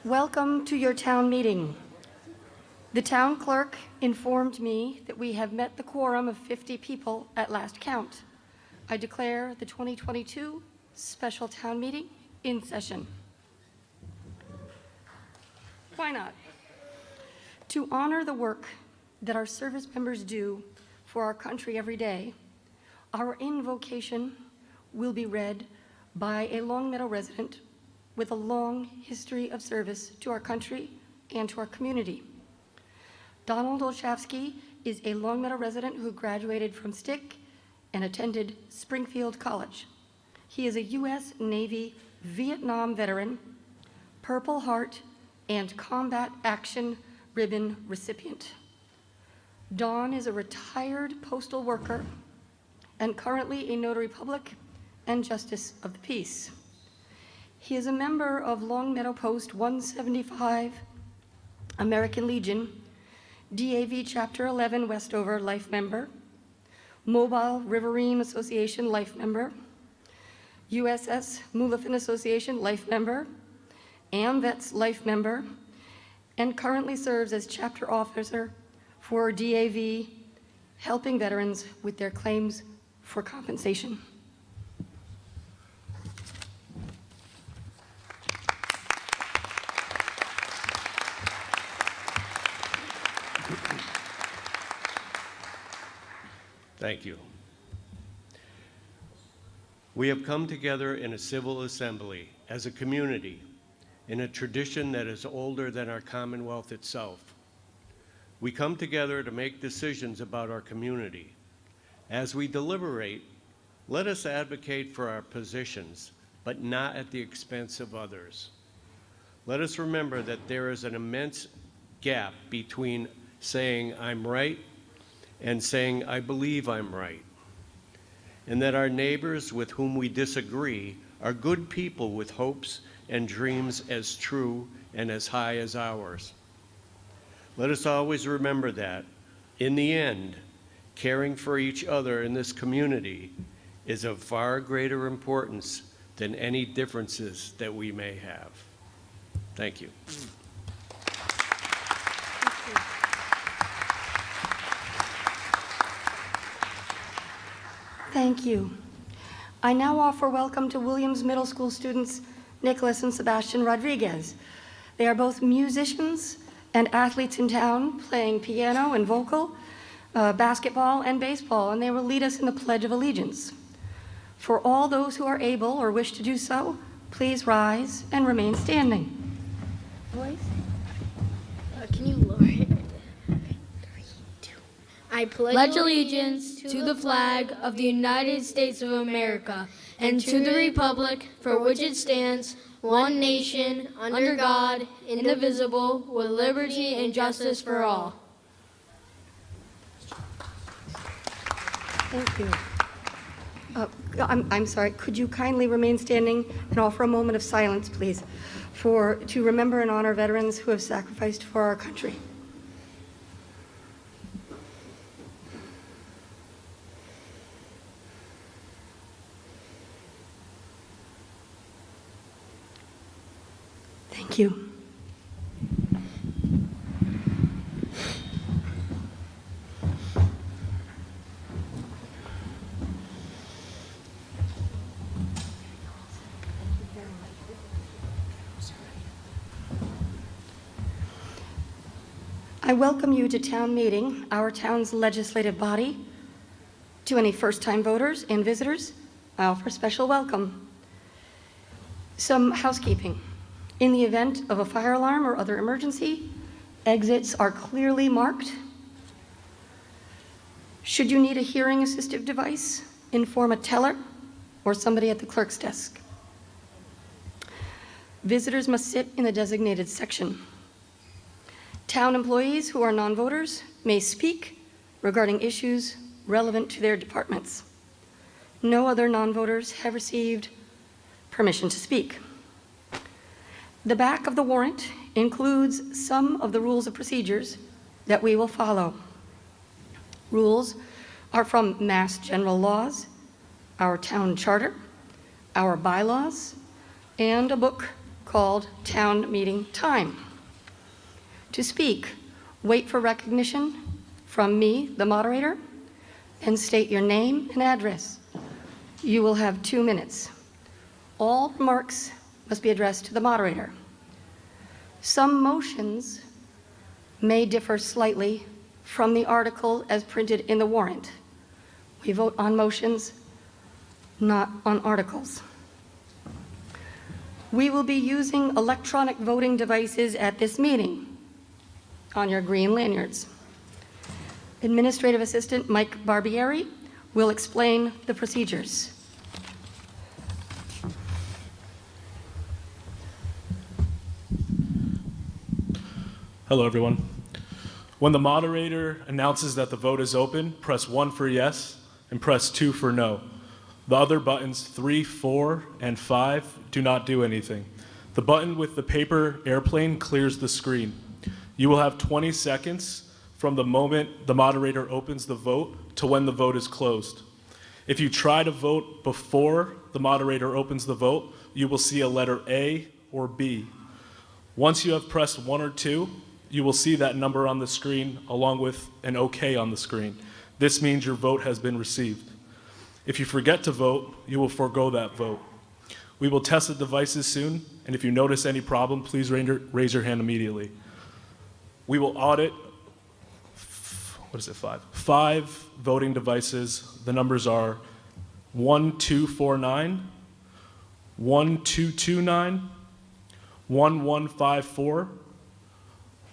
Welcome to your town meeting. The town clerk informed me that we have met the quorum of 50 people at last count. I declare the 2022 special town meeting in session. Why not? To honor the work that our service members do for our country every day, our invocation will be read by a Longmeadow resident with a long history of service to our country and to our community. Donald Olszewski is a Longmeadow resident who graduated from Stick and attended Springfield College. He is a U.S. Navy Vietnam veteran, Purple Heart, and Combat Action Ribbon recipient. Don is a retired postal worker and currently a notary public and justice of the peace. He is a member of Longmeadow Post 175, American Legion, DAV Chapter 11 Westover Life Member, Mobile Riverine Association Life Member, USS Mullifen Association Life Member, AMVETS Life Member, and currently serves as Chapter Officer for DAV, helping veterans with their claims for compensation. Thank you. We have come together in a civil assembly as a community in a tradition that is older than our Commonwealth itself. We come together to make decisions about our community. As we deliberate, let us advocate for our positions, but not at the expense of others. Let us remember that there is an immense gap between saying I'm right and saying I believe I'm right, and that our neighbors with whom we disagree are good people with hopes and dreams as true and as high as ours. Let us always remember that, in the end, caring for each other in this community is of far greater importance than any differences that we may have. Thank you. Thank you. I now offer welcome to Williams Middle School students Nicholas and Sebastian Rodriguez. They are both musicians and athletes in town, playing piano and vocal, basketball and baseball, and they will lead us in the Pledge of Allegiance. For all those who are able or wish to do so, please rise and remain standing. Boys? Can you lower it? Okay, 3, 2. I pledge allegiance to the flag of the United States of America and to the republic for which it stands, one nation, under God, indivisible, with liberty and justice for all. Thank you. I'm sorry, could you kindly remain standing and offer a moment of silence, please, to remember and honor veterans who have sacrificed for our country. Thank you. I welcome you to town meeting, our town's legislative body. To any first-time voters and visitors, I offer a special welcome. Some housekeeping. In the event of a fire alarm or other emergency, exits are clearly marked. Should you need a hearing assistive device, inform a teller or somebody at the clerk's desk. Visitors must sit in the designated section. Town employees who are non-voters may speak regarding issues relevant to their departments. No other non-voters have received permission to speak. The back of the warrant includes some of the rules of procedures that we will follow. Rules are from Mass General Laws, our town charter, our bylaws, and a book called town meeting time. To speak, wait for recognition from me, the moderator, and state your name and address. You will have 2 minutes. All remarks must be addressed to the moderator. Some motions may differ slightly from the article as printed in the warrant. We vote on motions, not on articles. We will be using electronic voting devices at this meeting on your green lanyards. Administrative Assistant Mike Barbieri will explain the procedures. Hello, everyone. When the moderator announces that the vote is open, press 1 for yes and press 2 for no. The other buttons 3, 4, and 5 do not do anything. The button with the paper airplane clears the screen. You will have 20 seconds from the moment the moderator opens the vote to when the vote is closed. If you try to vote before the moderator opens the vote, you will see a letter A or B. Once you have pressed 1 or 2, you will see that number on the screen along with an OK on the screen. This means your vote has been received. If you forget to vote, you will forego that vote. We will test the devices soon, and if you notice any problem, please raise your hand immediately. We will audit, five voting devices. The numbers are 1249, 1229, 1154,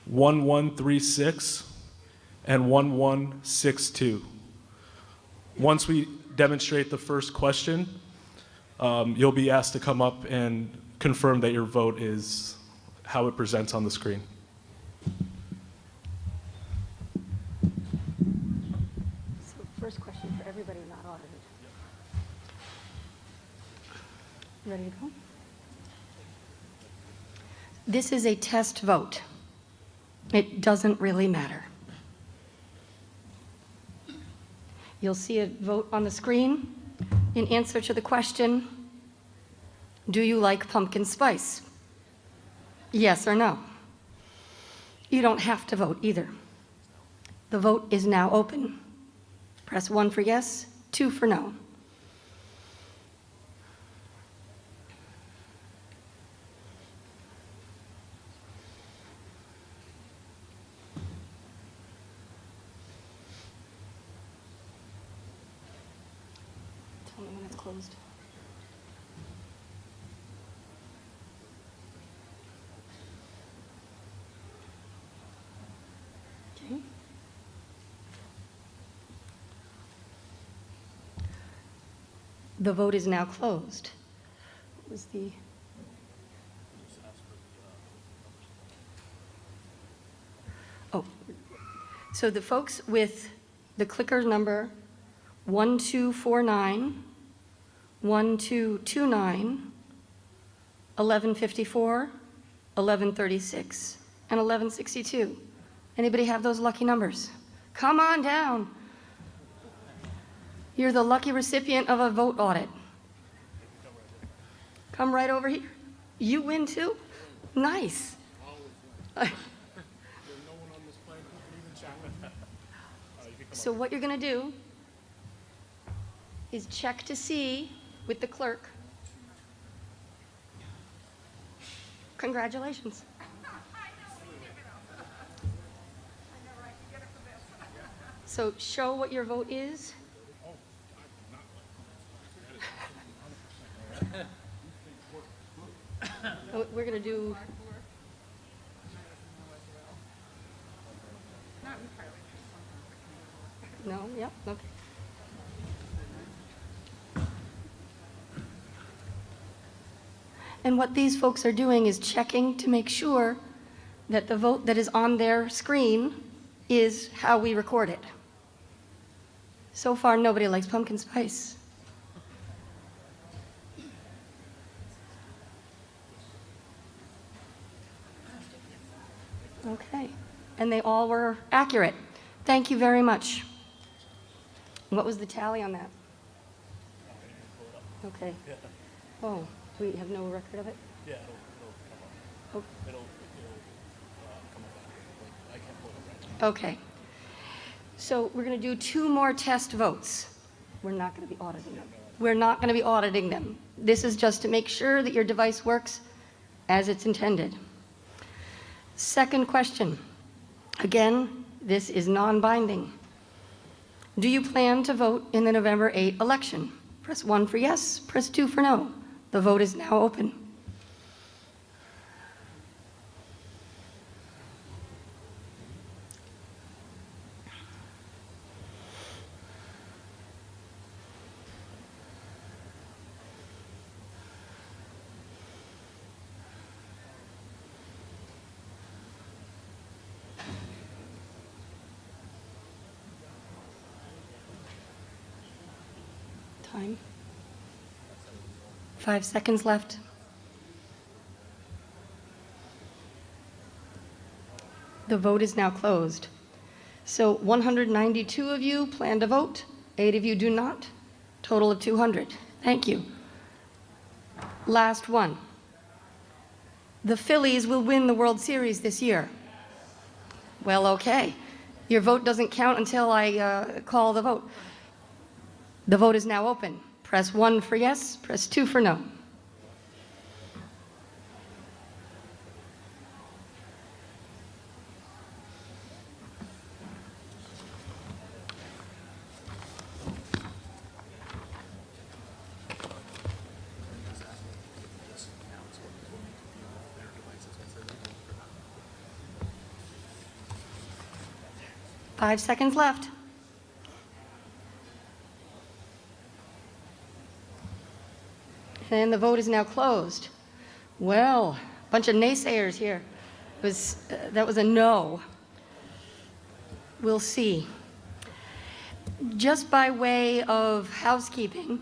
1136, and 1162. Once we demonstrate the first question, you'll be asked to come up and confirm that your vote is how it presents on the screen. So first question for everybody not audited. Ready to go? This is a test vote. It doesn't really matter. You'll see a vote on the screen in answer to the question, do you like pumpkin spice? Yes or no? You don't have to vote either. The vote is now open. Press 1 for yes, 2 for no. Tell me when it's closed. Okay. The vote is now closed. What was the? Oh, so the folks with the clicker number 1249, 1229, 1154, 1136, and 1162. Anybody have those lucky numbers? Come on down. You're the lucky recipient of a vote audit. Come right over here. You win too? Nice. So what you're going to do is check to see with the clerk. Congratulations. So show what your vote is. We're going to do. No, yep, okay. And what these folks are doing is checking to make sure that the vote that is on their screen is how we record it. So far, nobody likes pumpkin spice. Okay, and they all were accurate. Thank you very much. What was the tally on that? Okay. Oh, we have no record of it? Yeah. Okay. So we're going to do 2 more test votes. We're not going to be auditing them. We're not going to be auditing them. This is just to make sure that your device works as it's intended. Second question. Again, this is non-binding. Do you plan to vote in the November 8 election? Press 1 for yes, press 2 for no. The vote is now open. Time. 5 seconds left. The vote is now closed. So 192 of you plan to vote, 8 of you do not, total of 200. Thank you. Last one. The Phillies will win the World Series this year. Well, okay. Your vote doesn't count until I call the vote. The vote is now open. Press 1 for yes, press 2 for no. Five seconds left. And the vote is now closed. Well, a bunch of naysayers here. That was a no. We'll see. Just by way of housekeeping,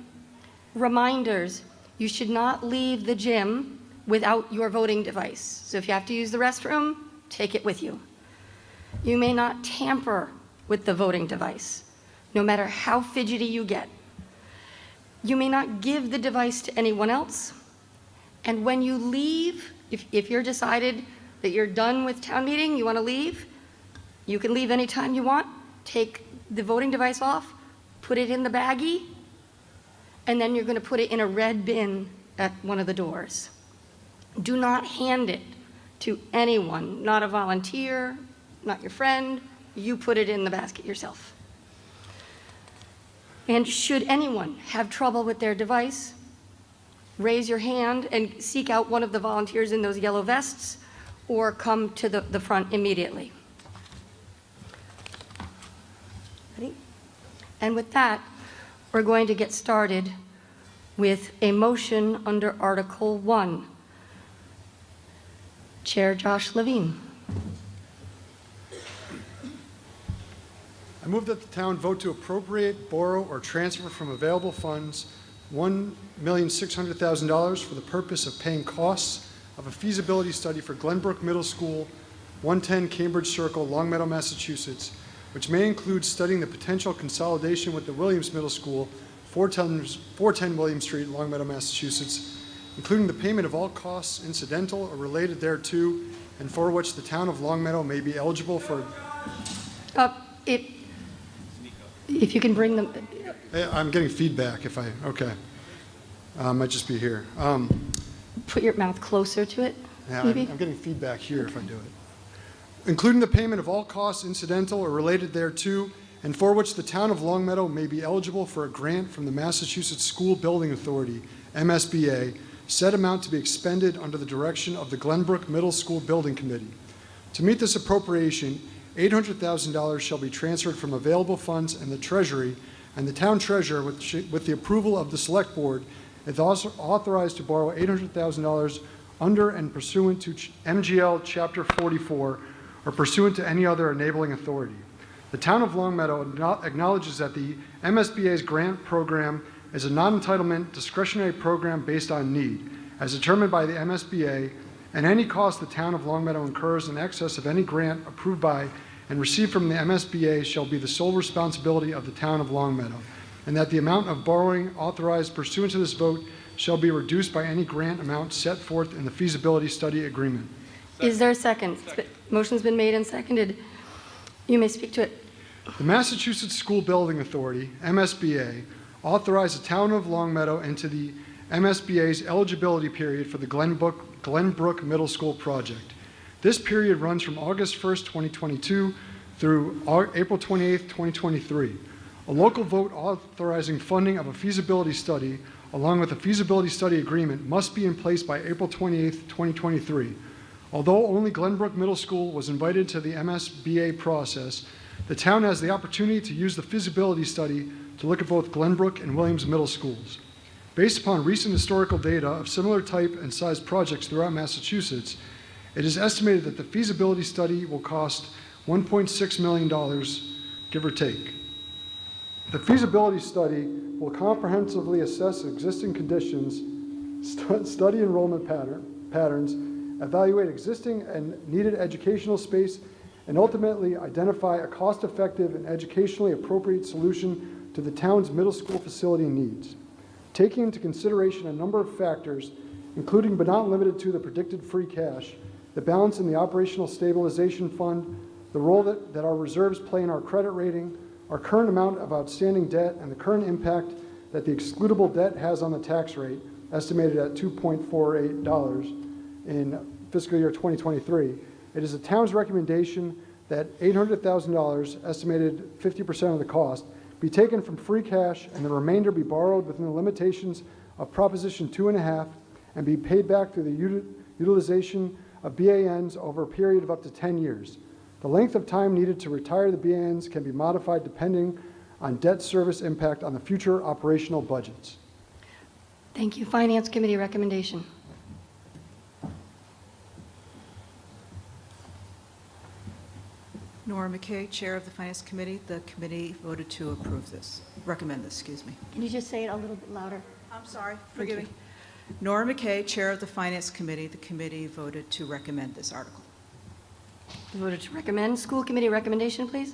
reminders, you should not leave the gym without your voting device. So if you have to use the restroom, take it with you. You may not tamper with the voting device, no matter how fidgety you get. You may not give the device to anyone else. And when you leave, if you're decided that you're done with town meeting, you want to leave, you can leave anytime you want. Take the voting device off, put it in the baggie, and then you're going to put it in a red bin at one of the doors. Do not hand it to anyone, not a volunteer, not your friend. You put it in the basket yourself. And should anyone have trouble with their device, raise your hand and seek out one of the volunteers in those yellow vests, or come to the front immediately. Ready? And with that, we're going to get started with a motion under Article 1. Chair Josh Levine. I move that the town vote to appropriate, borrow, or transfer from available funds $1,600,000 for the purpose of paying costs of a feasibility study for Glenbrook Middle School, 110 Cambridge Circle, Longmeadow, Massachusetts, which may include studying the potential consolidation with the Williams Middle School, 410 William Street, Longmeadow, Massachusetts, including the payment of all costs incidental or related thereto, and for which the town of Longmeadow may be eligible for... If you can bring them. I'm getting feedback okay. Might just be here. Put your mouth closer to it, Yeah, maybe? I'm getting feedback here if I do it. Including the payment of all costs incidental or related thereto, and for which the town of Longmeadow may be eligible for a grant from the Massachusetts School Building Authority, MSBA, said amount to be expended under the direction of the Glenbrook Middle School Building Committee. To meet this appropriation, $800,000 shall be transferred from available funds in the Treasury, and the town treasurer, with the approval of the Select Board, is also authorized to borrow $800,000 under and pursuant to MGL Chapter 44 or pursuant to any other enabling authority. The town of Longmeadow acknowledges that the MSBA's grant program is a non-entitlement discretionary program based on need, as determined by the MSBA, and any cost the town of Longmeadow incurs in excess of any grant approved by and received from the MSBA shall be the sole responsibility of the town of Longmeadow, and that the amount of borrowing authorized pursuant to this vote shall be reduced by any grant amount set forth in the feasibility study agreement. Is there a second? Motion's been made and seconded. You may speak to it. The Massachusetts School Building Authority, MSBA, authorized the town of Longmeadow into the MSBA's eligibility period for the Glenbrook Middle School project. This period runs from August 1st, 2022 through April 28th, 2023. A local vote authorizing funding of a feasibility study along with a feasibility study agreement must be in place by April 28th, 2023. Although only Glenbrook Middle School was invited to the MSBA process, the town has the opportunity to use the feasibility study to look at both Glenbrook and Williams Middle Schools. Based upon recent historical data of similar type and size projects throughout Massachusetts, it is estimated that the feasibility study will cost $1.6 million, give or take. The feasibility study will comprehensively assess existing conditions, study enrollment patterns, evaluate existing and needed educational space, and ultimately identify a cost-effective and educationally appropriate solution to the town's middle school facility needs. Taking into consideration a number of factors, including but not limited to the predicted free cash, the balance in the operational stabilization fund, the role that our reserves play in our credit rating, our current amount of outstanding debt, and the current impact that the excludable debt has on the tax rate, estimated at $2.48 in fiscal year 2023, it is the town's recommendation that $800,000, estimated 50% of the cost, be taken from free cash and the remainder be borrowed within the limitations of Proposition 2.5 and be paid back through the utilization of BANs over a period of up to 10 years. The length of time needed to retire the BANs can be modified depending on debt service impact on the future operational budgets. Thank you. Finance Committee recommendation. Nora McKay, Chair of the Finance Committee. The committee voted to approve this, recommend this, excuse me. Can you just say it a little bit louder? I'm sorry, forgive me. Nora McKay, Chair of the Finance Committee. The committee voted to recommend this article. You voted to recommend. School Committee recommendation, please.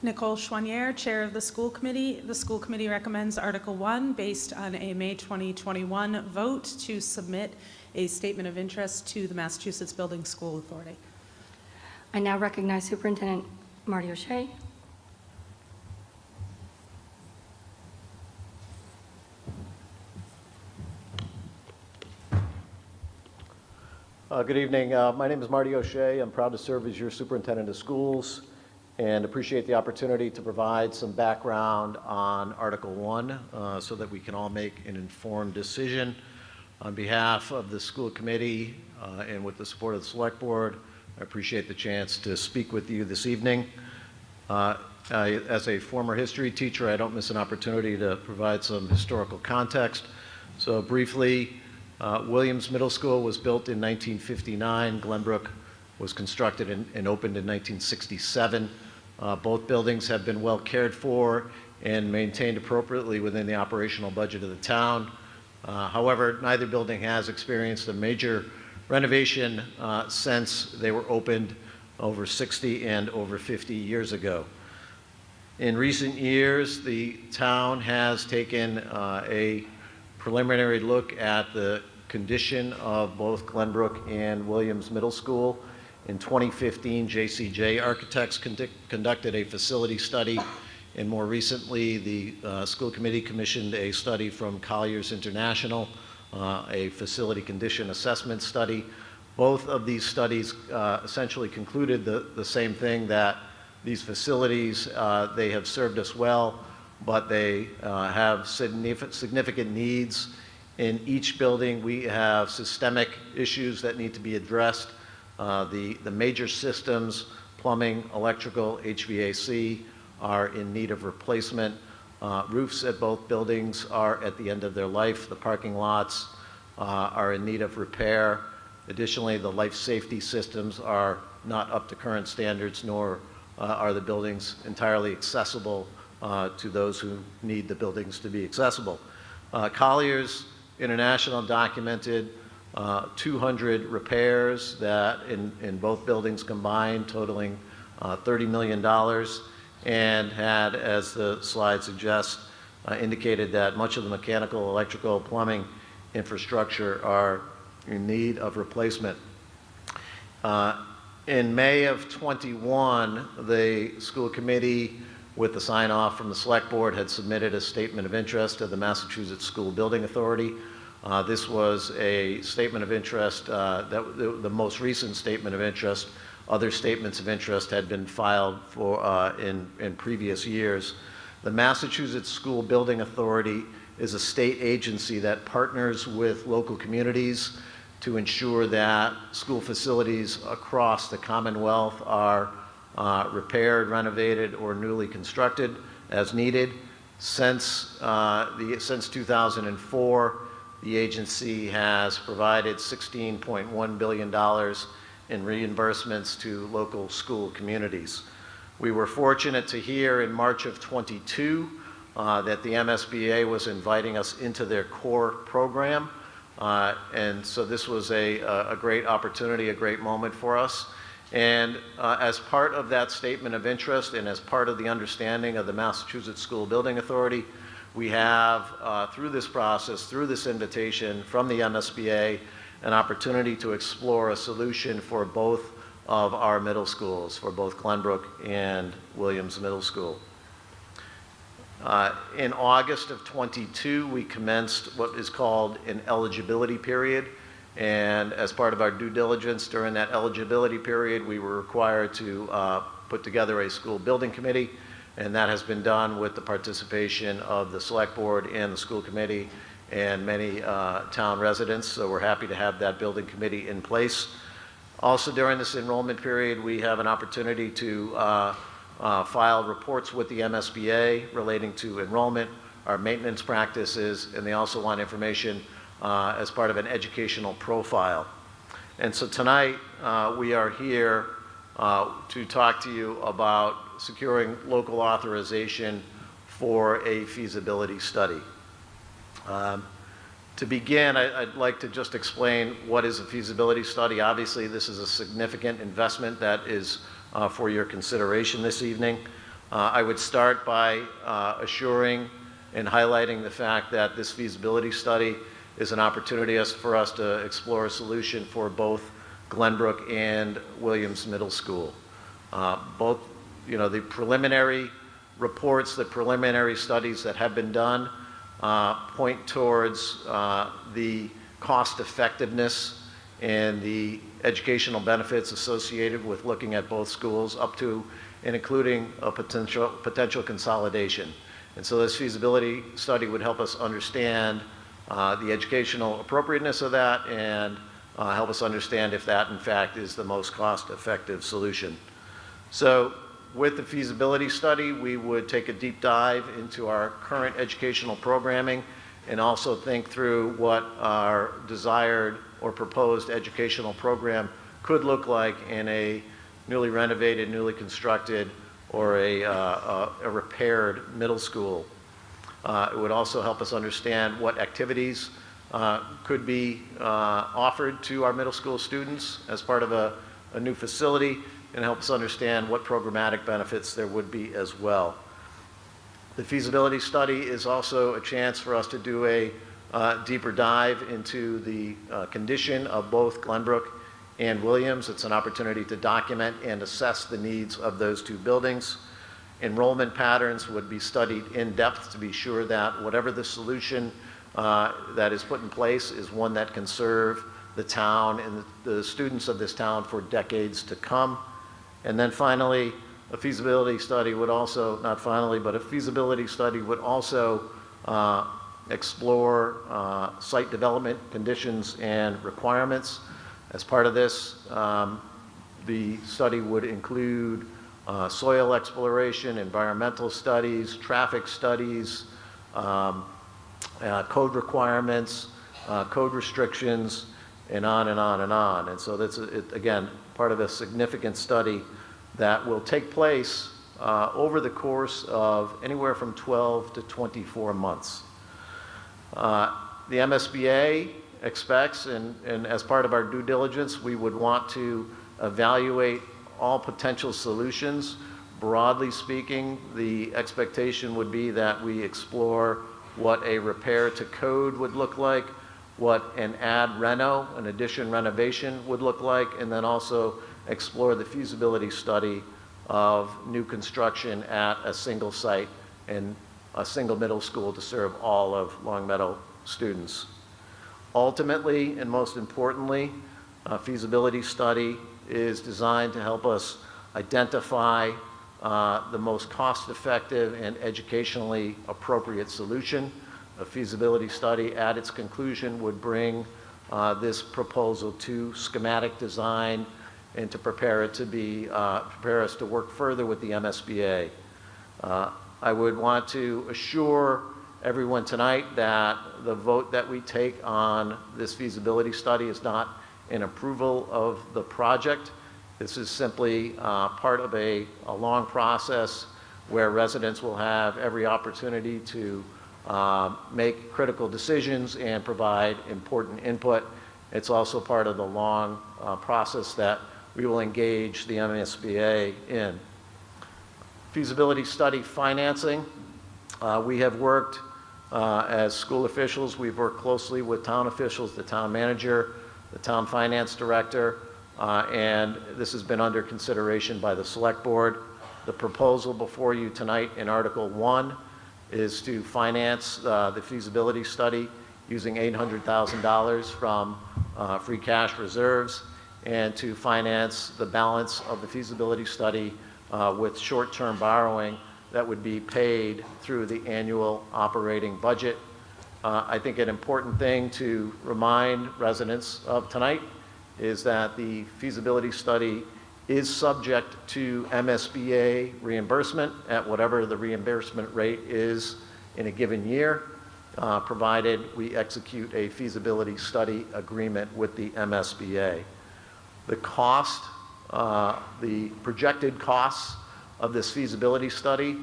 Nicole Chouanière, Chair of the School Committee. The School Committee recommends Article 1 based on a May 2021 vote to submit a statement of interest to the Massachusetts Building School Authority. I now recognize Superintendent Marty O'Shea. Good evening. My name is Marty O'Shea. I'm proud to serve as your superintendent of schools and appreciate the opportunity to provide some background on Article 1 so that we can all make an informed decision. On behalf of the school committee and with the support of the select board, I appreciate the chance to speak with you this evening. As a former history teacher, I don't miss an opportunity to provide some historical context. So briefly, Williams Middle School was built in 1959. Glenbrook was constructed and opened in 1967. Both buildings have been well cared for and maintained appropriately within the operational budget of the town. However, neither building has experienced a major renovation since they were opened over 60 and over 50 years ago. In recent years, the town has taken a preliminary look at the condition of both Glenbrook and Williams Middle School. In 2015, JCJ Architects conducted a facility study, and more recently, the school committee commissioned a study from Colliers International, a facility condition assessment study. Both of these studies essentially concluded the same thing, that these facilities, they have served us well, but they have significant needs. In each building, we have systemic issues that need to be addressed. The major systems, plumbing, electrical, HVAC, are in need of replacement. Roofs at both buildings are at the end of their life. The parking lots are in need of repair. Additionally, the life safety systems are not up to current standards, nor are the buildings entirely accessible to those who need the buildings to be accessible. Colliers International documented 200 repairs that in both buildings combined, totaling $30 million, and had, as the slide suggests, indicated that much of the mechanical, electrical, plumbing infrastructure are in need of replacement. In May of 21, the school committee, with the sign-off from the select board, had submitted a statement of interest to the Massachusetts School Building Authority. This was a statement of interest, the most recent statement of interest. Other statements of interest had been filed in previous years. The Massachusetts School Building Authority is a state agency that partners with local communities to ensure that school facilities across the Commonwealth are repaired, renovated, or newly constructed as needed. Since 2004, the agency has provided $16.1 billion in reimbursements to local school communities. We were fortunate to hear in March of 22 that the MSBA was inviting us into their core program. And so this was a great opportunity, a great moment for us. And as part of that statement of interest and as part of the understanding of the Massachusetts School Building Authority, we have, through this process, through this invitation from the MSBA, an opportunity to explore a solution for both of our middle schools, for both Glenbrook and Williams Middle School. In August of 22, we commenced what is called an eligibility period. And as part of our due diligence during that eligibility period, we were required to put together a school building committee. And that has been done with the participation of the select board and the school committee and many town residents. So we're happy to have that building committee in place. Also during this enrollment period, we have an opportunity to file reports with the MSBA relating to enrollment, our maintenance practices, and they also want information as part of an educational profile. And so tonight we are here to talk to you about securing local authorization for a feasibility study. To begin, I'd like to just explain what is a feasibility study. Obviously, this is a significant investment that is for your consideration this evening. I would start by assuring and highlighting the fact that this feasibility study is an opportunity for us to explore a solution for both Glenbrook and Williams Middle School. Both, the preliminary reports, the preliminary studies that have been done point towards the cost effectiveness and the educational benefits associated with looking at both schools up to and including a potential consolidation. And so this feasibility study would help us understand the educational appropriateness of that and help us understand if that in fact is the most cost-effective solution. So with the feasibility study, we would take a deep dive into our current educational programming and also think through what our desired or proposed educational program could look like in a newly renovated, newly constructed, or a repaired middle school. It would also help us understand what activities could be offered to our middle school students as part of a new facility, and help us understand what programmatic benefits there would be as well. The feasibility study is also a chance for us to do a deeper dive into the condition of both Glenbrook and Williams. It's an opportunity to document and assess the needs of those two buildings. Enrollment patterns would be studied in depth to be sure that whatever the solution that is put in place is one that can serve the town and the students of this town for decades to come. And then finally, a feasibility study would also, not finally, but a feasibility study would also explore site development conditions and requirements. As part of this, the study would include soil exploration, environmental studies, traffic studies, code requirements, code restrictions, and on and on and on. And so that's, again, part of a significant study that will take place over the course of anywhere from 12 to 24 months. The MSBA expects, and as part of our due diligence, we would want to evaluate all potential solutions. Broadly speaking, the expectation would be that we explore what a repair to code would look like, what an an addition renovation would look like, and then also explore the feasibility study of new construction at a single site and a single middle school to serve all of Longmeadow students. Ultimately, and most importantly, a feasibility study is designed to help us identify the most cost-effective and educationally appropriate solution. A feasibility study at its conclusion would bring this proposal to schematic design and to prepare us to work further with the MSBA. I would want to assure everyone tonight that the vote that we take on this feasibility study is not an approval of the project. This is simply part of a long process where residents will have every opportunity to make critical decisions and provide important input. It's also part of the long process that we will engage the MSBA in. Feasibility study financing. We have worked as school officials, we've worked closely with town officials, the town manager, the town finance director, and this has been under consideration by the select board. The proposal before you tonight in Article 1 is to finance the feasibility study using $800,000 from free cash reserves and to finance the balance of the feasibility study with short-term borrowing that would be paid through the annual operating budget. I think an important thing to remind residents of tonight is that the feasibility study is subject to MSBA reimbursement at whatever the reimbursement rate is in a given year, provided we execute a feasibility study agreement with the MSBA. The cost, the projected costs of this feasibility study,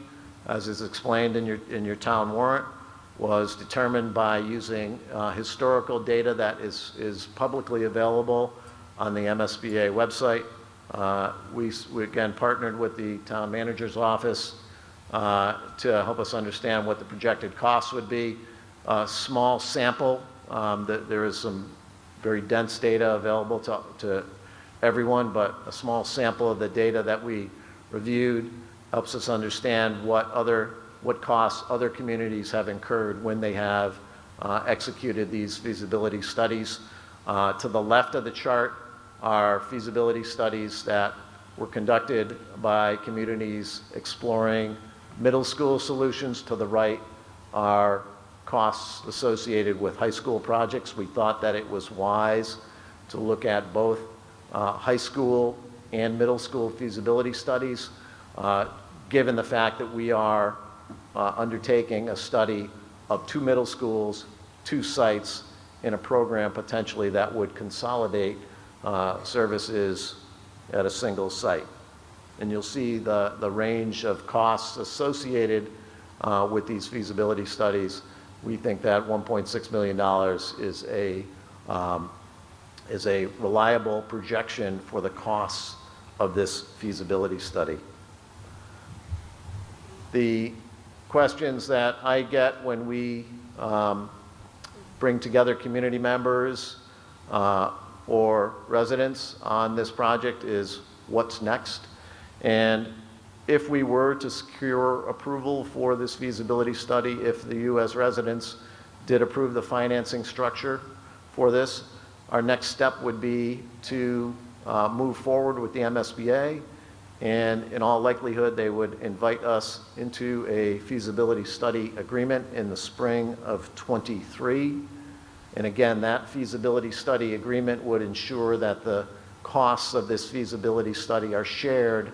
as is explained in your town warrant, was determined by using historical data that is publicly available on the MSBA website. We again partnered with the town manager's office to help us understand what the projected costs would be. A small sample, there is some very dense data available to everyone, but a small sample of the data that we reviewed helps us understand what costs other communities have incurred when they have executed these feasibility studies. To the left of the chart are feasibility studies that were conducted by communities exploring middle school solutions. To the right are costs associated with high school projects. We thought that it was wise to look at both high school and middle school feasibility studies, given the fact that we are undertaking a study of 2 middle schools, 2 sites, in a program potentially that would consolidate services at a single site. And you'll see the range of costs associated with these feasibility studies. We think that $1.6 million is a reliable projection for the costs of this feasibility study. The questions that I get when we bring together community members or residents on this project is what's next? And if we were to secure approval for this feasibility study, if you as residents did approve the financing structure for this, our next step would be to move forward with the MSBA, and in all likelihood they would invite us into a feasibility study agreement in the spring of '23. And again, that feasibility study agreement would ensure that the costs of this feasibility study are shared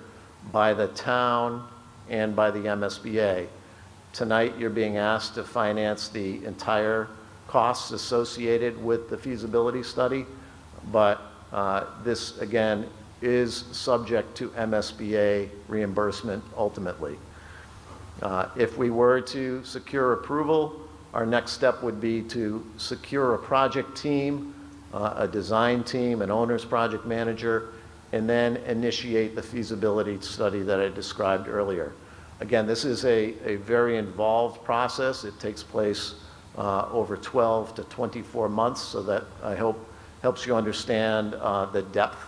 by the town and by the MSBA. Tonight, you're being asked to finance the entire costs associated with the feasibility study, but this, again, is subject to MSBA reimbursement ultimately. If we were to secure approval, our next step would be to secure a project team, a design team, an owner's project manager, and then initiate the feasibility study that I described earlier. Again, this is a very involved process. It takes place over 12 to 24 months, so that I hope helps you understand the depth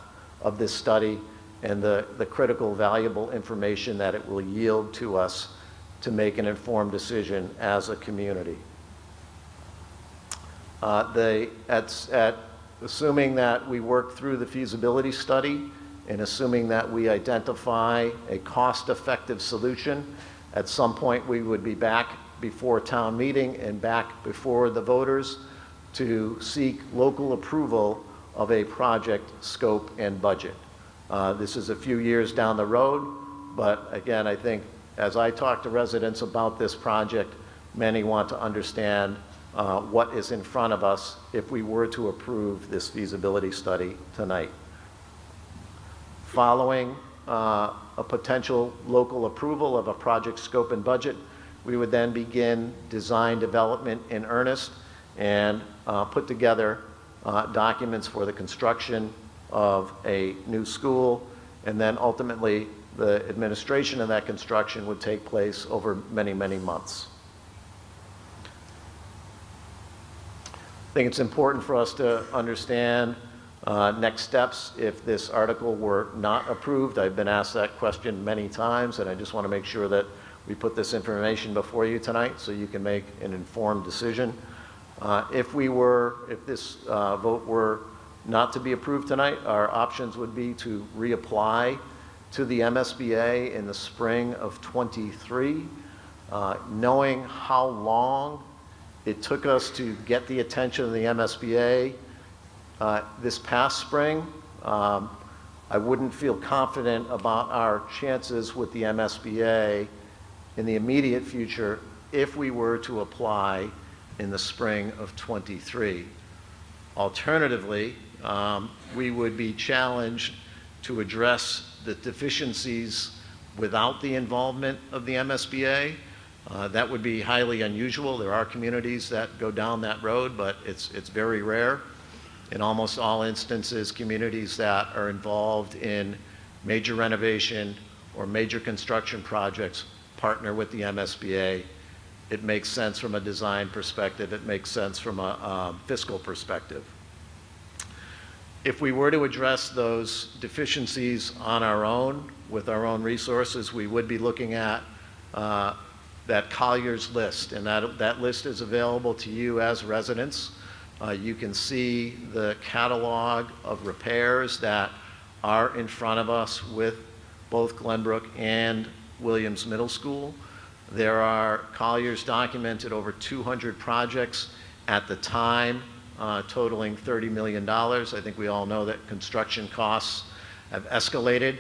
of this study and the critical, valuable information that it will yield to us to make an informed decision as a community. Assuming that we work through the feasibility study and assuming that we identify a cost-effective solution, at some point we would be back before town meeting and back before the voters to seek local approval of a project scope and budget. This is a few years down the road, but again, I think as I talk to residents about this project, many want to understand what is in front of us if we were to approve this feasibility study tonight. Following a potential local approval of a project scope and budget, we would then begin design development in earnest and put together documents for the construction of a new school, and then ultimately the administration of that construction would take place over many, many months. I think it's important for us to understand next steps if this article were not approved. I've been asked that question many times, and I just want to make sure that we put this information before you tonight so you can make an informed decision. If this vote were not to be approved tonight, our options would be to reapply to the MSBA in the spring of '23. Knowing how long it took us to get the attention of the MSBA this past spring, I wouldn't feel confident about our chances with the MSBA in the immediate future if we were to apply in the spring of '23. Alternatively, we would be challenged to address the deficiencies without the involvement of the MSBA. That would be highly unusual. There are communities that go down that road, but it's very rare. In almost all instances, communities that are involved in major renovation or major construction projects partner with the MSBA. It makes sense from a design perspective. It makes sense from a fiscal perspective. If we were to address those deficiencies on our own, with our own resources, we would be looking at that Collier's list, and that list is available to you as residents. You can see the catalog of repairs that are in front of us with both Glenbrook and Williams Middle School. There are, Collier's documented over 200 projects at the time, totaling $30 million. I think we all know that construction costs have escalated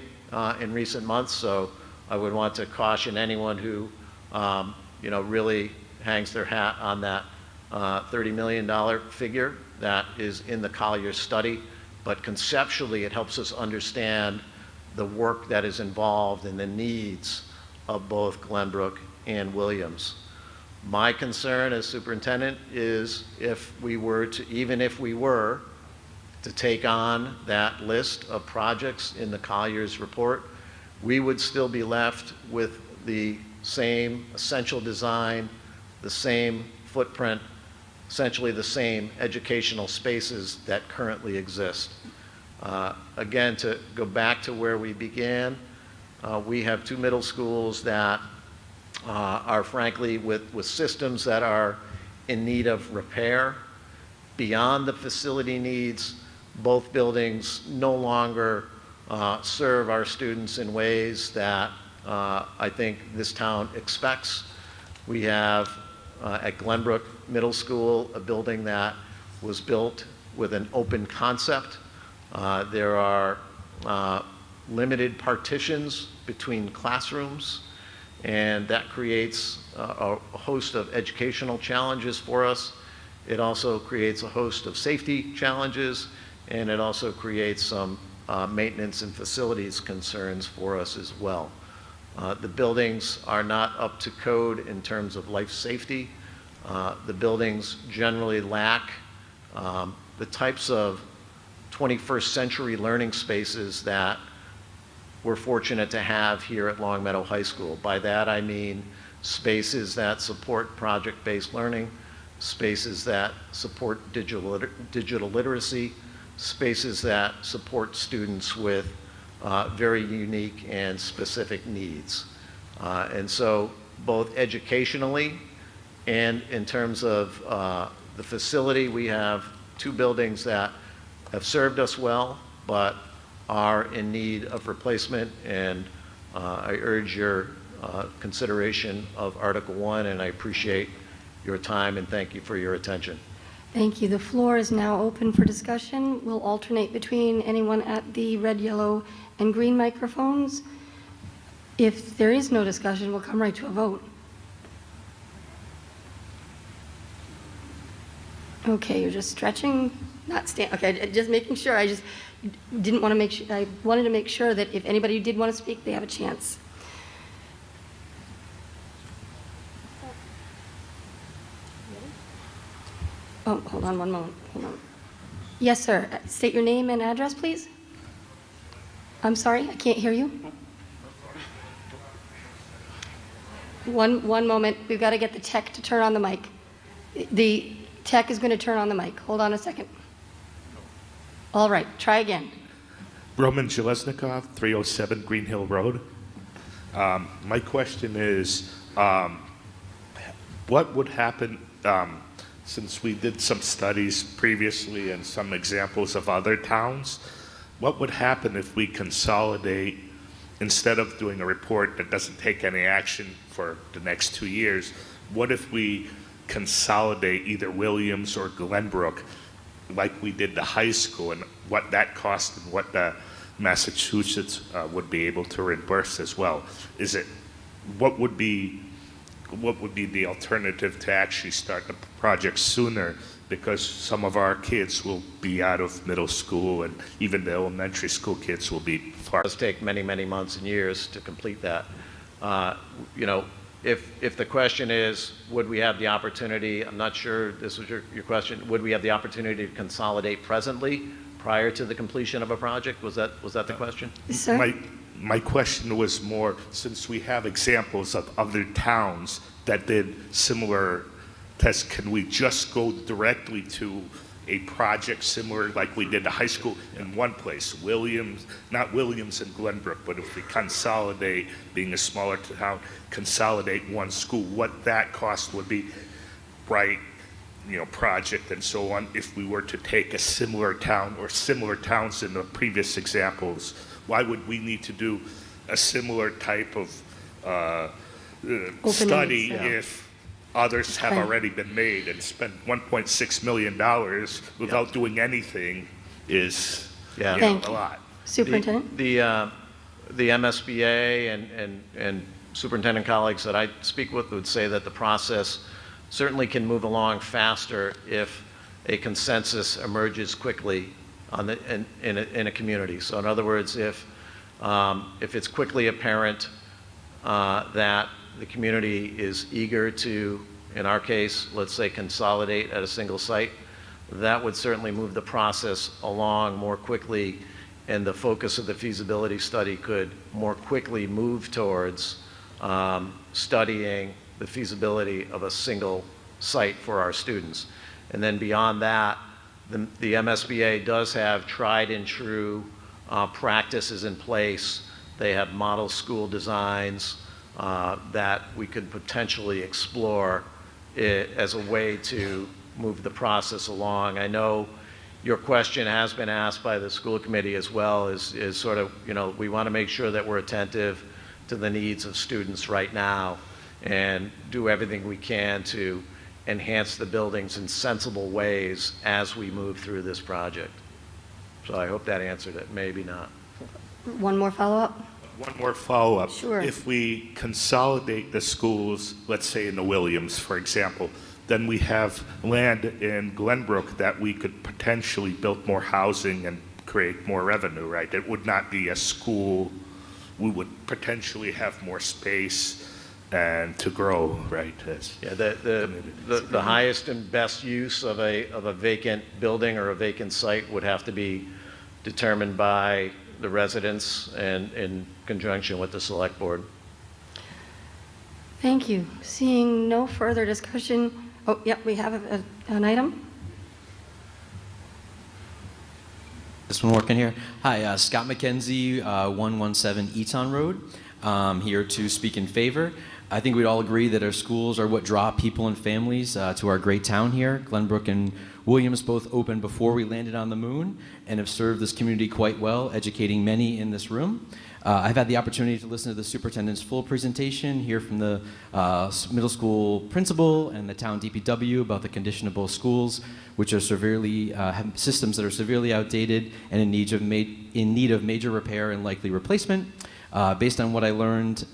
in recent months, so I would want to caution anyone who really hangs their hat on that $30 million figure that is in the Collier study, but conceptually it helps us understand the work that is involved and the needs of both Glenbrook and Williams. My concern as superintendent is even if we were to take on that list of projects in the Collier's report, we would still be left with the same essential design, the same footprint, essentially the same educational spaces that currently exist. Again, to go back to where we began, we have two middle schools that are frankly with systems that are in need of repair. Beyond the facility needs, both buildings no longer serve our students in ways that I think this town expects. We have at Glenbrook Middle School a building that was built with an open concept. There are limited partitions between classrooms, and that creates a host of educational challenges for us. It also creates a host of safety challenges, and it also creates some maintenance and facilities concerns for us as well. The buildings are not up to code in terms of life safety. The buildings generally lack the types of 21st century learning spaces that we're fortunate to have here at Longmeadow High School. By that I mean spaces that support project-based learning, spaces that support digital literacy, spaces that support students with very unique and specific needs. And so both educationally and in terms of the facility, we have 2 buildings that have served us well, but are in need of replacement, and I urge your consideration of Article 1, and I appreciate your time and thank you for your attention. Thank you. The floor is now open for discussion. We'll alternate between anyone at the red, yellow, and green microphones. If there is no discussion, we'll come right to a vote. Okay, you're just stretching, not stand. Okay, just making sure. I just didn't want to make sure. I wanted to make sure that if anybody did want to speak, they have a chance. Oh, hold on one moment. Hold on. Yes, sir. State your name and address, please. I'm sorry, I can't hear you. One moment. We've got to get the tech to turn on the mic. The tech is going to turn on the mic. Hold on a second. All right, try again. Roman Zheleznikov, 307 Green Hill Road. My question is, what would happen, since we did some studies previously and some examples of other towns, what would happen if we consolidate, instead of doing a report that doesn't take any action for the next 2 years, what if we consolidate either Williams or Glenbrook like we did the high school, and what that cost and what the Massachusetts would be able to reimburse as well? Is it, what would be the alternative to actually start the project sooner, because some of our kids will be out of middle school and even the elementary school kids will be far. It does take many, many months and years to complete that. You know, if the question is, would we have the opportunity, I'm not sure this was your question, would we have the opportunity to consolidate presently prior to the completion of a project? Was that the question? Sir? My question was more, since we have examples of other towns that did similar tests, can we just go directly to a project similar like we did the high school in one place? Williams, not Williams and Glenbrook, but if we consolidate, being a smaller town, consolidate one school, what that cost would be, right, you know, project and so on, if we were to take a similar town or similar towns in the previous examples. Why would we need to do a similar type of study if others have already been made, and spend $1.6 million without doing anything is a lot. Superintendent? The MSBA and superintendent colleagues that I speak with would say that the process certainly can move along faster if a consensus emerges quickly on in a community. So in other words, if it's quickly apparent that the community is eager to, in our case, let's say consolidate at a single site, that would certainly move the process along more quickly, and the focus of the feasibility study could more quickly move towards studying the feasibility of a single site for our students. And then beyond that, the MSBA does have tried and true practices in place. They have model school designs that we could potentially explore as a way to move the process along. I know your question has been asked by the school committee as well, is sort of, you know, we want to make sure that we're attentive to the needs of students right now and do everything we can to enhance the buildings in sensible ways as we move through this project. So I hope that answered it. Maybe not. One more follow-up? One more follow-up. Sure. If we consolidate the schools, let's say in the Williams, for example, then we have land in Glenbrook that we could potentially build more housing and create more revenue, right? It would not be a school. We would potentially have more space and to grow, right? Yeah, the highest and best use of a vacant building or a vacant site would have to be determined by the residents and in conjunction with the select board. Thank you. Seeing no further discussion, oh, yep, we have an item. This one working here? Hi, Scott McKenzie, 117 Eton Road. Here to speak in favor. I think we'd all agree that our schools are what draw people and families to our great town here. Glenbrook and Williams both opened before we landed on the moon and have served this community quite well, educating many in this room. I've had the opportunity to listen to the superintendent's full presentation, hear from the middle school principal and the town DPW about the condition of both schools, which are severely, have systems that are severely outdated and in need of major repair and likely replacement. Based on what I learned,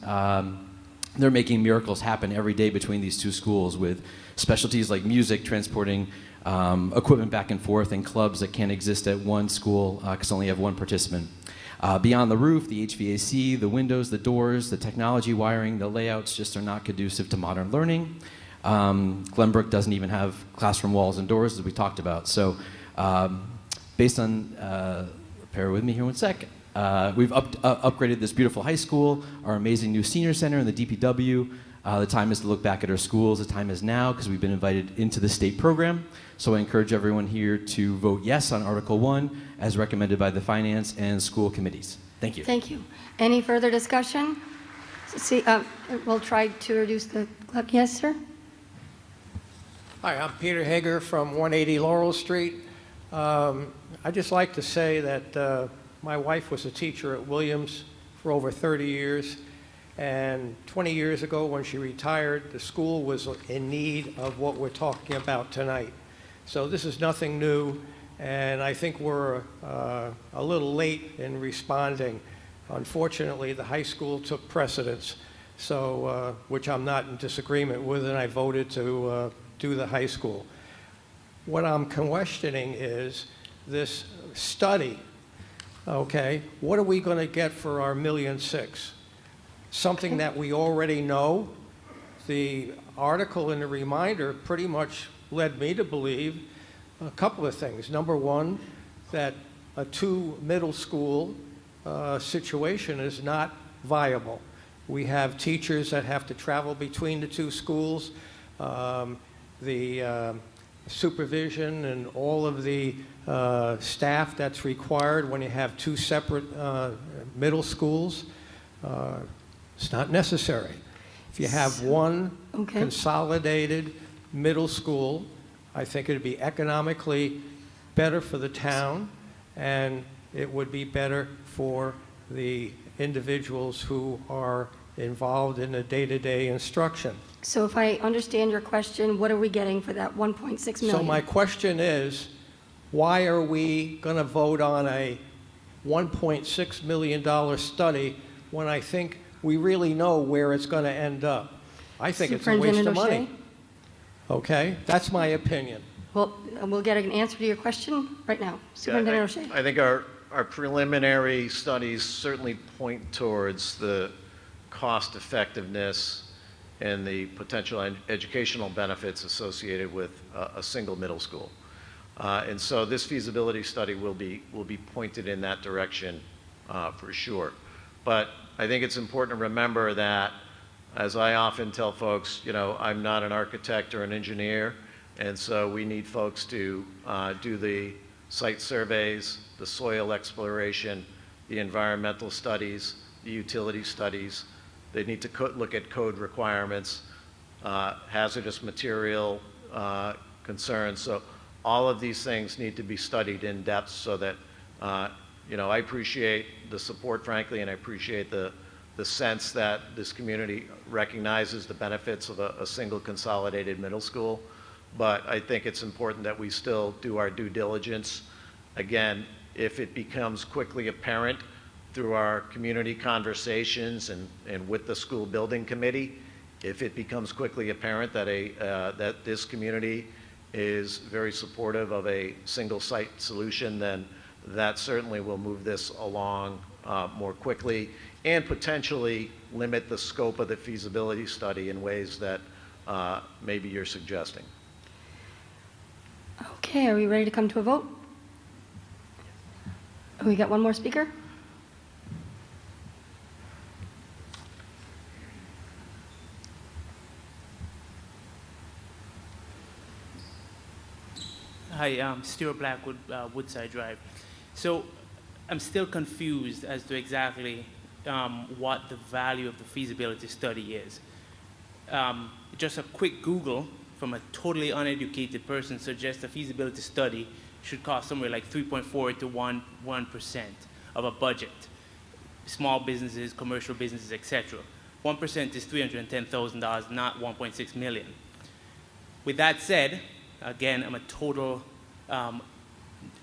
they're making miracles happen every day between these two schools with specialties like music, transporting equipment back and forth, and clubs that can't exist at one school because only have one participant. Beyond the roof, the HVAC, the windows, the doors, the technology wiring, the layouts just are not conducive to modern learning. Glenbrook doesn't even have classroom walls and doors, as we talked about. So based on, bear with me here one sec, we've upgraded this beautiful high school, our amazing new senior center, and the DPW. The time is to look back at our schools. The time is now because we've been invited into the state program. So I encourage everyone here to vote yes on Article 1 as recommended by the Finance and School Committees. Thank you. Thank you. Any further discussion? See, we'll try to reduce the clock. Yes, sir? Hi, I'm Peter Hager from 180 Laurel Street. I'd just like to say that my wife was a teacher at Williams for over 30 years. And 20 years ago when she retired, the school was in need of what we're talking about tonight. So this is nothing new, and I think we're a little late in responding. Unfortunately, the high school took precedence, so which I'm not in disagreement with, and I voted to do the high school. What I'm questioning is this study, okay? What are we going to get for our $1.6 million? Something that we already know. The article in the reminder pretty much led me to believe a couple of things. Number one, that a two middle school situation is not viable. We have teachers that have to travel between the two schools. The supervision and all of the staff that's required when you have two separate middle schools, it's not necessary. If you have one consolidated middle school, I think it would be economically better for the town, and it would be better for the individuals who are involved in the day-to-day instruction. So if I understand your question, what are we getting for that 1.6 million? So my question is, why are we going to vote on a $1.6 million study when I think we really know where it's going to end up? I think it's a waste of money. Okay, that's my opinion. Well, we'll get an answer to your question right now. Superintendent O'Shea. I think our preliminary studies certainly point towards the cost effectiveness and the potential educational benefits associated with a single middle school. And so this feasibility study will be pointed in that direction for sure. But I think it's important to remember that, as I often tell folks, you know, I'm not an architect or an engineer, and so we need folks to do the site surveys, the soil exploration, the environmental studies, the utility studies. They need to look at code requirements, hazardous material concerns. So all of these things need to be studied in depth so that, you know, I appreciate the support, frankly, and I appreciate the sense that this community recognizes the benefits of a single consolidated middle school. But I think it's important that we still do our due diligence. Again, if it becomes quickly apparent through our community conversations and with the school building committee, if it becomes quickly apparent that that this community is very supportive of a single site solution, then that certainly will move this along more quickly and potentially limit the scope of the feasibility study in ways that maybe you're suggesting. Okay, are we ready to come to a vote? We got one more speaker? Hi, Stuart Blackwood, Woodside Drive. So I'm still confused as to exactly what the value of the feasibility study is. Just a quick Google from a totally uneducated person suggests a feasibility study should cost somewhere like 3.4 to 1% of a budget. Small businesses, commercial businesses, etc. 1% is $310,000, not 1.6 million. With that said, again, I'm a total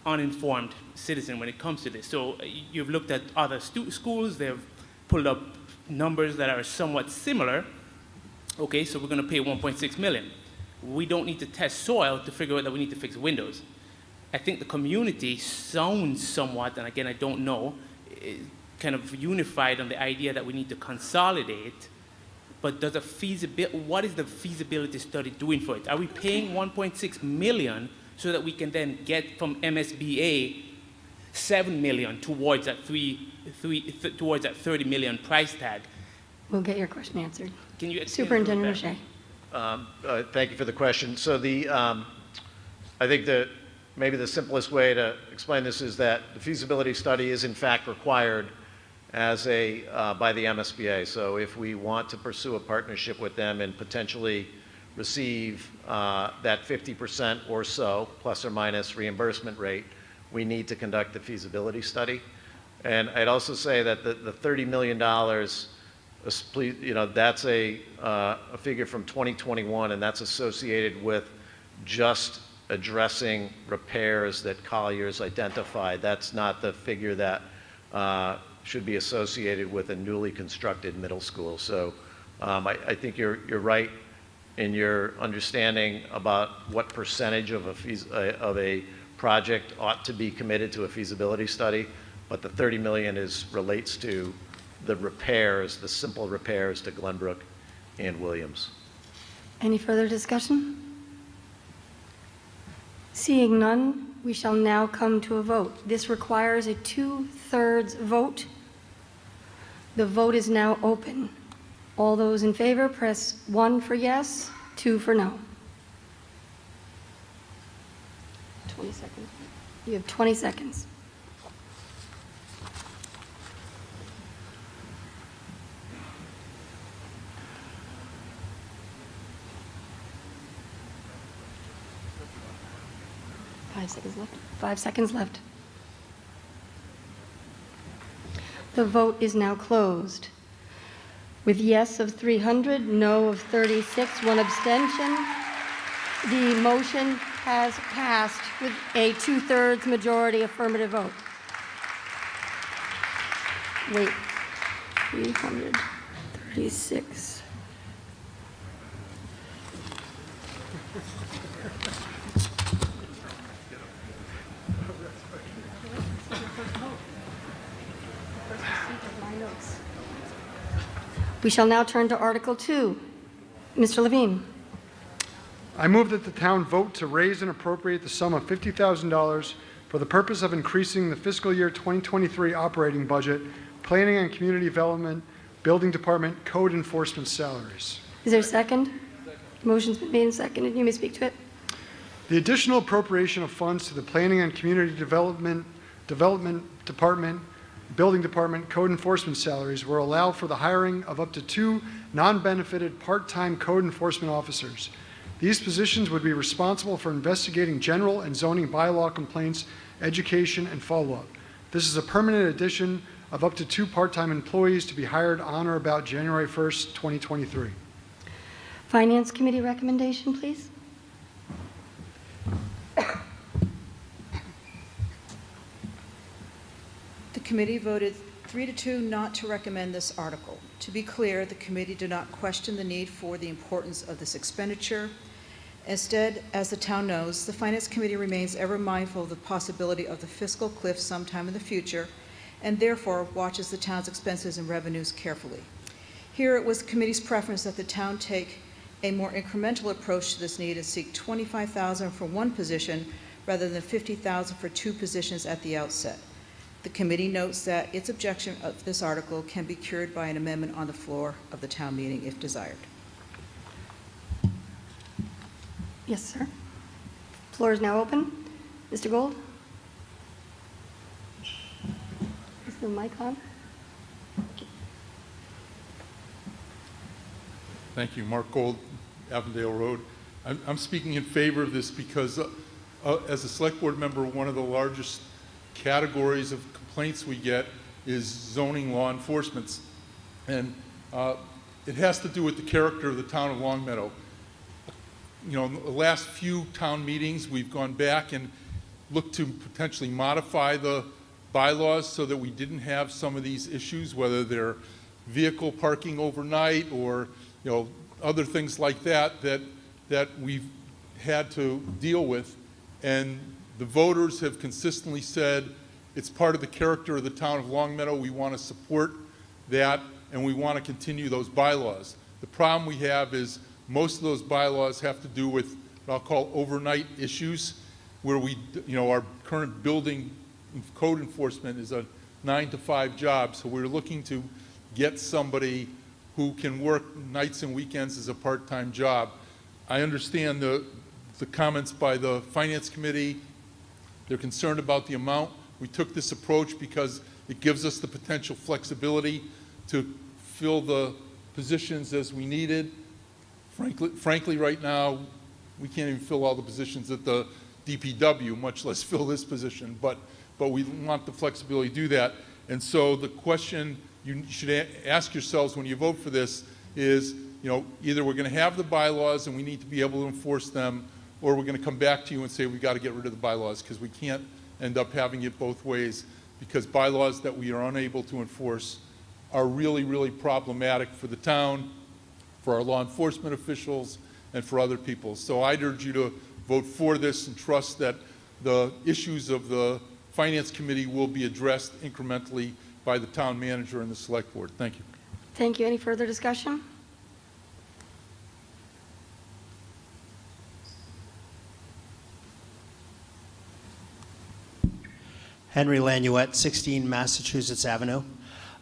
uninformed citizen when it comes to this. So you've looked at other schools, they've pulled up numbers that are somewhat similar. Okay, so we're gonna pay 1.6 million. We don't need to test soil to figure out that we need to fix windows. I think the community sounds somewhat, and again, I don't know, kind of unified on the idea that we need to consolidate, but does what is the feasibility study doing for it? Are we paying 1.6 million so that we can then get from MSBA 7 million towards that towards that 30 million price tag? We'll get your question answered. Can you Superintendent O'Shea. Thank you for the question. So I think that maybe the simplest way to explain this is that the feasibility study is in fact required as by the MSBA. So if we want to pursue a partnership with them and potentially receive that 50% or so, plus or minus reimbursement rate, we need to conduct the feasibility study. And I'd also say that the $30 million, that's a figure from 2021, and that's associated with just addressing repairs that Collier's identified. That's not the figure that should be associated with a newly constructed middle school. So I think you're right in your understanding about what percentage of a project ought to be committed to a feasibility study, but the 30 million relates to the repairs, the simple repairs to Glenbrook and Williams. Any further discussion? Seeing none, we shall now come to a vote. This requires a 2/3 vote. The vote is now open. All those in favor, press 1 for yes, 2 for no. 20 seconds. You have 20 seconds. Five seconds left. The vote is now closed. With yes of 300, no of 36, 1 abstention, the motion has passed with a 2/3 majority affirmative vote. Wait, 336. We shall now turn to Article 2. Mr. Levine. I move that the town vote to raise and appropriate the sum of $50,000 for the purpose of increasing the fiscal year 2023 operating budget, planning and community development, building department, code enforcement salaries. Is there a second? Motion's been made and seconded. You may speak to it. The additional appropriation of funds to the planning and community development department, building department, code enforcement salaries will allow for the hiring of up to 2 non-benefited part-time code enforcement officers. These positions would be responsible for investigating general and zoning bylaw complaints, education, and follow-up. This is a permanent addition of up to 2 part-time employees to be hired on or about January 1st, 2023. Finance Committee recommendation, please. The committee voted 3-2 not to recommend this article. To be clear, the committee did not question the need for the importance of this expenditure. Instead, as the town knows, the Finance Committee remains ever mindful of the possibility of the fiscal cliff sometime in the future, and therefore watches the town's expenses and revenues carefully. Here, it was the committee's preference that the town take a more incremental approach to this need and seek $25,000 for 1 position rather than $50,000 for 2 positions at the outset. The committee notes that its objection of this article can be cured by an amendment on the floor of the town meeting if desired. Yes, sir. Floor is now open. Mr. Gold? Is the mic on? Thank you. Mark Gold, Avondale Road. I'm speaking in favor of this because as a select board member, one of the largest categories of complaints we get is zoning law enforcement. And it has to do with the character of the town of Longmeadow. You know, in the last few town meetings, we've gone back and looked to potentially modify the bylaws so that we didn't have some of these issues, whether they're vehicle parking overnight or, you know, other things like that we've had to deal with. And the voters have consistently said it's part of the character of the town of Longmeadow. We want to support that, and we want to continue those bylaws. The problem we have is most of those bylaws have to do with what I'll call overnight issues, where we, you know, our current building code enforcement is a 9-to-5 job. So we're looking to get somebody who can work nights and weekends as a part-time job. I understand the comments by the Finance Committee. They're concerned about the amount. We took this approach because it gives us the potential flexibility to fill the positions as we needed. Frankly, right now, we can't even fill all the positions at the DPW, much less fill this position, but we want the flexibility to do that. And so the question you should ask yourselves when you vote for this is, you know, either we're going to have the bylaws and we need to be able to enforce them, or we're going to come back to you and say we've got to get rid of the bylaws, because we can't end up having it both ways, because bylaws that we are unable to enforce are really, really problematic for the town, for our law enforcement officials, and for other people. So I'd urge you to vote for this and trust that the issues of the Finance Committee will be addressed incrementally by the town manager and the select board. Thank you. Thank you. Any further discussion? Henry Lanuette, 16 Massachusetts Avenue.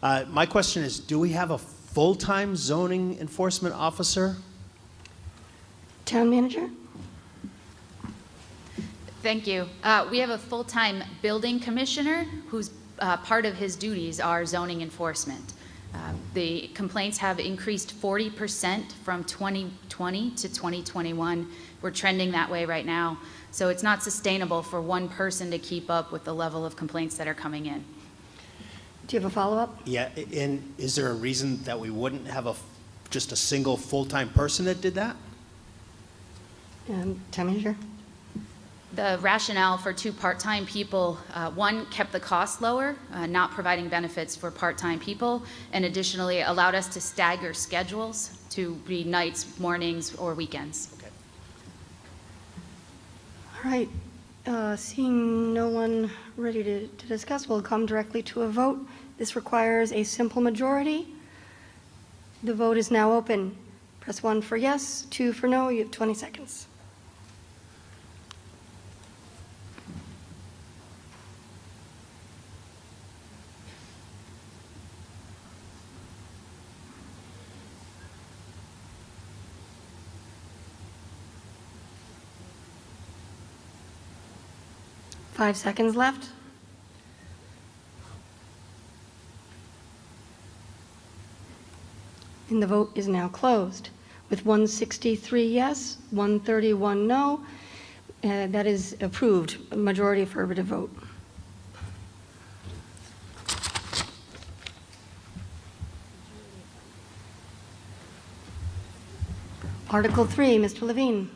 My question is, do we have a full-time zoning enforcement officer? Town manager? Thank you. We have a full-time building commissioner whose part of his duties are zoning enforcement. The complaints have increased 40% from 2020 to 2021. We're trending that way right now. So it's not sustainable for one person to keep up with the level of complaints that are coming in. Do you have a follow-up? Yeah, and is there a reason that we wouldn't have just a single full-time person that did that? Town manager? The rationale for two part-time people, one kept the cost lower, not providing benefits for part-time people, and additionally allowed us to stagger schedules to be nights, mornings, or weekends. Okay. All right. Seeing no one ready to discuss, we'll come directly to a vote. This requires a simple majority. The vote is now open. Press 1 for yes, 2 for no. You have 20 seconds. Five seconds left. And the vote is now closed. With 163 yes, 131 no, that is approved, a majority affirmative vote. Article 3, Mr. Levine.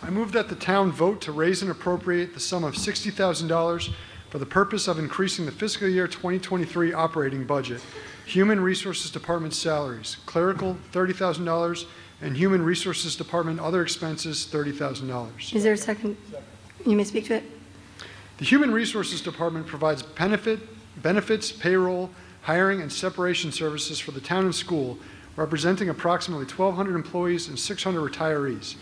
I move that the town vote to raise and appropriate the sum of $60,000 for the purpose of increasing the fiscal year 2023 operating budget. Human Resources Department salaries, clerical $30,000, and Human Resources Department other expenses $30,000. Is there a second? You may speak to it. The Human Resources Department provides benefits, payroll, hiring, and separation services for the town and school, representing approximately 1,200 employees and 600 retirees.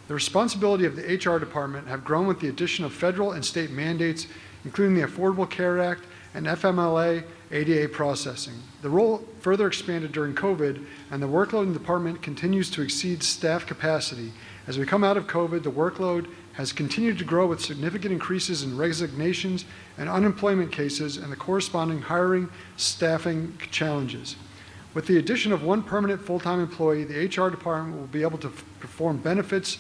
The responsibility of the HR department have grown with the addition of federal and state mandates, including the Affordable Care Act and FMLA ADA processing. The role further expanded during COVID, and the workload in the department continues to exceed staff capacity. As we come out of COVID, the workload has continued to grow with significant increases in resignations and unemployment cases and the corresponding hiring, staffing challenges. With the addition of one permanent full-time employee, the HR department will be able to perform benefits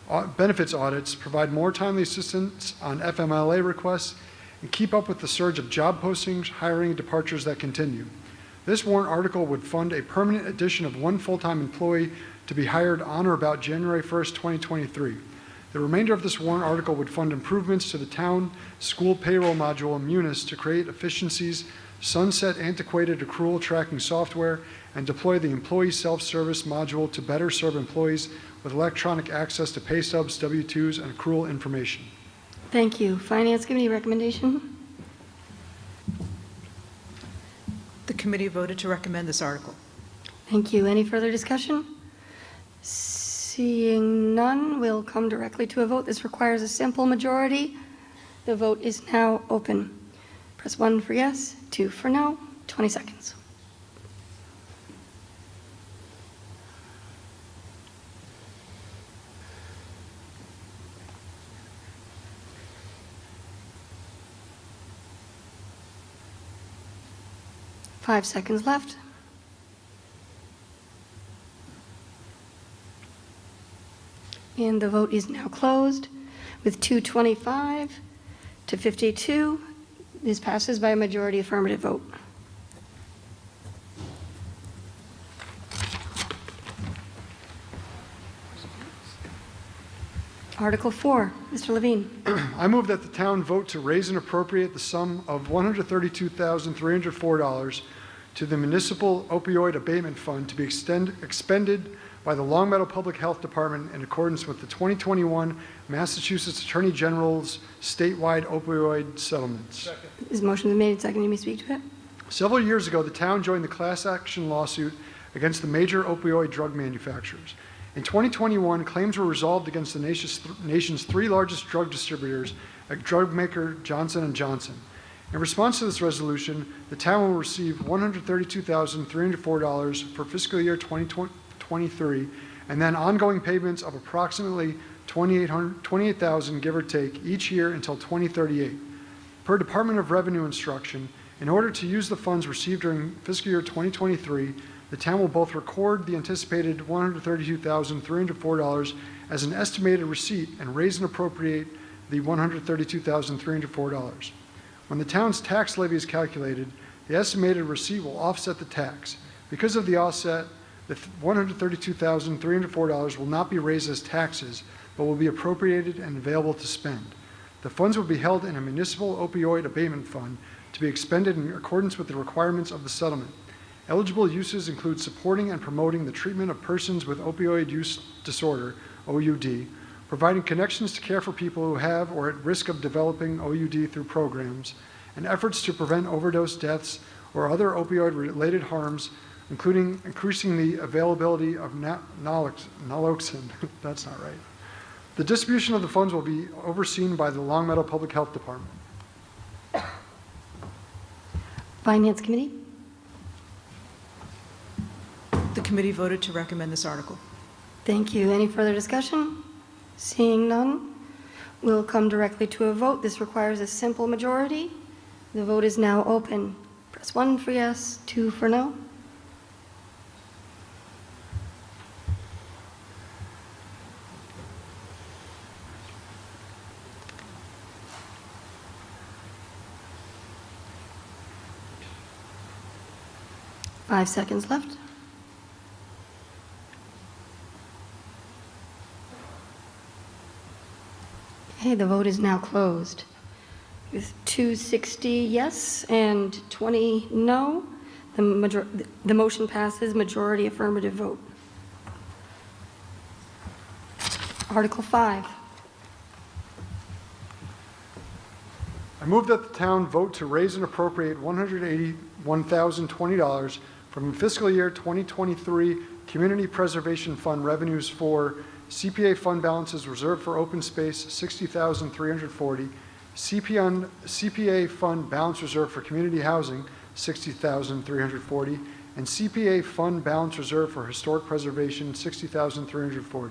audits, provide more timely assistance on FMLA requests, and keep up with the surge of job postings, hiring, and departures that continue. This warrant article would fund a permanent addition of one full-time employee to be hired on or about January 1st, 2023. The remainder of this warrant article would fund improvements to the town school payroll module in Munis to create efficiencies, sunset antiquated accrual tracking software, and deploy the employee self-service module to better serve employees with electronic access to pay stubs, W-2s, and accrual information. Thank you. Finance Committee recommendation? The committee voted to recommend this article. Thank you. Any further discussion? Seeing none, we'll come directly to a vote. This requires a simple majority. The vote is now open. Press 1 for yes, 2 for no. 20 seconds. Five seconds left. And the vote is now closed with 225 to 52. This passes by a majority affirmative vote. Article 4, Mr. Levine. I move that the town vote to raise and appropriate the sum of $132,304 to the Municipal Opioid Abatement Fund to be expended by the Longmeadow Public Health Department in accordance with the 2021 Massachusetts Attorney General's statewide opioid settlements. Second. Is motion been made and seconded? You may speak to it. Several years ago, the town joined the class action lawsuit against the major opioid drug manufacturers. In 2021, claims were resolved against the nation's three largest drug distributors, drug maker Johnson & Johnson. In response to this resolution, the town will receive $132,304 for fiscal year 2023, and then ongoing payments of approximately $28,000, give or take, each year until 2038. Per Department of Revenue instruction, in order to use the funds received during fiscal year 2023, the town will both record the anticipated $132,304 as an estimated receipt and raise and appropriate the $132,304. When the town's tax levy is calculated, the estimated receipt will offset the tax. Because of the offset, the $132,304 will not be raised as taxes, but will be appropriated and available to spend. The funds will be held in a municipal opioid abatement fund to be expended in accordance with the requirements of the settlement. Eligible uses include supporting and promoting the treatment of persons with opioid use disorder, OUD, providing connections to care for people who have or at risk of developing OUD through programs, and efforts to prevent overdose deaths or other opioid-related harms, including increasing the availability of naloxone. That's not right. The distribution of the funds will be overseen by the Longmeadow Public Health Department. Finance Committee. The committee voted to recommend this article. Thank you. Any further discussion? Seeing none, we'll come directly to a vote. This requires a simple majority. The vote is now open. Press 1 for yes, 2 for no. Five seconds left. Okay, the vote is now closed. With 260 yes and 20 no, the motion passes, majority affirmative vote. Article 5. I move that the town vote to raise and appropriate $181,020 from fiscal year 2023 Community Preservation Fund revenues for CPA fund balances reserved for open space, $60,340, CPA Fund Balance Reserve for Community Housing, $60,340, and CPA Fund Balance Reserve for Historic Preservation, $60,340.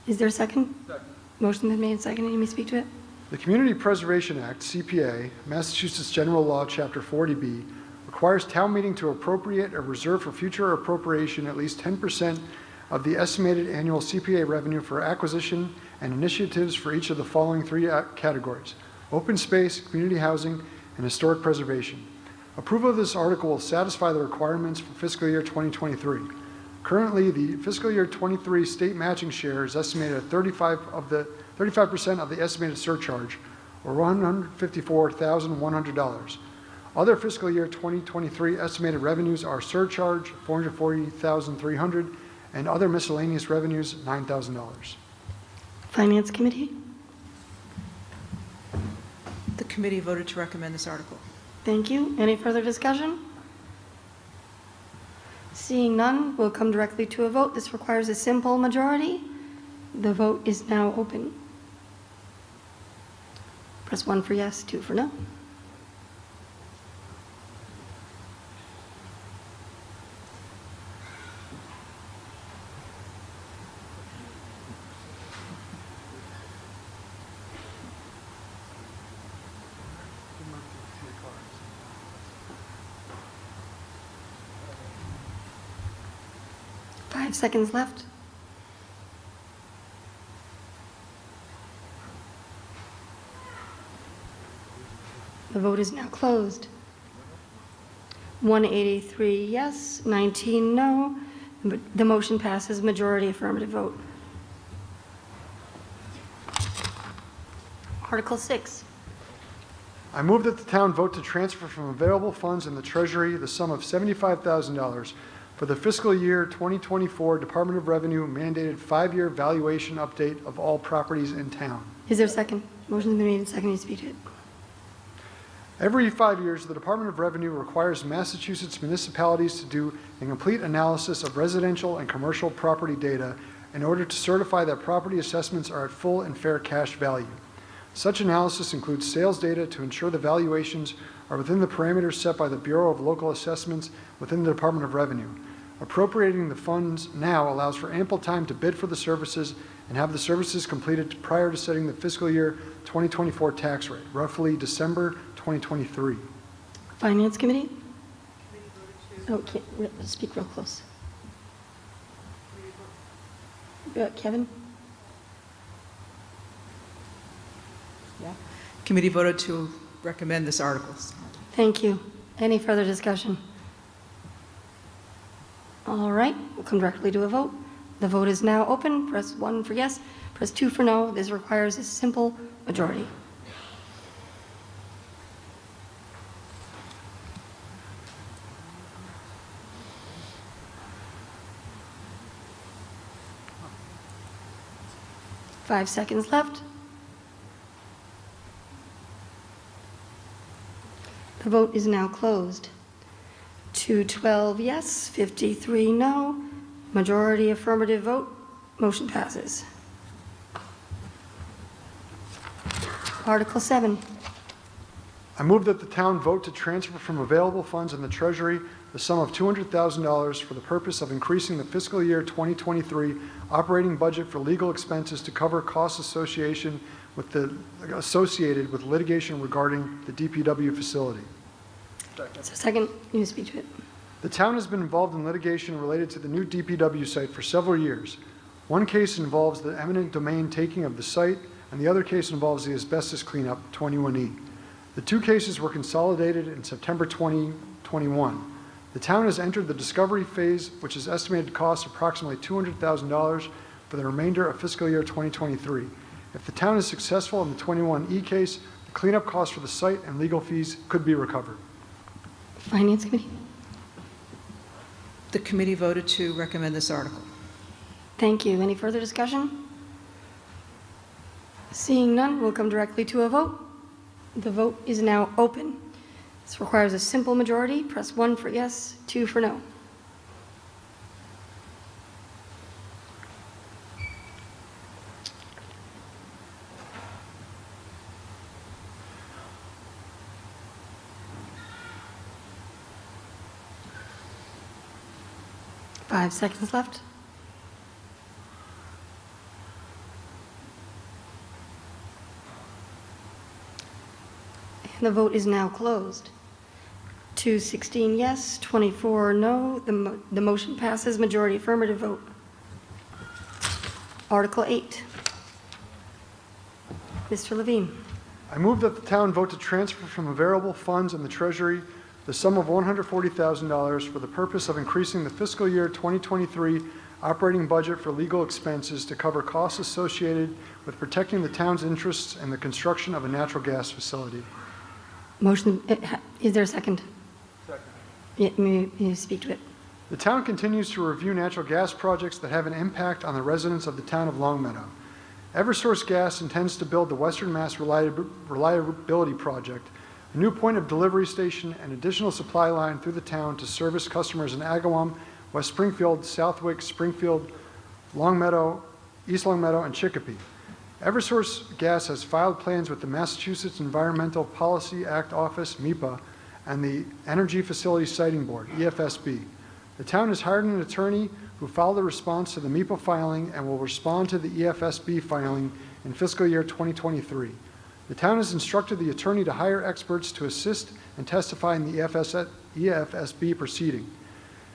Is there a second? Second. Motion been made and seconded. You may speak to it. The Community Preservation Act, CPA, Massachusetts General Law, Chapter 40B, requires town meeting to appropriate or reserve for future appropriation at least 10% of the estimated annual CPA revenue for acquisition and initiatives for each of the following three categories: open space, community housing, and historic preservation. Approval of this article will satisfy the requirements for fiscal year 2023. Currently, the fiscal year 23 state matching share is estimated at 35% of the estimated surcharge, or $154,100. Other fiscal year 2023 estimated revenues are surcharge, $440,300, and other miscellaneous revenues, $9,000. Finance Committee? The committee voted to recommend this article. Thank you. Any further discussion? Seeing none, we'll come directly to a vote. This requires a simple majority. The vote is now open. Press 1 for yes, 2 for no. Seconds left. The vote is now closed. 183 yes, 19 no. The motion passes majority affirmative vote. Article 6. I move that the town vote to transfer from available funds in the Treasury the sum of $75,000 for the fiscal year 2024 Department of Revenue mandated 5-year valuation update of all properties in town. Is there a second? Motion has been made and seconded. Speak to it. Every 5 years, the Department of Revenue requires Massachusetts municipalities to do a complete analysis of residential and commercial property data in order to certify that property assessments are at full and fair cash value. Such analysis includes sales data to ensure the valuations are within the parameters set by the Bureau of Local Assessments within the Department of Revenue. Appropriating the funds now allows for ample time to bid for the services and have the services completed prior to setting the fiscal year 2024 tax rate, roughly December 2023. Finance Committee? Oh, speak real close. Kevin? Yeah. Committee voted to recommend this article. Thank you. Any further discussion? All right, we'll come directly to a vote. The vote is now open. Press 1 for yes, press 2 for no. This requires a simple majority. Five seconds left. The vote is now closed. 212 yes, 53 no. Majority affirmative vote. Motion passes. Article 7. I move that the town vote to transfer from available funds in the Treasury the sum of $200,000 for the purpose of increasing the fiscal year 2023 operating budget for legal expenses to cover costs associated with litigation regarding the DPW facility. Second, you may speak to it. The town has been involved in litigation related to the new DPW site for several years. One case involves the eminent domain taking of the site, and the other case involves the asbestos cleanup, 21E. The two cases were consolidated in September 2021. The town has entered the discovery phase, which is estimated to cost approximately $200,000 for the remainder of fiscal year 2023. If the town is successful in the 21E case, the cleanup costs for the site and legal fees could be recovered. Finance Committee? The committee voted to recommend this article. Thank you. Any further discussion? Seeing none, we'll come directly to a vote. The vote is now open. This requires a simple majority. Press 1 for yes, 2 for no. 5 seconds left. And the vote is now closed. 216 yes, 24 no. The motion passes, majority affirmative vote. Article 8. Mr. Levine. I move that the town vote to transfer from available funds in the Treasury the sum of $140,000 for the purpose of increasing the fiscal year 2023 operating budget for legal expenses to cover costs associated with protecting the town's interests in the construction of a natural gas facility. Motion, is there a second? Second. May you speak to it? The town continues to review natural gas projects that have an impact on the residents of the town of Longmeadow. Eversource Gas intends to build the Western Mass Reliability Project, a new point of delivery station and additional supply line through the town to service customers in Agawam, West Springfield, Southwick, Springfield, Longmeadow, East Longmeadow, and Chicopee. Eversource Gas has filed plans with the Massachusetts Environmental Policy Act Office, MEPA, and the Energy Facility Siting Board, EFSB. The town has hired an attorney who filed a response to the MEPA filing and will respond to the EFSB filing in fiscal year 2023. The town has instructed the attorney to hire experts to assist and testify in the EFSB proceeding.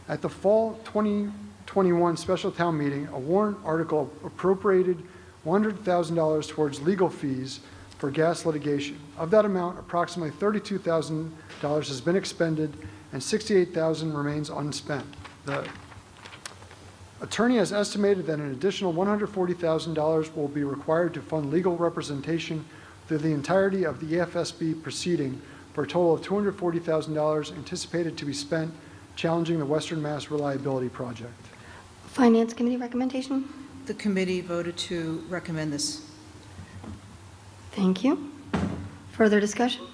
At the fall 2021 special town meeting, a warrant article appropriated $100,000 towards legal fees for gas litigation. Of that amount, approximately $32,000 has been expended and $68,000 remains unspent. The attorney has estimated that an additional $140,000 will be required to fund legal representation through the entirety of the EFSB proceeding for a total of $240,000 anticipated to be spent challenging the Western Mass Reliability Project. Finance Committee recommendation? The committee voted to recommend this. Thank you. Further discussion?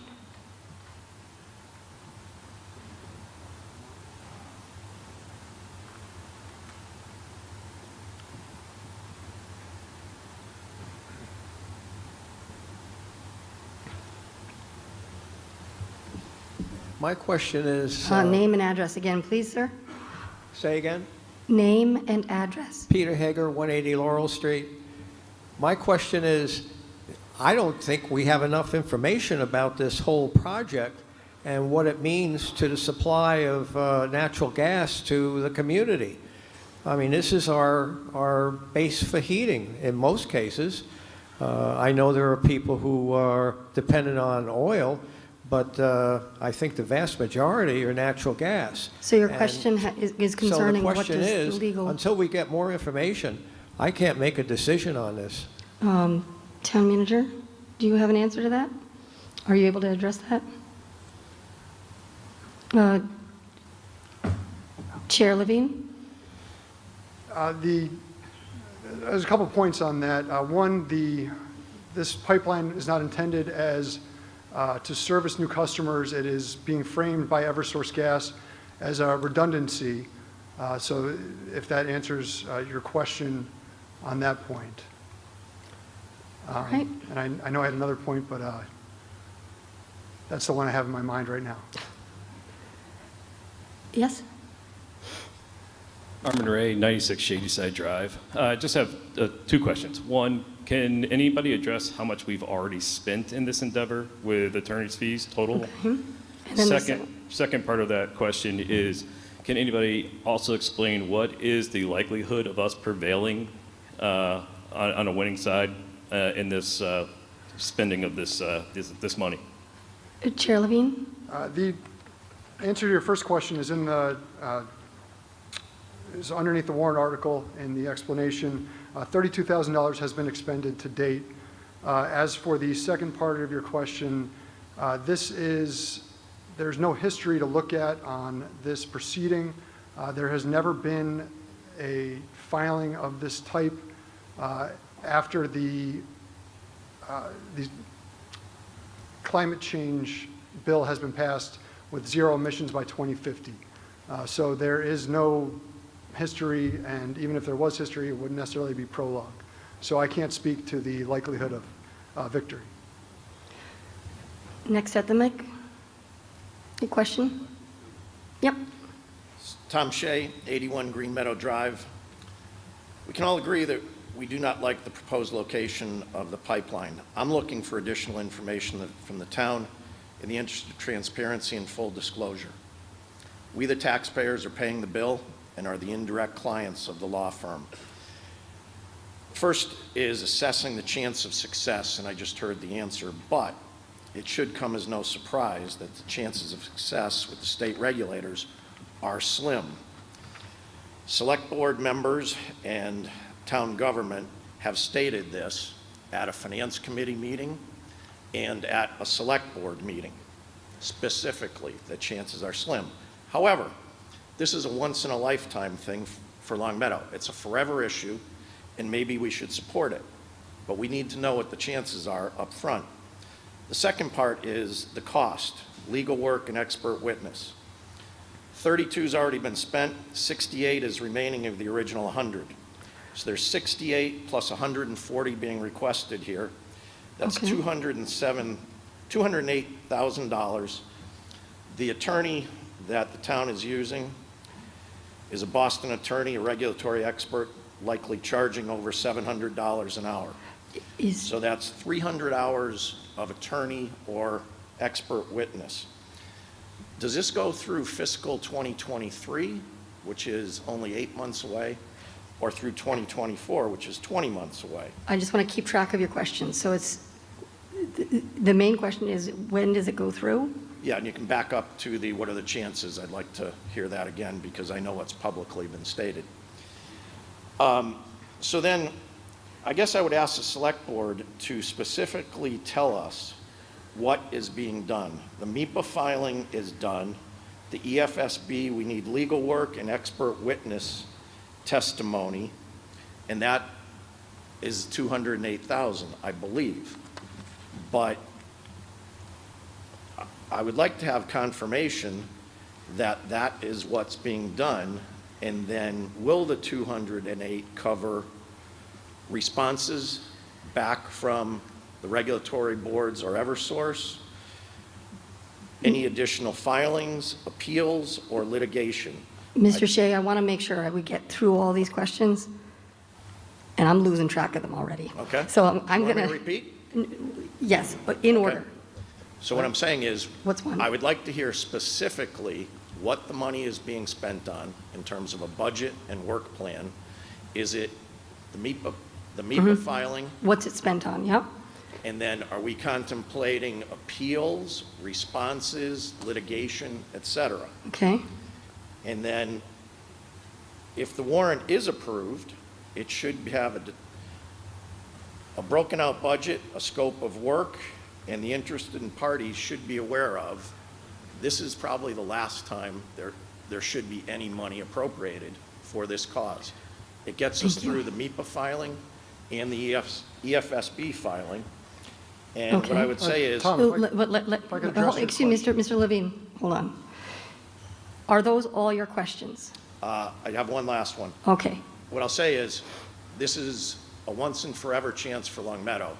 My question is... Name and address again, please, sir. Say again? Name and address. Peter Hager, 180 Laurel Street. My question is, I don't think we have enough information about this whole project and what it means to the supply of natural gas to the community. I mean, this is our base for heating in most cases. I know there are people who are dependent on oil, but I think the vast majority are natural gas. So your question is concerning what so the question is is, legal. until we get more information, I can't make a decision on this. Town manager, do you have an answer to that? Are you able to address that? Chair Levine? There's a couple points on that. One, this pipeline is not intended as to service new customers. It is being framed by Eversource Gas as a redundancy. So if that answers your question on that point. Right. And I know I had another point, but that's the one I have in my mind right now. Yes? Armin Ray, 96 Shadyside Drive. I just have 2 questions. One, can anybody address how much we've already spent in this endeavor with attorney's fees total? Okay. And then Second part of that question is, can anybody also explain what is the likelihood of us prevailing on a winning side in this spending of this money? Chair Levine? The answer to your first question is in the is underneath the warrant article in the explanation. $32,000 has been expended to date. As for the second part of your question, there's no history to look at on this proceeding. There has never been a filing of this type after the climate change bill has been passed with zero emissions by 2050. So there is no history, and even if there was history, it wouldn't necessarily be prologue. So I can't speak to the likelihood of victory. Next at the mic. A question? Yep. Tom Shea, 81 Green Meadow Drive. We can all agree that we do not like the proposed location of the pipeline. I'm looking for additional information from the town in the interest of transparency and full disclosure. We, the taxpayers, are paying the bill and are the indirect clients of the law firm. First is assessing the chance of success, and I just heard the answer, but it should come as no surprise that the chances of success with the state regulators are slim. Select board members and town government have stated this at a finance committee meeting and at a select board meeting, specifically that chances are slim. However, this is a once-in-a-lifetime thing for Long Meadow. It's a forever issue, and maybe we should support it, but we need to know what the chances are up front. The second part is the cost, legal work and expert witness. 32's already been spent, 68 is remaining of the original 100. So there's 68 plus 140 being requested here. That's Okay. $208,000. The attorney that the town is using is a Boston attorney, a regulatory expert, likely charging over $700 an hour. So that's 300 hours of attorney or expert witness. Does this go through fiscal 2023, which is only 8 months away, or through 2024, which is 20 months away? I just want to keep track of your questions. So it's, the main question is, when does it go through? Yeah, and you can back up to the what are the chances. I'd like to hear that again because I know what's publicly been stated. So then, I guess I would ask the select board to specifically tell us what is being done. The MEPA filing is done. The EFSB, we need legal work and expert witness testimony, and that is $208,000, I believe. But I would like to have confirmation that that is what's being done, and then will the 208 cover responses back from the regulatory boards or Eversource, any additional filings, appeals, or litigation? Mr. Shea, I want to make sure we get through all these questions, and I'm losing track of them already. Okay. So I'm You want going me to repeat? Yes, but in order. So what I'm saying is, What's one? I would like to hear specifically what the money is being spent on in terms of a budget and work plan. Is it the MEPA filing? What's it spent on? Yep. And then are we contemplating appeals, responses, litigation, et cetera? Okay. And then if the warrant is approved, it should have a broken out budget, a scope of work, and the interested parties should be aware of. This is probably the last time there should be any money appropriated for this cause. It gets us through the MEPA filing and the EFSB filing. And what I would say is, Excuse me, Mr. Levine, hold on. Are those all your questions? I have one last one. Okay. What I'll say is, this is a once and forever chance for Long Meadow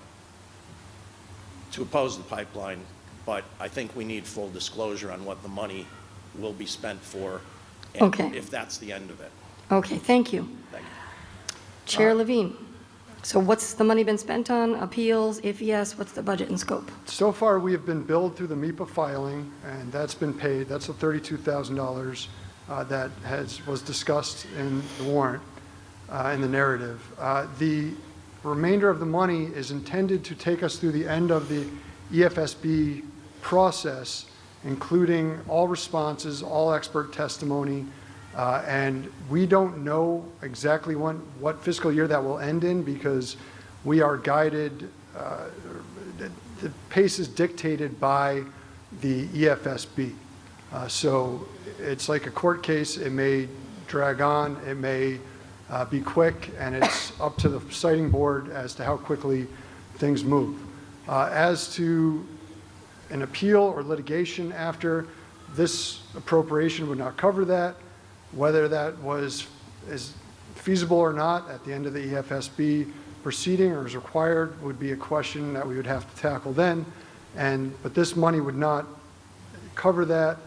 to oppose the pipeline, but I think we need full disclosure on what the money will be spent for, and Okay. if that's the end of it. Okay, thank you. Thank you. Chair Levine, so what's the money been spent on? Appeals? If yes, what's the budget and scope? So far, we have been billed through the MEPA filing, and that's been paid. That's the $32,000 that was discussed in the warrant, in the narrative. The remainder of the money is intended to take us through the end of the EFSB process, including all responses, all expert testimony, and we don't know exactly what fiscal year that will end in because we are guided, the pace is dictated by the EFSB. So it's like a court case. It may drag on, it may be quick, and it's up to the citing board as to how quickly things move. As to an appeal or litigation after, this appropriation would not cover that. Whether that is feasible or not at the end of the EFSB proceeding or is required would be a question that we would have to tackle then. But this money would not cover that.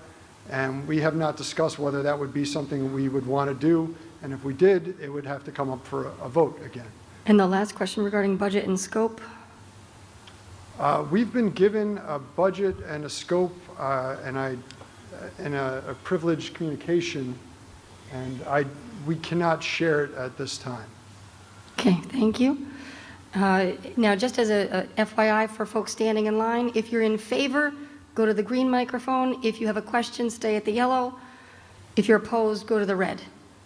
And we have not discussed whether that would be something we would want to do, and if we did, it would have to come up for a vote again. And the last question regarding budget and scope. We've been given a budget and a scope and a privileged communication, and we cannot share it at this time. Okay, thank you. Now, just as a FYI for folks standing in line, if you're in favor, go to the green microphone. If you have a question, stay at the yellow. If you're opposed, go to the red.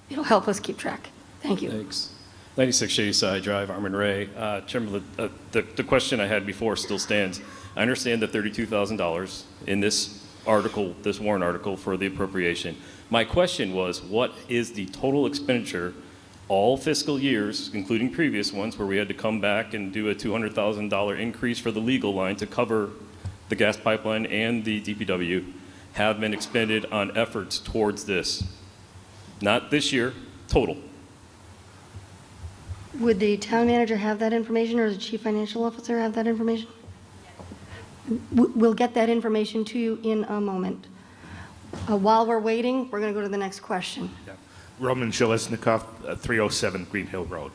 It'll help us keep track. Thank you. Thanks. 96 Shadyside Drive, Armin Ray. Chairman, the question I had before still stands. I understand the $32,000 in this article, this warrant article for the appropriation. My question was, what is the total expenditure all fiscal years, including previous ones where we had to come back and do a $200,000 increase for the legal line to cover the gas pipeline and the DPW, have been expended on efforts towards this? Not this year, total. Would the town manager have that information, or the chief financial officer have that information? We'll get that information to you in a moment. While we're waiting, we're going to go to the next question. Yeah. Roman Zheleznikov, 307 Green Hill Road.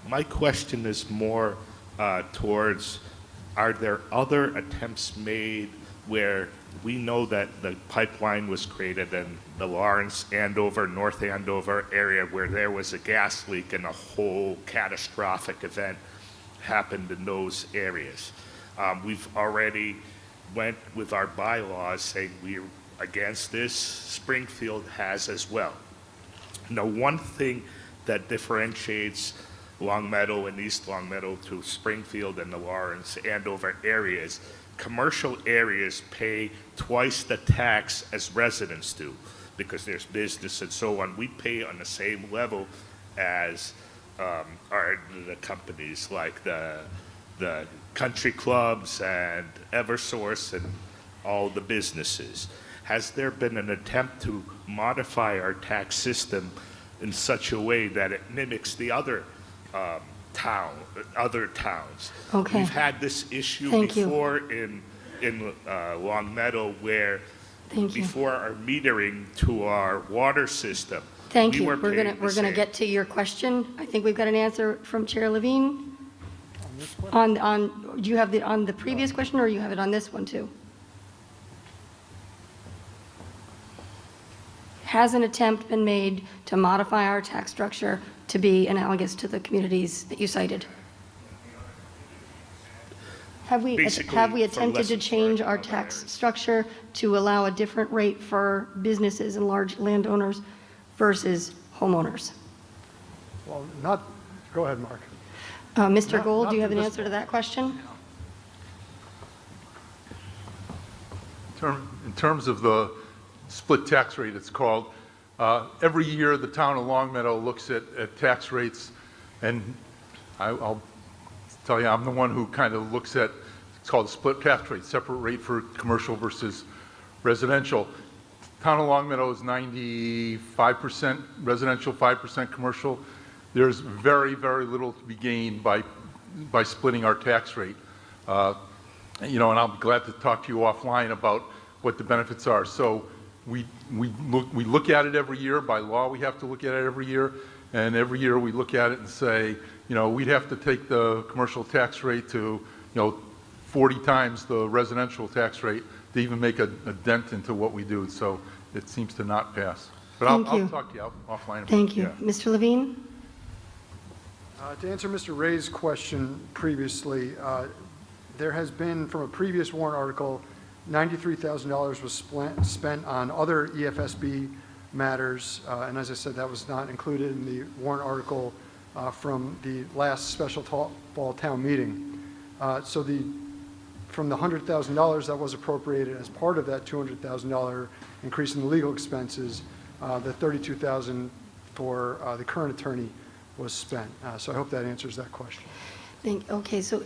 My question is more towards, are there other attempts made where we know that the pipeline was created in the Lawrence, Andover, North Andover area where there was a gas leak and a whole catastrophic event happened in those areas? We've already went with our bylaws saying we're against this. Springfield has as well. Now, one thing that differentiates Longmeadow and East Longmeadow to Springfield and the Lawrence, Andover areas, commercial areas pay twice the tax as residents do because there's business and so on. We pay on the same level as the companies like the country clubs and Eversource and all the businesses. Has there been an attempt to modify our tax system in such a way that it mimics the other other towns? Okay. We've had this issue before in Longmeadow where before our metering to our water system. Thank you. We're gonna get to your question. I think we've got an answer from Chair Levine. Do you have it on the previous question, or you have it on this one too? Has an attempt been made to modify our tax structure to be analogous to the communities that you cited? Have we attempted to change our tax structure to allow a different rate for businesses and large landowners versus homeowners? Well, go ahead, Mark. Mr. Gold, do you have an answer to that question? In terms of the split tax rate, it's called, every year the town of Longmeadow looks at tax rates, and I'll tell you, I'm the one who kind of looks at, it's called a split tax rate, separate rate for commercial versus residential. Town of Longmeadow is 95% residential, 5% commercial. There's very, very little to be gained by splitting our tax rate. And I'm glad to talk to you offline about what the benefits are. So we look at it every year. By law, we have to look at it every year. And every year we look at it and say, we'd have to take the commercial tax rate to, 40 times the residential tax rate to even make a dent into what we do. So it seems to not pass. But I'll talk to you offline. Thank you. Mr. Levine? To answer Mr. Ray's question previously, there has been, from a previous warrant article, $93,000 was spent on other EFSB matters, and as I said, that was not included in the warrant article from the last special fall town meeting. So from the $100,000 that was appropriated as part of that $200,000 increase in the legal expenses, the $32,000 for the current attorney was spent. So I hope that answers that question. Okay, so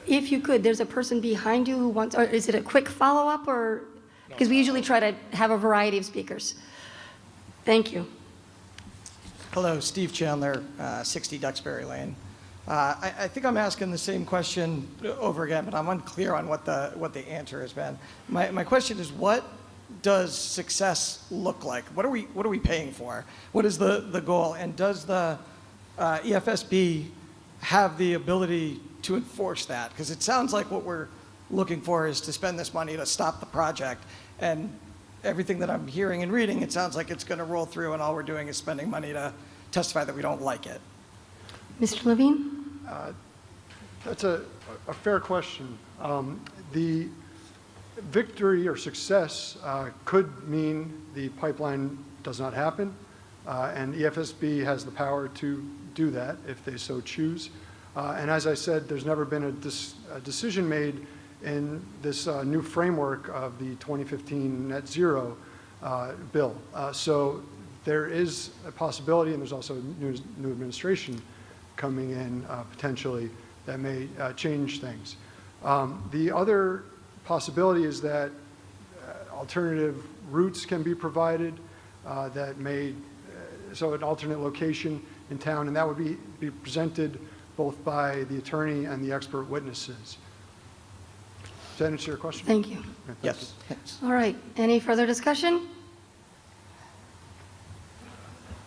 if you could, there's a person behind you who wants, or is it a quick follow-up, or, because we usually try to have a variety of speakers. Thank you. Hello, Steve Chandler, 60 Duxbury Lane. I think I'm asking the same question over again, but I'm unclear on what the answer has been. My question is, what does success look like? What are we paying for? What is the goal? And does the EFSB have the ability to enforce that? Because it sounds like what we're looking for is to spend this money to stop the project. And everything that I'm hearing and reading, it sounds like it's going to roll through and all we're doing is spending money to testify that we don't like it. Mr. Levine? That's a fair question. The victory or success could mean the pipeline does not happen, and EFSB has the power to do that if they so choose. And as I said, there's never been a decision made in this new framework of the 2015 net zero bill. So there is a possibility, and there's also a new administration coming in potentially that may change things. The other possibility is that alternative routes can be provided that may, so an alternate location in town, and that would be presented both by the attorney and the expert witnesses. Does that answer your question? Thank you. Yes. All right, any further discussion?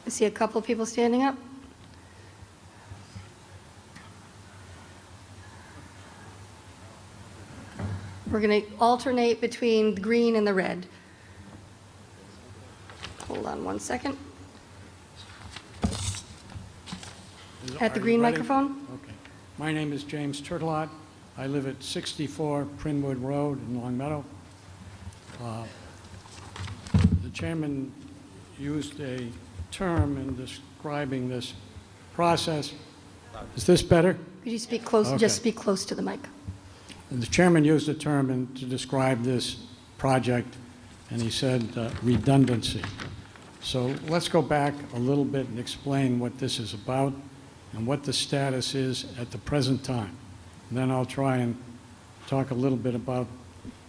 I see a couple of people standing up. We're going to alternate between the green and the red. Hold on one second. At the green microphone. Okay. My name is James Turtelot. I live at 64 Prinwood Road in Longmeadow. The chairman used a term in describing this process. Is this better? Could you speak close? Okay. Just speak close to the mic. The chairman used a term to describe this project, and he said redundancy. So let's go back a little bit and explain what this is about and what the status is at the present time. And then I'll try and talk a little bit about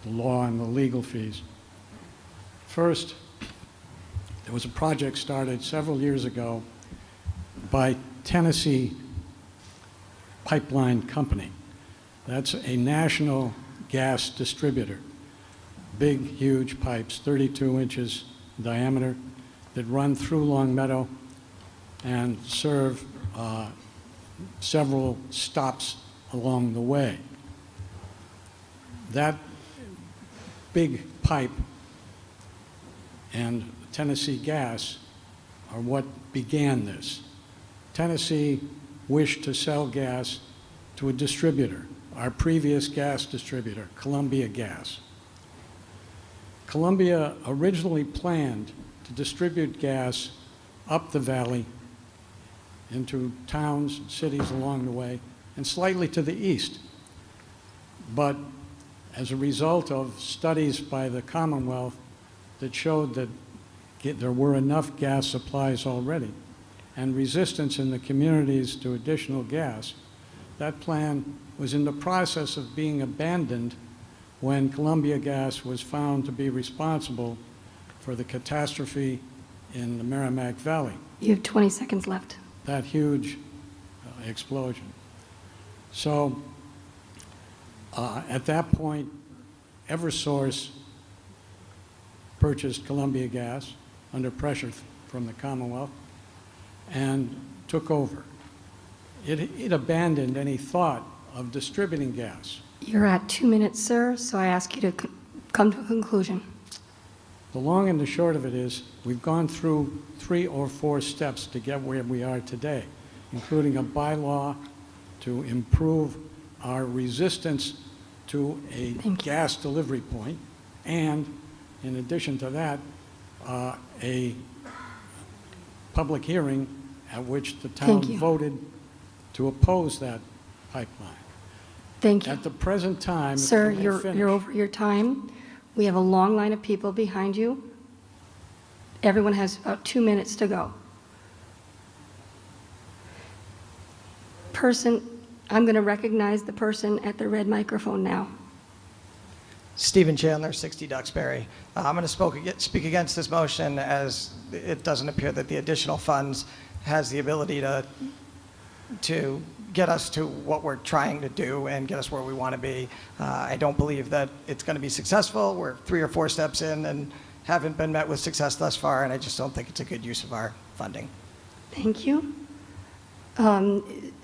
the law and the legal fees. First, there was a project started several years ago by Tennessee Pipeline Company. That's a national gas distributor. Big, huge pipes, 32 inches diameter, that run through Longmeadow and serve several stops along the way. That big pipe and Tennessee Gas are what began this. Tennessee wished to sell gas to a distributor, our previous gas distributor, Columbia Gas. Columbia originally planned to distribute gas up the valley into towns and cities along the way and slightly to the east. But as a result of studies by the Commonwealth that showed that there were enough gas supplies already and resistance in the communities to additional gas, that plan was in the process of being abandoned when Columbia Gas was found to be responsible for the catastrophe in the Merrimack Valley. You have 20 seconds left. That huge explosion. So at that point, Eversource purchased Columbia Gas under pressure from the Commonwealth and took over. It abandoned any thought of distributing gas. You're at 2 minutes, sir, so I ask you to come to a conclusion. The long and the short of it is we've gone through 3 or 4 steps to get where we are today, including a bylaw to improve our resistance to a gas delivery point, and in addition to that, a public hearing at which the town voted to oppose that pipeline. Thank you. At the present time, Sir, can I you're finish? over your time. We have a long line of people behind you. Everyone has about 2 minutes to go. I'm going to recognize the person at the red microphone now. Stephen Chandler, 60 Duxbury. I'm going to speak against this motion as it doesn't appear that the additional funds has the ability to get us to what we're trying to do and get us where we want to be. I don't believe that it's going to be successful. We're 3 or 4 steps in, and haven't been met with success thus far, and I just don't think it's a good use of our funding. Thank you.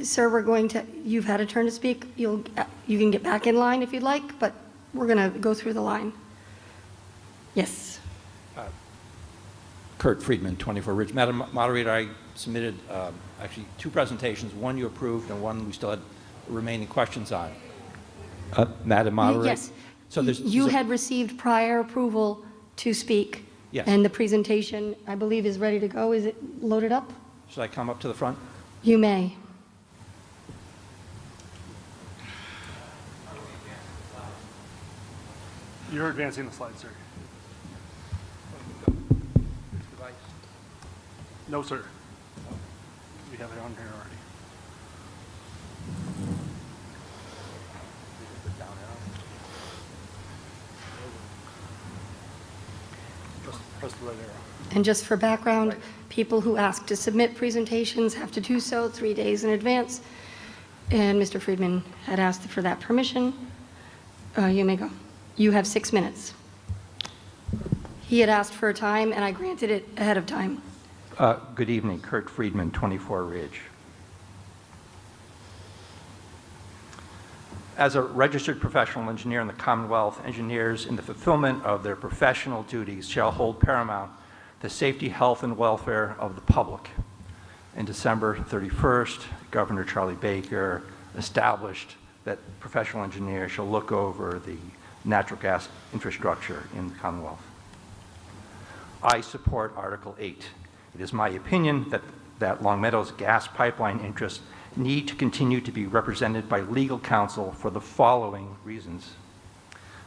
Sir, you've had a turn to speak. You can get back in line if you'd like, but we're going to go through the line. Yes. Kurt Friedman, 24 Ridge. Madam Moderator, I submitted actually 2 presentations. One you approved and one we still had remaining questions on. Madam Moderator? Yes. So You had received prior approval to speak. Yes. And the presentation, I believe, is ready to go. Is it loaded up? Should I come up to the front? You may. You're advancing the slide, sir. No, sir. We have it on here already. Press the right arrow. And just for background, people who ask to submit presentations have to do so 3 days in advance. And Mr. Friedman had asked for that permission. You may go. You have 6 minutes. He had asked for a time, and I granted it ahead of time. Good evening, Kurt Friedman, 24 Ridge. As a registered professional engineer in the Commonwealth, engineers in the fulfillment of their professional duties shall hold paramount the safety, health, and welfare of the public. In December 31st, Governor Charlie Baker established that professional engineers shall look over the natural gas infrastructure in the Commonwealth. I support Article 8. It is my opinion that Longmeadow's gas pipeline interests need to continue to be represented by legal counsel for the following reasons.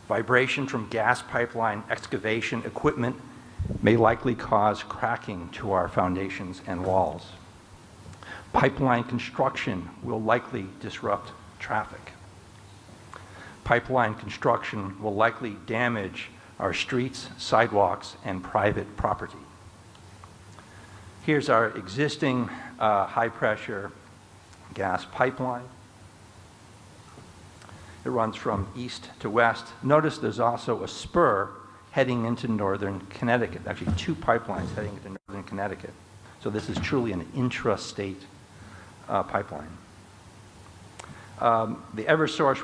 Vibration from gas pipeline excavation equipment may likely cause cracking to our foundations and walls. Pipeline construction will likely disrupt traffic. Pipeline construction will likely damage our streets, sidewalks, and private property. Here's our existing high-pressure gas pipeline. It runs from east to west. Notice there's also a spur heading into northern Connecticut, actually 2 pipelines heading into northern Connecticut. So this is truly an intrastate pipeline. The Eversource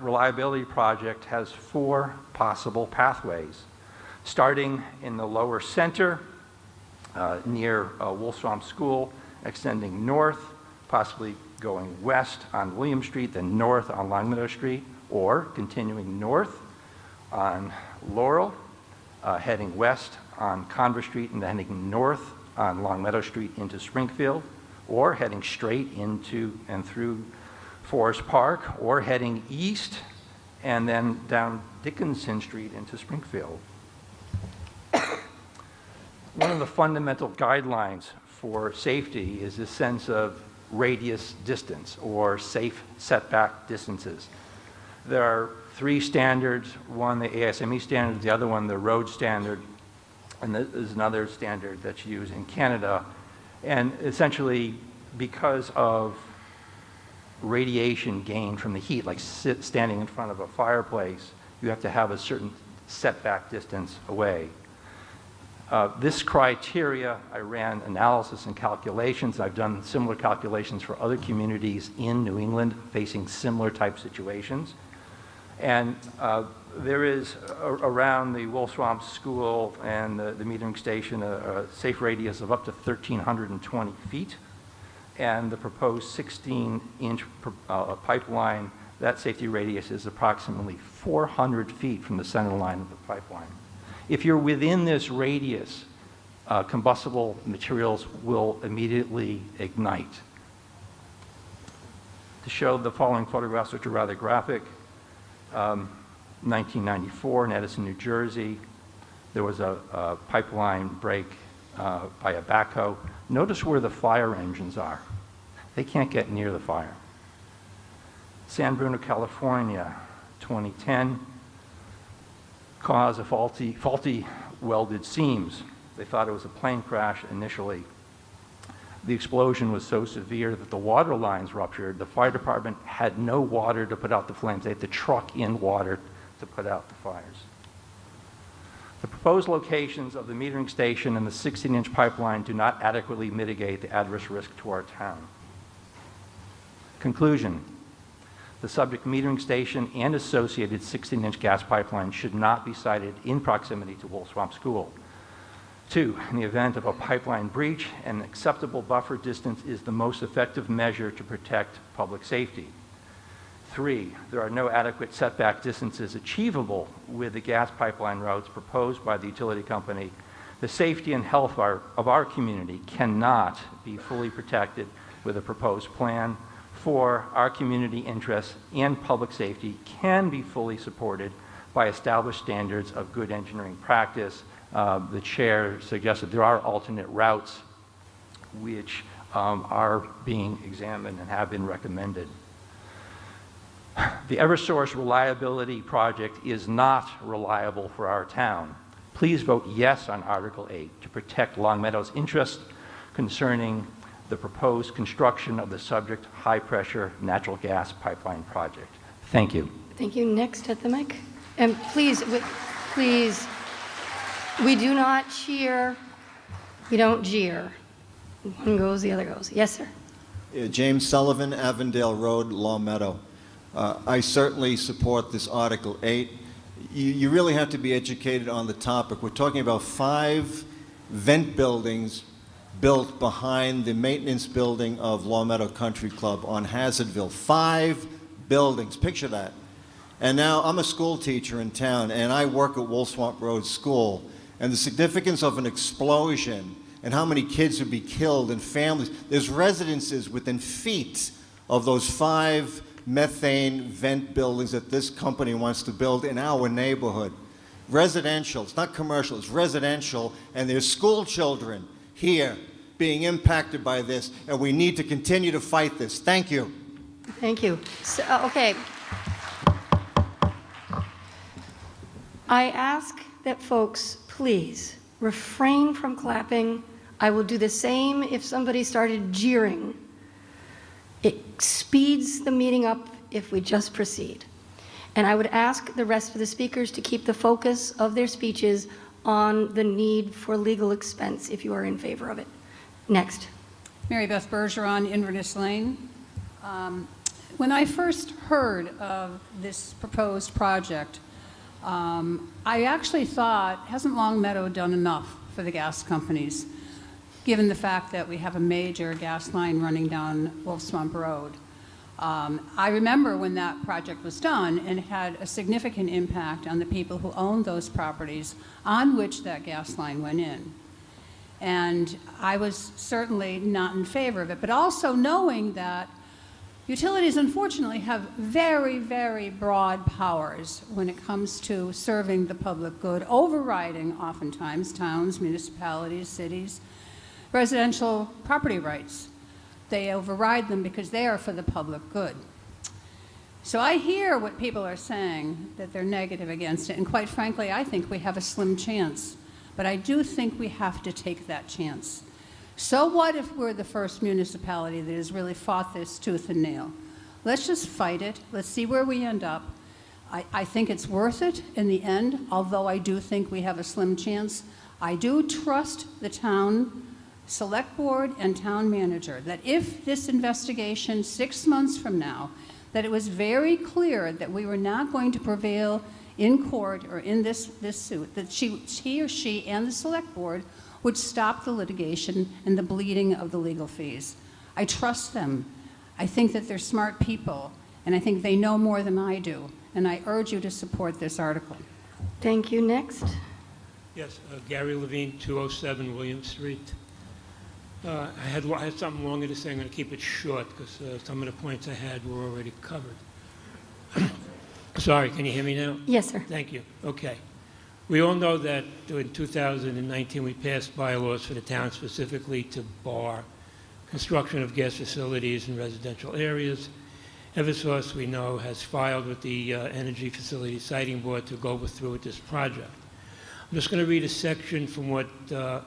Reliability Project has 4 possible pathways, starting in the lower center near Wolf Swamp School, extending north, possibly going west on William Street, then north on Longmeadow Street, or continuing north on Laurel, heading west on Converse Street, and then heading north on Longmeadow Street into Springfield, or heading straight into and through Forest Park, or heading east and then down Dickinson Street into Springfield. One of the fundamental guidelines for safety is this sense of radius distance or safe setback distances. There are 3 standards, one the ASME standard, the other one the road standard, and there's another standard that's used in Canada. And essentially, because of radiation gained from the heat, like standing in front of a fireplace, you have to have a certain setback distance away. This criteria, I ran analysis and calculations. I've done similar calculations for other communities in New England facing similar type situations. And there is, around the Wolf Swamp School and the metering station, a safe radius of up to 1,320 feet. And the proposed 16-inch pipeline, that safety radius is approximately 400 feet from the center line of the pipeline. If you're within this radius, combustible materials will immediately ignite. To show the following photographs, which are rather graphic, 1994 in Edison, New Jersey, there was a pipeline break by a backhoe. Notice where the fire engines are. They can't get near the fire. San Bruno, California, 2010, cause of faulty welded seams. They thought it was a plane crash initially. The explosion was so severe that the water lines ruptured. The fire department had no water to put out the flames. They had to truck in water to put out the fires. The proposed locations of the metering station and the 16-inch pipeline do not adequately mitigate the adverse risk to our town. Conclusion. The subject metering station and associated 16-inch gas pipeline should not be sited in proximity to Wolf Swamp School. 2, in the event of a pipeline breach, an acceptable buffer distance is the most effective measure to protect public safety. 3, there are no adequate setback distances achievable with the gas pipeline routes proposed by the utility company. The safety and health of our community cannot be fully protected with a proposed plan. 4, our community interests and public safety can be fully supported by established standards of good engineering practice. The chair suggested there are alternate routes which are being examined and have been recommended. The Eversource Reliability Project is not reliable for our town. Please vote yes on Article 8 to protect Long Meadow's interest concerning the proposed construction of the subject high-pressure natural gas pipeline project. Thank you. Thank you. Next at the mic. And please, we do not cheer. We don't jeer. One goes, the other goes. Yes, sir. James Sullivan, Avondale Road, Long Meadow. I certainly support this Article 8. You really have to be educated on the topic. We're talking about 5 vent buildings built behind the maintenance building of Long Meadow Country Club on Hazardville. 5 buildings. Picture that. And now I'm a school teacher in town, and I work at Wolf Swamp Road School. And the significance of an explosion and how many kids would be killed and families. There's residences within feet of those 5 methane vent buildings that this company wants to build in our neighborhood. Residential, it's not commercial, it's residential, and there's school children here being impacted by this, and we need to continue to fight this. Thank you. Thank you. So, okay. I ask that folks please refrain from clapping. I will do the same if somebody started jeering. It speeds the meeting up if we just proceed. And I would ask the rest of the speakers to keep the focus of their speeches on the need for legal expense if you are in favor of it. Next. Mary Beth Bergeron, Inverness Lane. When I first heard of this proposed project, I actually thought, hasn't Long Meadow done enough for the gas companies, given the fact that we have a major gas line running down Wolf Swamp Road? I remember when that project was done, and it had a significant impact on the people who owned those properties on which that gas line went in. And I was certainly not in favor of it, but also knowing that utilities, unfortunately, have very, very broad powers when it comes to serving the public good, overriding oftentimes towns, municipalities, cities, residential property rights. They override them because they are for the public good. So I hear what people are saying, that they're negative against it, and quite frankly, I think we have a slim chance. But I do think we have to take that chance. So what if we're the first municipality that has really fought this tooth and nail? Let's just fight it. Let's see where we end up. I think it's worth it in the end, although I do think we have a slim chance. I do trust the town select board and town manager that if this investigation 6 months from now, that it was very clear that we were not going to prevail in court or in this suit, that he or she and the select board would stop the litigation and the bleeding of the legal fees. I trust them. I think that they're smart people, and I think they know more than I do, and I urge you to support this article. Thank you. Next. Yes, Gary Levine, 207 William Street. I had something longer to say. I'm going to keep it short because some of the points I had were already covered. Sorry, can you hear me now? Yes, sir. Thank you. Okay. We all know that in 2019 we passed bylaws for the town specifically to bar construction of gas facilities in residential areas. Eversource, we know, has filed with the Energy Facility Siting Board to go through with this project. I'm just going to read a section from what the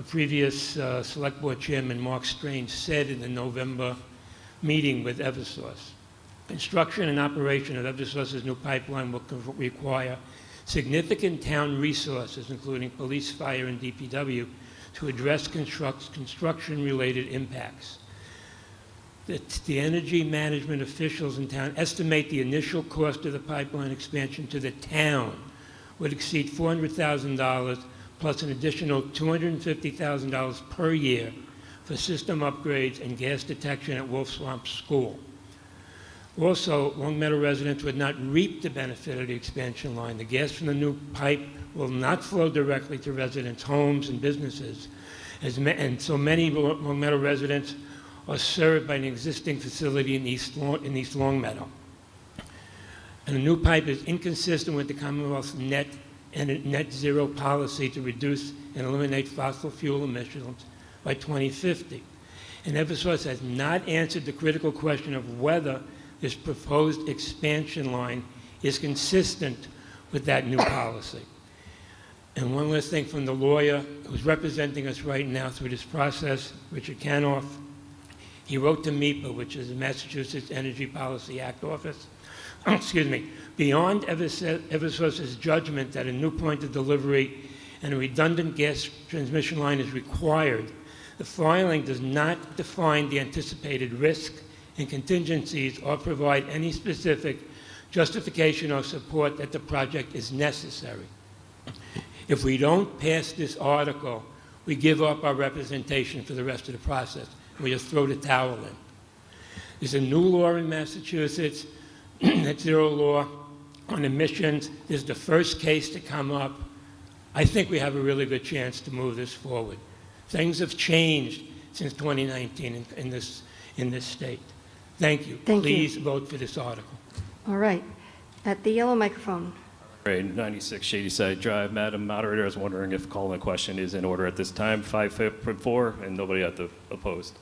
previous Select Board Chairman, Mark Strange, said in the November meeting with Eversource. Construction and operation of Eversource's new pipeline will require significant town resources, including police, fire, and DPW, to address construction-related impacts. The energy management officials in town estimate the initial cost of the pipeline expansion to the town would exceed $400,000 plus an additional $250,000 per year for system upgrades and gas detection at Wolf Swamp School. Also, Long Meadow residents would not reap the benefit of the expansion line. The gas from the new pipe will not flow directly to residents' homes and businesses, and so many Long Meadow residents are served by an existing facility in East Long Meadow. And the new pipe is inconsistent with the Commonwealth's net zero policy to reduce and eliminate fossil fuel emissions by 2050. And Eversource has not answered the critical question of whether this proposed expansion line is consistent with that new policy. And one last thing from the lawyer who's representing us right now through this process, Richard Canoff. He wrote to MEPA, which is the Massachusetts Energy Policy Act office, excuse me, beyond Eversource's judgment that a new point of delivery and a redundant gas transmission line is required, the filing does not define the anticipated risk and contingencies or provide any specific justification or support that the project is necessary. If we don't pass this article, we give up our representation for the rest of the process. We just throw the towel in. There's a new law in Massachusetts, net zero law on emissions. This is the first case to come up. I think we have a really good chance to move this forward. Things have changed since 2019 in this state. Thank you. Please vote for this article. All right. At the yellow microphone. Right, 96 Shadyside Drive. Madam Moderator, I was wondering if calling a question is in order at this time. 5-4, and nobody at the opposed.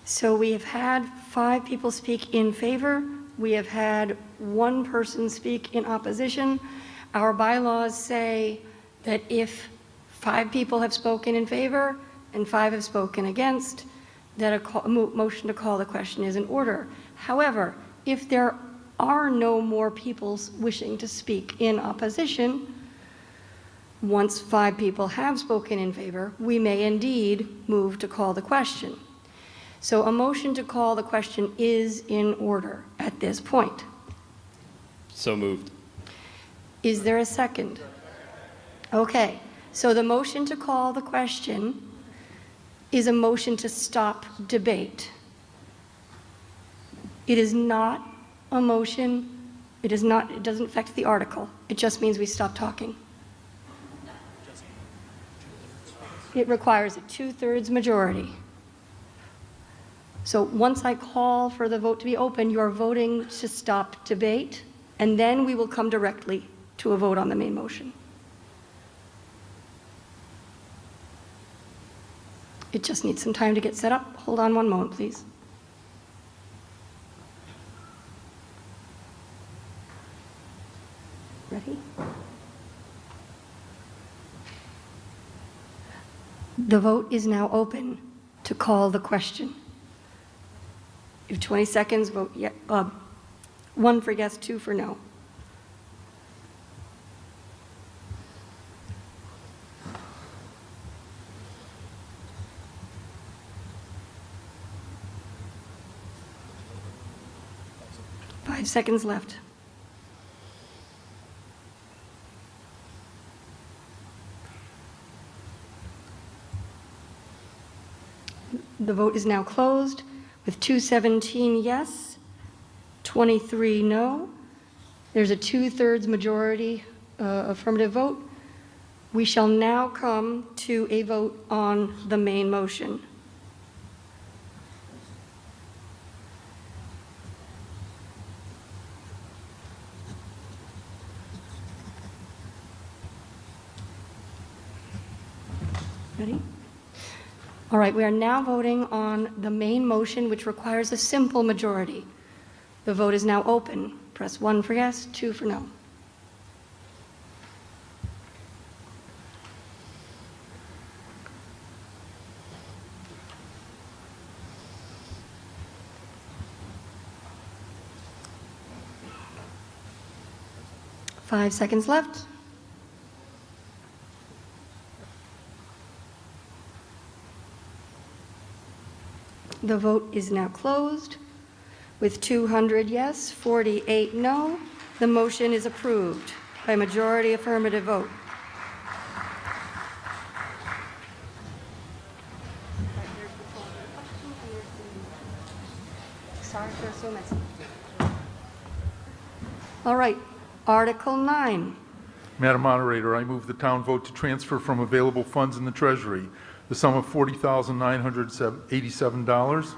So we have had 5 people speak in favor. We have had 1 person speak in opposition. Our bylaws say that if 5 people have spoken in favor and 5 have spoken against, that a motion to call the question is in order. However, if there are no more people wishing to speak in opposition, once 5 people have spoken in favor, we may indeed move to call the question. So a motion to call the question is in order at this point. So moved. Is there a second? Okay, so the motion to call the question is a motion to stop debate. It is not a motion, it doesn't affect the article. It just means we stop talking. It requires a 2/3 majority. So once I call for the vote to be open, you are voting to stop debate, and then we will come directly to a vote on the main motion. It just needs some time to get set up. Hold on one moment, please. Ready? The vote is now open to call the question. You have 20 seconds, vote 1 for yes, 2 for no. Five seconds left. The vote is now closed with 217 yes, 23 no. There's a 2/3 majority affirmative vote. We shall now come to a vote on the main motion. Ready? All right, we are now voting on the main motion, which requires a simple majority. The vote is now open. Press 1 for yes, 2 for no. Five seconds left. The vote is now closed. With 200 yes, 48 no, the motion is approved by majority affirmative vote. Sorry for so messy. All right, Article 9. Madam Moderator, I move the town vote to transfer from available funds in the Treasury the sum of $40,987,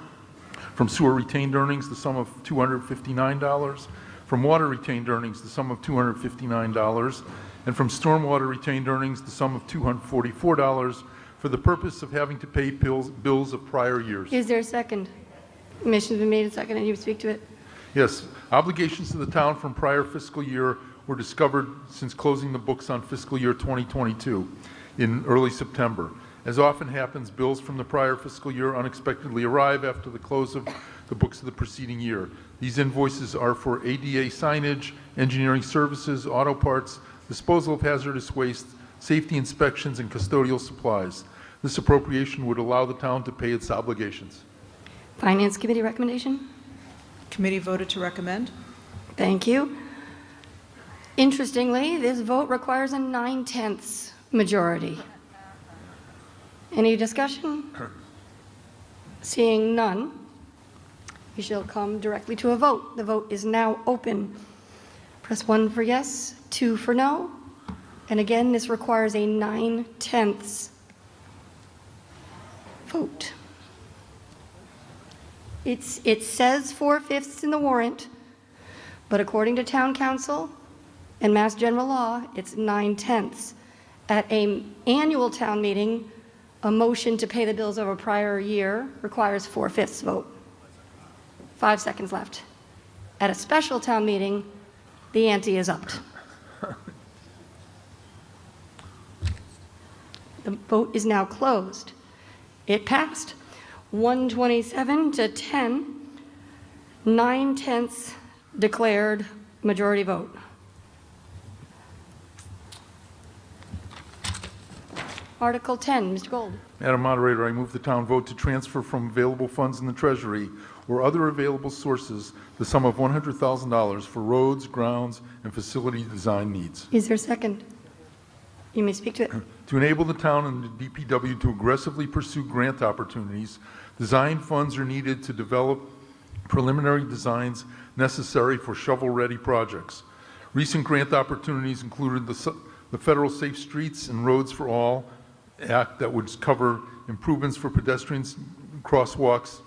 from sewer retained earnings the sum of $259, from water retained earnings the sum of $259, and from stormwater retained earnings the sum of $244 for the purpose of having to pay bills of prior years. Is there a second? Motion's been made and seconded. And you speak to it. Yes, obligations to the town from prior fiscal year were discovered since closing the books on fiscal year 2022 in early September. As often happens, bills from the prior fiscal year unexpectedly arrive after the close of the books of the preceding year. These invoices are for ADA signage, engineering services, auto parts, disposal of hazardous waste, safety inspections, and custodial supplies. This appropriation would allow the town to pay its obligations. Finance Committee recommendation? Committee voted to recommend. Thank you. Interestingly, this vote requires a 9/10 majority. Any discussion? Seeing none, we shall come directly to a vote. The vote is now open. Press 1 for yes, 2 for no. And again, this requires a 9/10 vote. It says 4/5 in the warrant, but according to Town Council and Mass General Law, it's 9/10. At an annual town meeting, a motion to pay the bills of a prior year requires 4/5 vote. 5 seconds left. At a special town meeting, the ante is upped. The vote is now closed. It passed 127 to 10, 9/10 declared majority vote. Article 10, Mr. Gold. Madam Moderator, I move the town vote to transfer from available funds in the Treasury or other available sources the sum of $100,000 for roads, grounds, and facility design needs. Is there a second? You may speak to it. To enable the town and the DPW to aggressively pursue grant opportunities, design funds are needed to develop preliminary designs necessary for shovel-ready projects. Recent grant opportunities included the Federal Safe Streets and Roads for All Act that would cover improvements for pedestrians, crosswalks,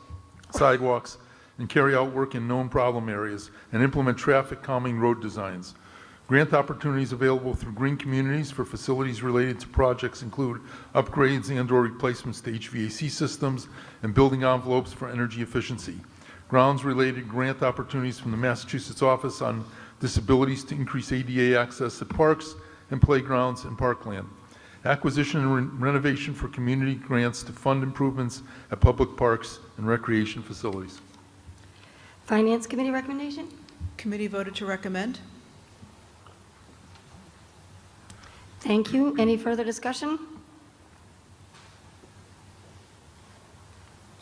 sidewalks, and carry out work in known problem areas and implement traffic calming road designs. Grant opportunities available through Green Communities for facilities related to projects include upgrades and/or replacements to HVAC systems and building envelopes for energy efficiency. Grounds-related grant opportunities from the Massachusetts Office on Disabilities to increase ADA access at parks and playgrounds and parkland. Acquisition and renovation for community grants to fund improvements at public parks and recreation facilities. Finance Committee recommendation? Committee voted to recommend. Thank you. Any further discussion?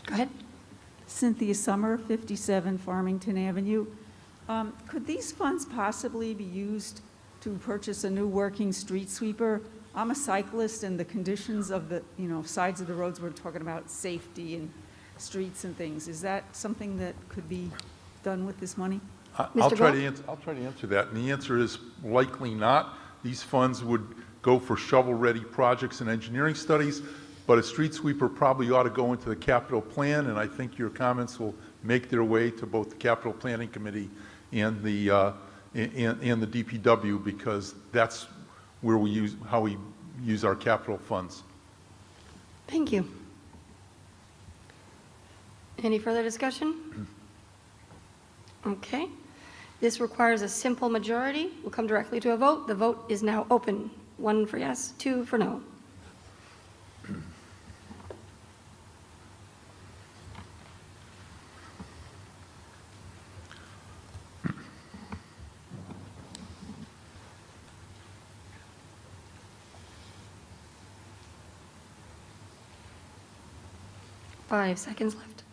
Go ahead. Cynthia Summer, 57 Farmington Avenue. Could these funds possibly be used to purchase a new working street sweeper? I'm a cyclist, and the conditions of the sides of the roads, we're talking about safety and streets and things. Is that something that could be done with this money? I'll try to answer that, and the answer is likely not. These funds would go for shovel-ready projects and engineering studies, but a street sweeper probably ought to go into the capital plan, and I think your comments will make their way to both the Capital Planning Committee and the DPW, because that's where how we use our capital funds. Thank you. Any further discussion? Okay. This requires a simple majority. We'll come directly to a vote. The vote is now open. 1 for yes, 2 for no. Five seconds left.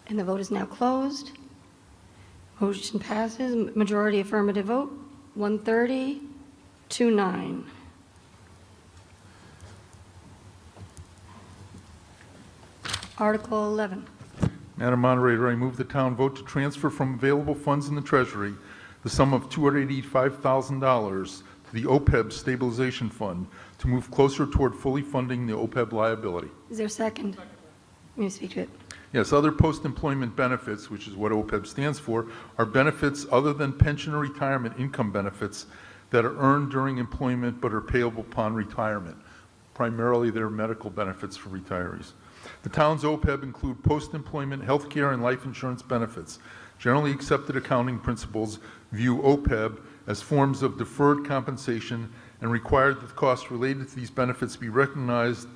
And the vote is now closed. Motion passes, majority affirmative vote, 130 to 9. Article 11. Madam Moderator, I move the town vote to transfer from available funds in the Treasury the sum of $285,000 to the OPEB Stabilization Fund to move closer toward fully funding the OPEB liability. Is there a second? May you speak to it? Yes, other post-employment benefits, which is what OPEB stands for, are benefits other than pension or retirement income benefits that are earned during employment but are payable upon retirement. Primarily, they're medical benefits for retirees. The town's OPEB include post-employment health care and life insurance benefits. Generally accepted accounting principles view OPEB as forms of deferred compensation and require that the costs related to these benefits be recognized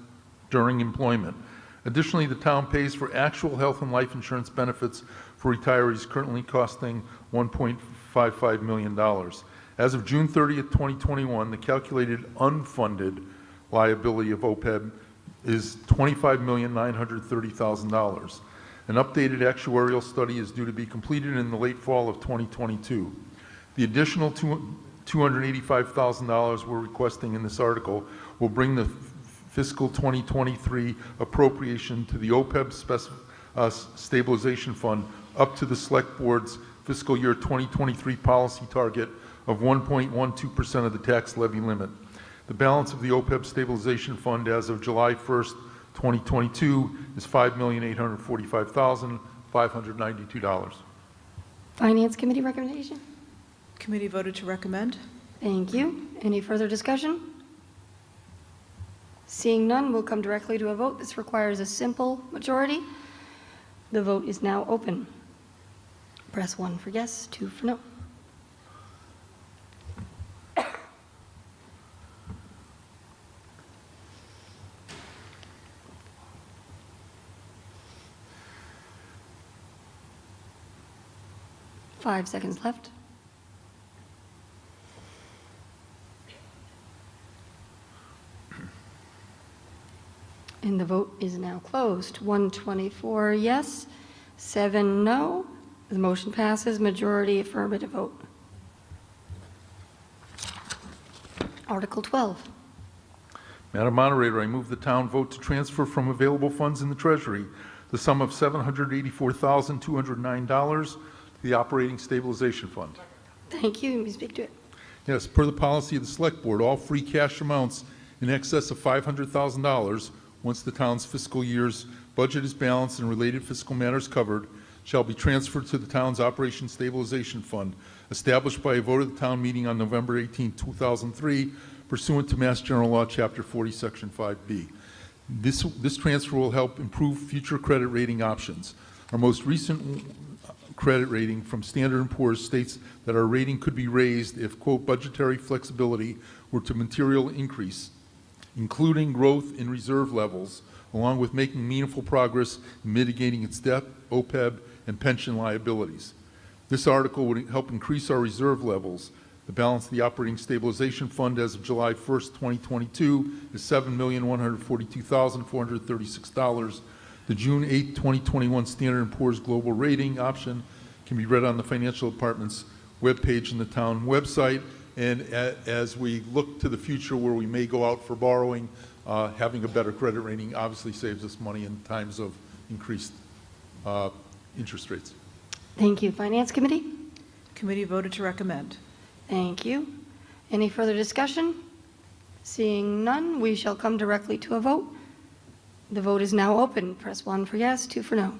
during employment. Additionally, the town pays for actual health and life insurance benefits for retirees currently costing $1.55 million. As of June 30th, 2021, the calculated unfunded liability of OPEB is $25,930,000. An updated actuarial study is due to be completed in the late fall of 2022. The additional $285,000 we're requesting in this article will bring the fiscal 2023 appropriation to the OPEB Stabilization Fund up to the Select Board's fiscal year 2023 policy target of 1.12% of the tax levy limit. The balance of the OPEB Stabilization Fund as of July 1st, 2022 is $5,845,592. Finance Committee recommendation? Committee voted to recommend. Thank you. Any further discussion? Seeing none, we'll come directly to a vote. This requires a simple majority. The vote is now open. Press 1 for yes, 2 for no. Five seconds left. And the vote is now closed. 124 yes, 7 no. The motion passes, majority affirmative vote. Article 12. Madam Moderator, I move the town vote to transfer from available funds in the Treasury the sum of $784,209 to the Operating Stabilization Fund. Thank you. You may speak to it. Yes, per the policy of the Select Board, all free cash amounts in excess of $500,000, once the town's fiscal year's budget is balanced and related fiscal matters covered, shall be transferred to the town's Operation Stabilization Fund, established by a vote of the town meeting on November 18, 2003, pursuant to Mass General Law, Chapter 40, Section 5B. This transfer will help improve future credit rating options. Our most recent credit rating from Standard & Poor's states that our rating could be raised if, quote, budgetary flexibility were to materially increase, including growth in reserve levels, along with making meaningful progress in mitigating its debt, OPEB, and pension liabilities. This article would help increase our reserve levels. The balance of the Operating Stabilization Fund as of July 1st, 2022 is $7,142,436. The June 8, 2021 Standard & Poor's Global Rating option can be read on the Financial Department's webpage and the town website. And as we look to the future where we may go out for borrowing, having a better credit rating obviously saves us money in times of increased interest rates. Thank you. Finance Committee? Committee voted to recommend. Thank you. Any further discussion? Seeing none, we shall come directly to a vote. The vote is now open. Press 1 for yes, 2 for no.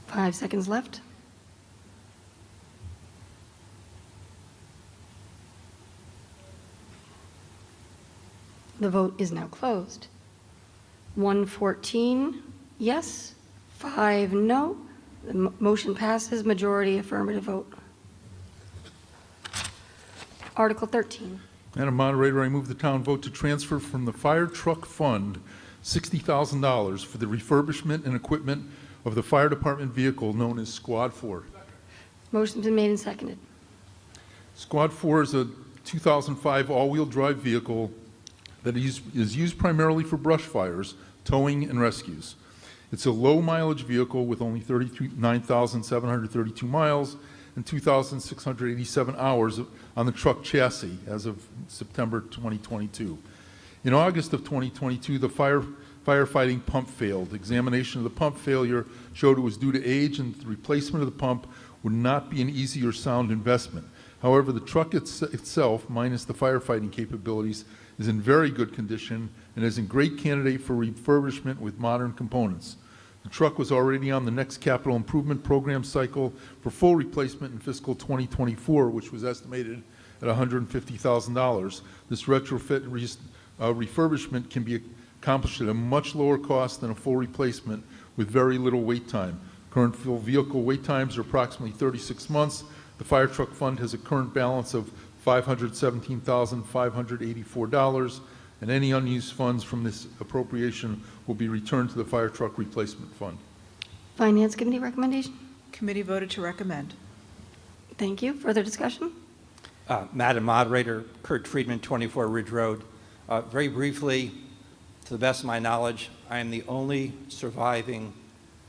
Five seconds left. The vote is now closed. 114 yes, 5 no. The motion passes, majority affirmative vote. Article 13. Madam Moderator, I move the town vote to transfer from the Fire Truck Fund $60,000 for the refurbishment and equipment of the fire department vehicle known as Squad 4. Motion's been made and seconded. Squad 4 is a 2005 all-wheel drive vehicle that is used primarily for brush fires, towing, and rescues. It's a low-mileage vehicle with only 39,732 miles and 2,687 hours on the truck chassis as of September 2022. In August of 2022, the firefighting pump failed. Examination of the pump failure showed it was due to age, and the replacement of the pump would not be an easy or sound investment. However, the truck itself, minus the firefighting capabilities, is in very good condition and is a great candidate for refurbishment with modern components. The truck was already on the next capital improvement program cycle for full replacement in fiscal 2024, which was estimated at $150,000. This retrofit refurbishment can be accomplished at a much lower cost than a full replacement with very little wait time. Current full vehicle wait times are approximately 36 months. The fire truck fund has a current balance of $517,584, and any unused funds from this appropriation will be returned to the fire truck replacement fund. Finance Committee recommendation? Committee voted to recommend. Thank you. Further discussion? Madam Moderator, Kurt Friedman, 24 Ridge Road. Very briefly, to the best of my knowledge, I am the only surviving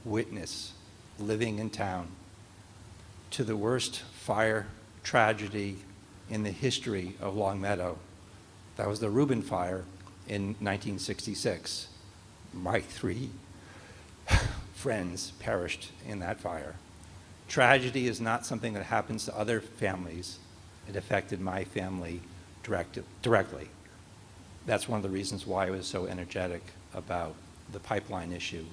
witness living in town to the worst fire tragedy in the history of Long Meadow. That was the Reuben Fire in 1966. My 3 friends perished in that fire. Tragedy is not something that happens to other families. It affected my family directly. That's one of the reasons why I was so energetic about the pipeline issue.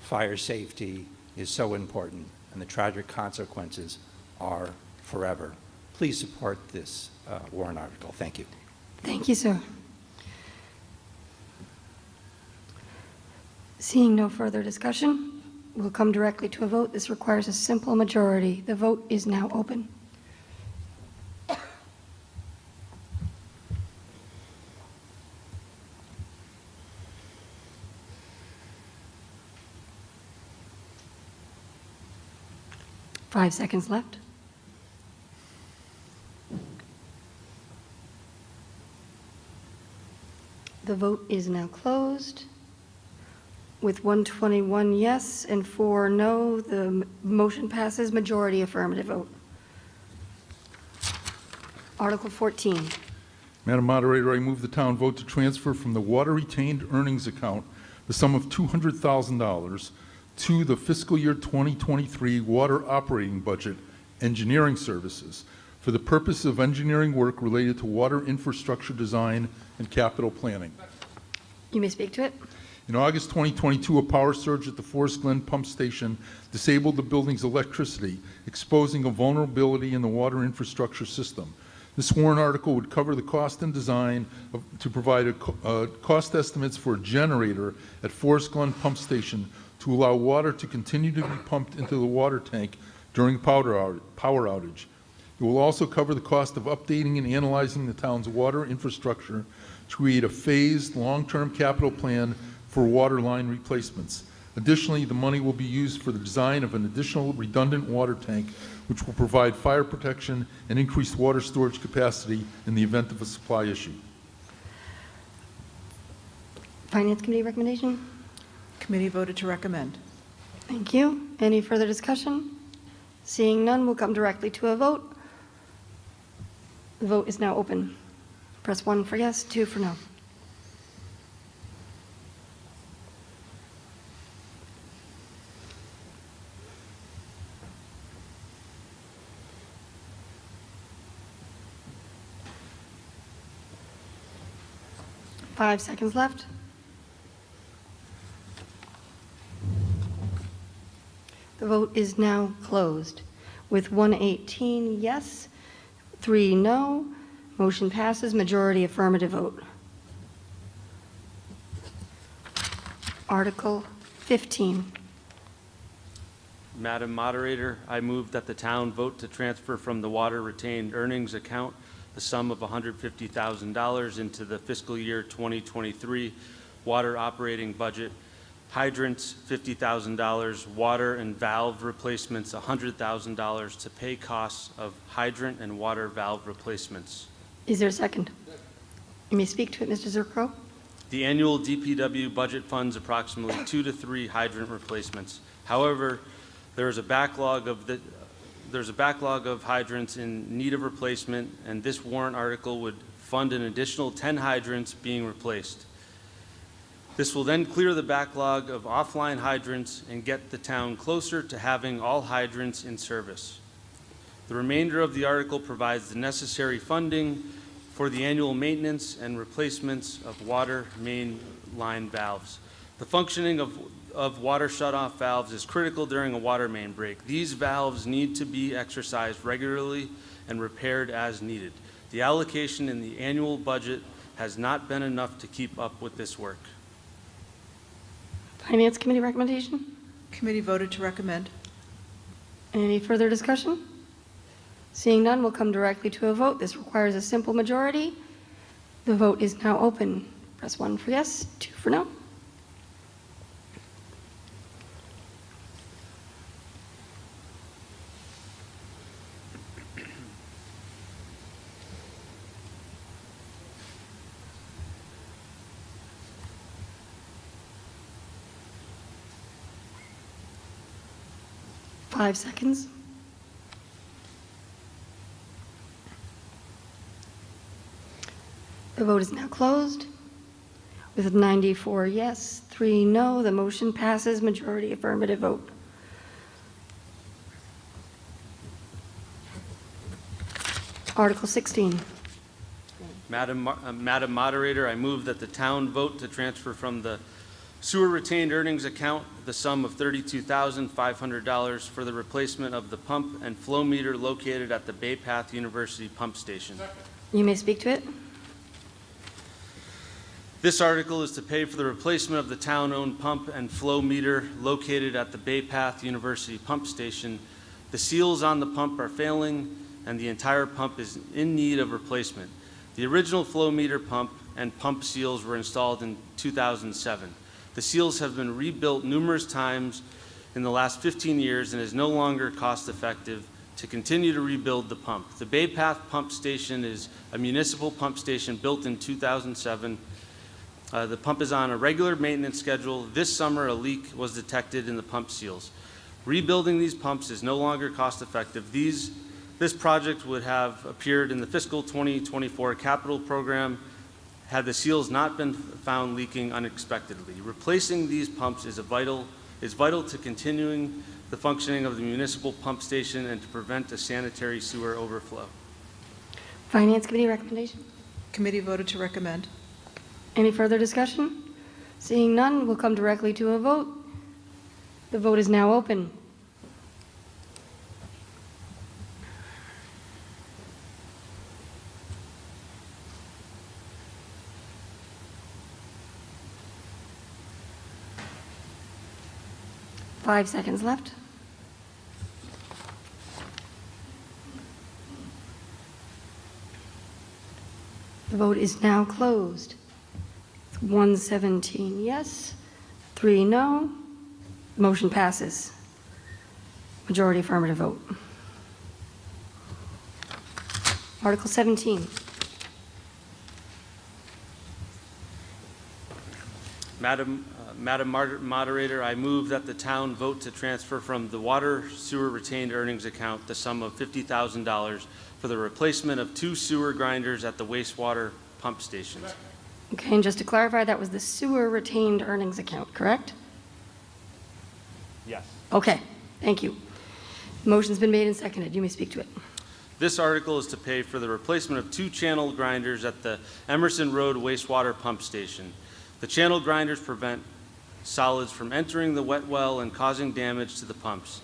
Fire safety is so important, and the tragic consequences are forever. Please support this warrant article. Thank you. Thank you, sir. Seeing no further discussion, we'll come directly to a vote. This requires a simple majority. The vote is now open. Five seconds left. The vote is now closed. With 121 yes and 4 no, the motion passes, majority affirmative vote. Article 14. Madam Moderator, I move the town vote to transfer from the water retained earnings account the sum of $200,000 to the fiscal year 2023 water operating budget engineering services for the purpose of engineering work related to water infrastructure design and capital planning. You may speak to it. In August 2022, a power surge at the Forest Glen pump station disabled the building's electricity, exposing a vulnerability in the water infrastructure system. This warrant article would cover the cost and design to provide cost estimates for a generator at Forest Glen pump station to allow water to continue to be pumped into the water tank during power outage. It will also cover the cost of updating and analyzing the town's water infrastructure to create a phased, long-term capital plan for water line replacements. Additionally, the money will be used for the design of an additional redundant water tank, which will provide fire protection and increased water storage capacity in the event of a supply issue. Finance Committee recommendation? Committee voted to recommend. Thank you. Any further discussion? Seeing none, we'll come directly to a vote. The vote is now open. Press 1 for yes, 2 for no. Five seconds left. The vote is now closed. With 118 yes, 3 no, motion passes, majority affirmative vote. Article 15. Madam Moderator, I move that the town vote to transfer from the water retained earnings account the sum of $150,000 into the fiscal year 2023 water operating budget hydrants, $50,000, water and valve replacements, $100,000 to pay costs of hydrant and water valve replacements. Is there a second? You may speak to it, Mr. Zerko. The annual DPW budget funds approximately 2 to 3 hydrant replacements. However, there's a backlog of hydrants in need of replacement, and this warrant article would fund an additional 10 hydrants being replaced. This will then clear the backlog of offline hydrants and get the town closer to having all hydrants in service. The remainder of the article provides the necessary funding for the annual maintenance and replacements of water main line valves. The functioning of water shutoff valves is critical during a water main break. These valves need to be exercised regularly and repaired as needed. The allocation in the annual budget has not been enough to keep up with this work. Finance Committee recommendation? Committee voted to recommend. Any further discussion? Seeing none, we'll come directly to a vote. This requires a simple majority. The vote is now open. Press 1 for yes, 2 for no. Five seconds. The vote is now closed. With 94 yes, 3 no, the motion passes, majority affirmative vote. Article 16. Madam Moderator, I move that the town vote to transfer from the sewer retained earnings account the sum of $32,500 for the replacement of the pump and flow meter located at the Bay Path University pump station. You may speak to it. This article is to pay for the replacement of the town-owned pump and flow meter located at the Bay Path University pump station. The seals on the pump are failing and the entire pump is in need of replacement. The original flow meter pump and pump seals were installed in 2007. The seals have been rebuilt numerous times in the last 15 years and is no longer cost-effective to continue to rebuild the pump. The Bay Path pump station is a municipal pump station built in 2007. The pump is on a regular maintenance schedule. This summer, a leak was detected in the pump seals. Rebuilding these pumps is no longer cost-effective. This project would have appeared in the fiscal 2024 capital program had the seals not been found leaking unexpectedly. Replacing these pumps is vital to continuing the functioning of the municipal pump station and to prevent a sanitary sewer overflow. Finance Committee recommendation? Committee voted to recommend. Any further discussion? Seeing none, we'll come directly to a vote. The vote is now open. Five seconds left. The vote is now closed. 117 yes, 3 no. Motion passes. Majority affirmative vote. Article 17. Madam Moderator, I move that the town vote to transfer from the water sewer retained earnings account the sum of $50,000 for the replacement of 2 sewer grinders at the wastewater pump stations. Okay, and just to clarify, that was the sewer retained earnings account, correct? Yes. Okay, thank you. Motion's been made and seconded. You may speak to it. This article is to pay for the replacement of 2 channel grinders at the Emerson Road wastewater pump station. The channel grinders prevent solids from entering the wet well and causing damage to the pumps.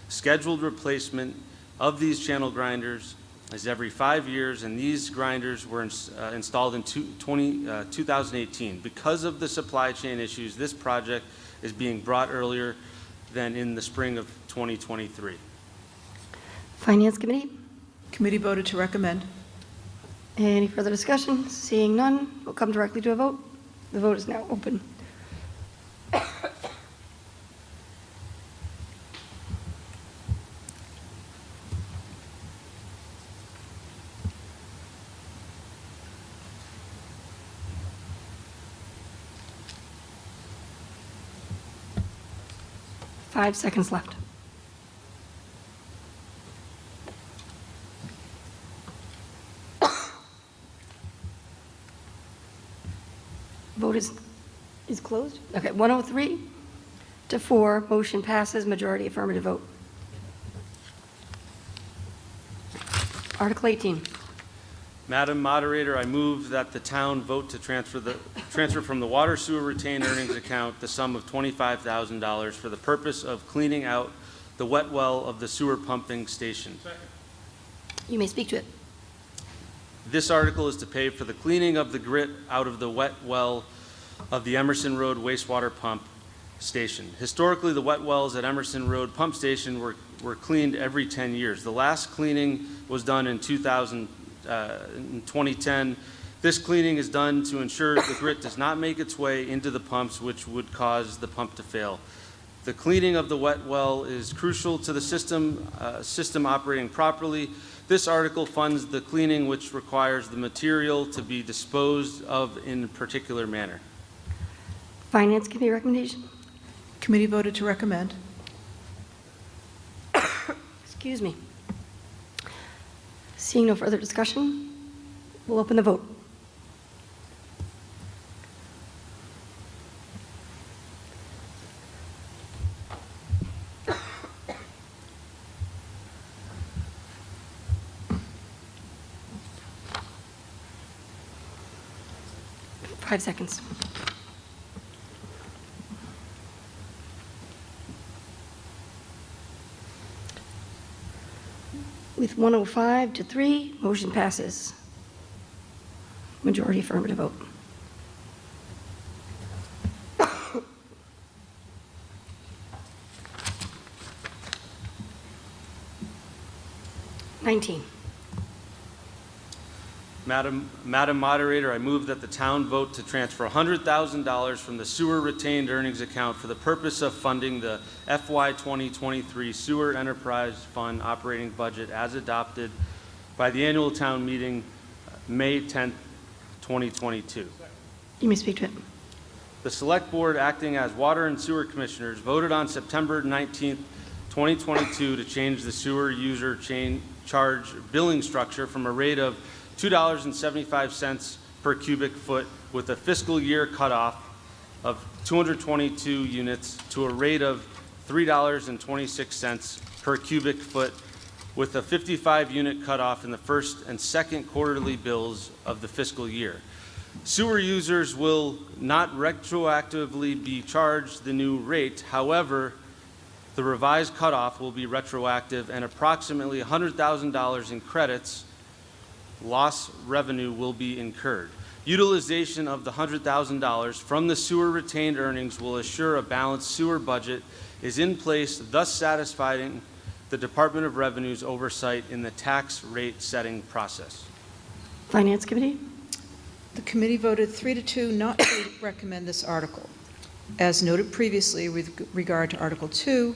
Scheduled replacement of these channel grinders is every 5 years, and these grinders were installed in 2018. Because of the supply chain issues, this project is being brought earlier than in the spring of 2023. Finance Committee? Committee voted to recommend. Any further discussion? Seeing none, we'll come directly to a vote. The vote is now open. 5 seconds left. Vote is closed? Okay, 103 to 4, motion passes, majority affirmative vote. Article 18. Madam Moderator, I move that the town vote to transfer from the water sewer retained earnings account the sum of $25,000 for the purpose of cleaning out the wet well of the sewer pumping station. You may speak to it. This article is to pay for the cleaning of the grit out of the wet well of the Emerson Road wastewater pump station. Historically, the wet wells at Emerson Road pump station were cleaned every 10 years. The last cleaning was done in 2010. This cleaning is done to ensure the grit does not make its way into the pumps, which would cause the pump to fail. The cleaning of the wet well is crucial to the system operating properly. This article funds the cleaning, which requires the material to be disposed of in a particular manner. Finance Committee recommendation? Committee voted to recommend. Excuse me. Seeing no further discussion, we'll open the vote. Five seconds. With 105 to 3, motion passes. Majority affirmative vote. $19. Madam Moderator, I move that the town vote to transfer $100,000 from the sewer retained earnings account for the purpose of funding the FY 2023 Sewer Enterprise Fund operating budget as adopted by the annual town meeting May 10th, 2022. You may speak to it. The Select Board, acting as Water and Sewer Commissioners, voted on September 19th, 2022 to change the sewer user charge billing structure from a rate of $2.75 per cubic foot with a fiscal year cutoff of 222 units to a rate of $3.26 per cubic foot with a 55-unit cutoff in the first and second quarterly bills of the fiscal year. Sewer users will not retroactively be charged the new rate. However, the revised cutoff will be retroactive and approximately $100,000 in credits loss revenue will be incurred. Utilization of the $100,000 from the sewer retained earnings will assure a balanced sewer budget is in place, thus satisfying the Department of Revenue's oversight in the tax rate setting process. Finance Committee? The committee voted 3 to 2 not to recommend this article. As noted previously with regard to Article 2,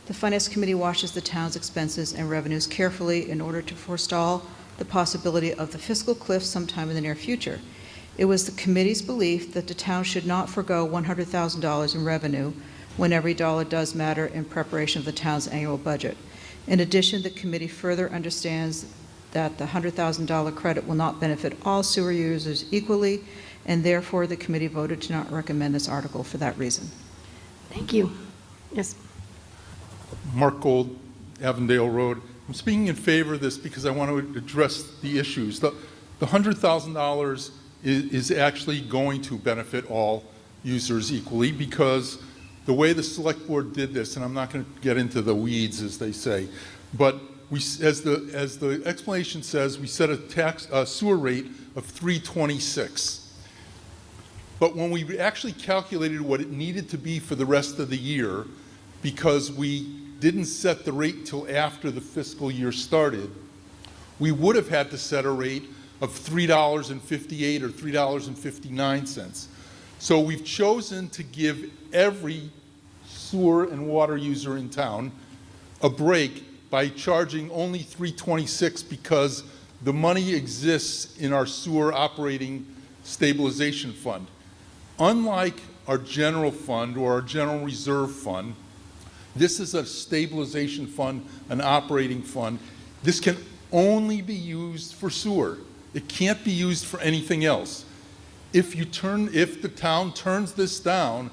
the Finance Committee watches the town's expenses and revenues carefully in order to forestall the possibility of the fiscal cliff sometime in the near future. It was the committee's belief that the town should not forego $100,000 in revenue when every dollar does matter in preparation of the town's annual budget. In addition, the committee further understands that the $100,000 credit will not benefit all sewer users equally, and therefore the committee voted to not recommend this article for that reason. Thank you. Yes. Mark Gold, Avondale Road. I'm speaking in favor of this because I want to address the issues. The $100,000 is actually going to benefit all users equally because the way the Select Board did this, and I'm not going to get into the weeds as they say, but we, as the explanation says, we set a sewer rate of $3.26. But when we actually calculated what it needed to be for the rest of the year, because we didn't set the rate till after the fiscal year started, we would have had to set a rate of $3.58 or $3.59. So we've chosen to give every sewer and water user in town a break by charging only $3.26 because the money exists in our sewer operating stabilization fund. Unlike our general fund or our general reserve fund, This is a stabilization fund, an operating fund. This can only be used for sewer. It can't be used for anything else. If the town turns this down,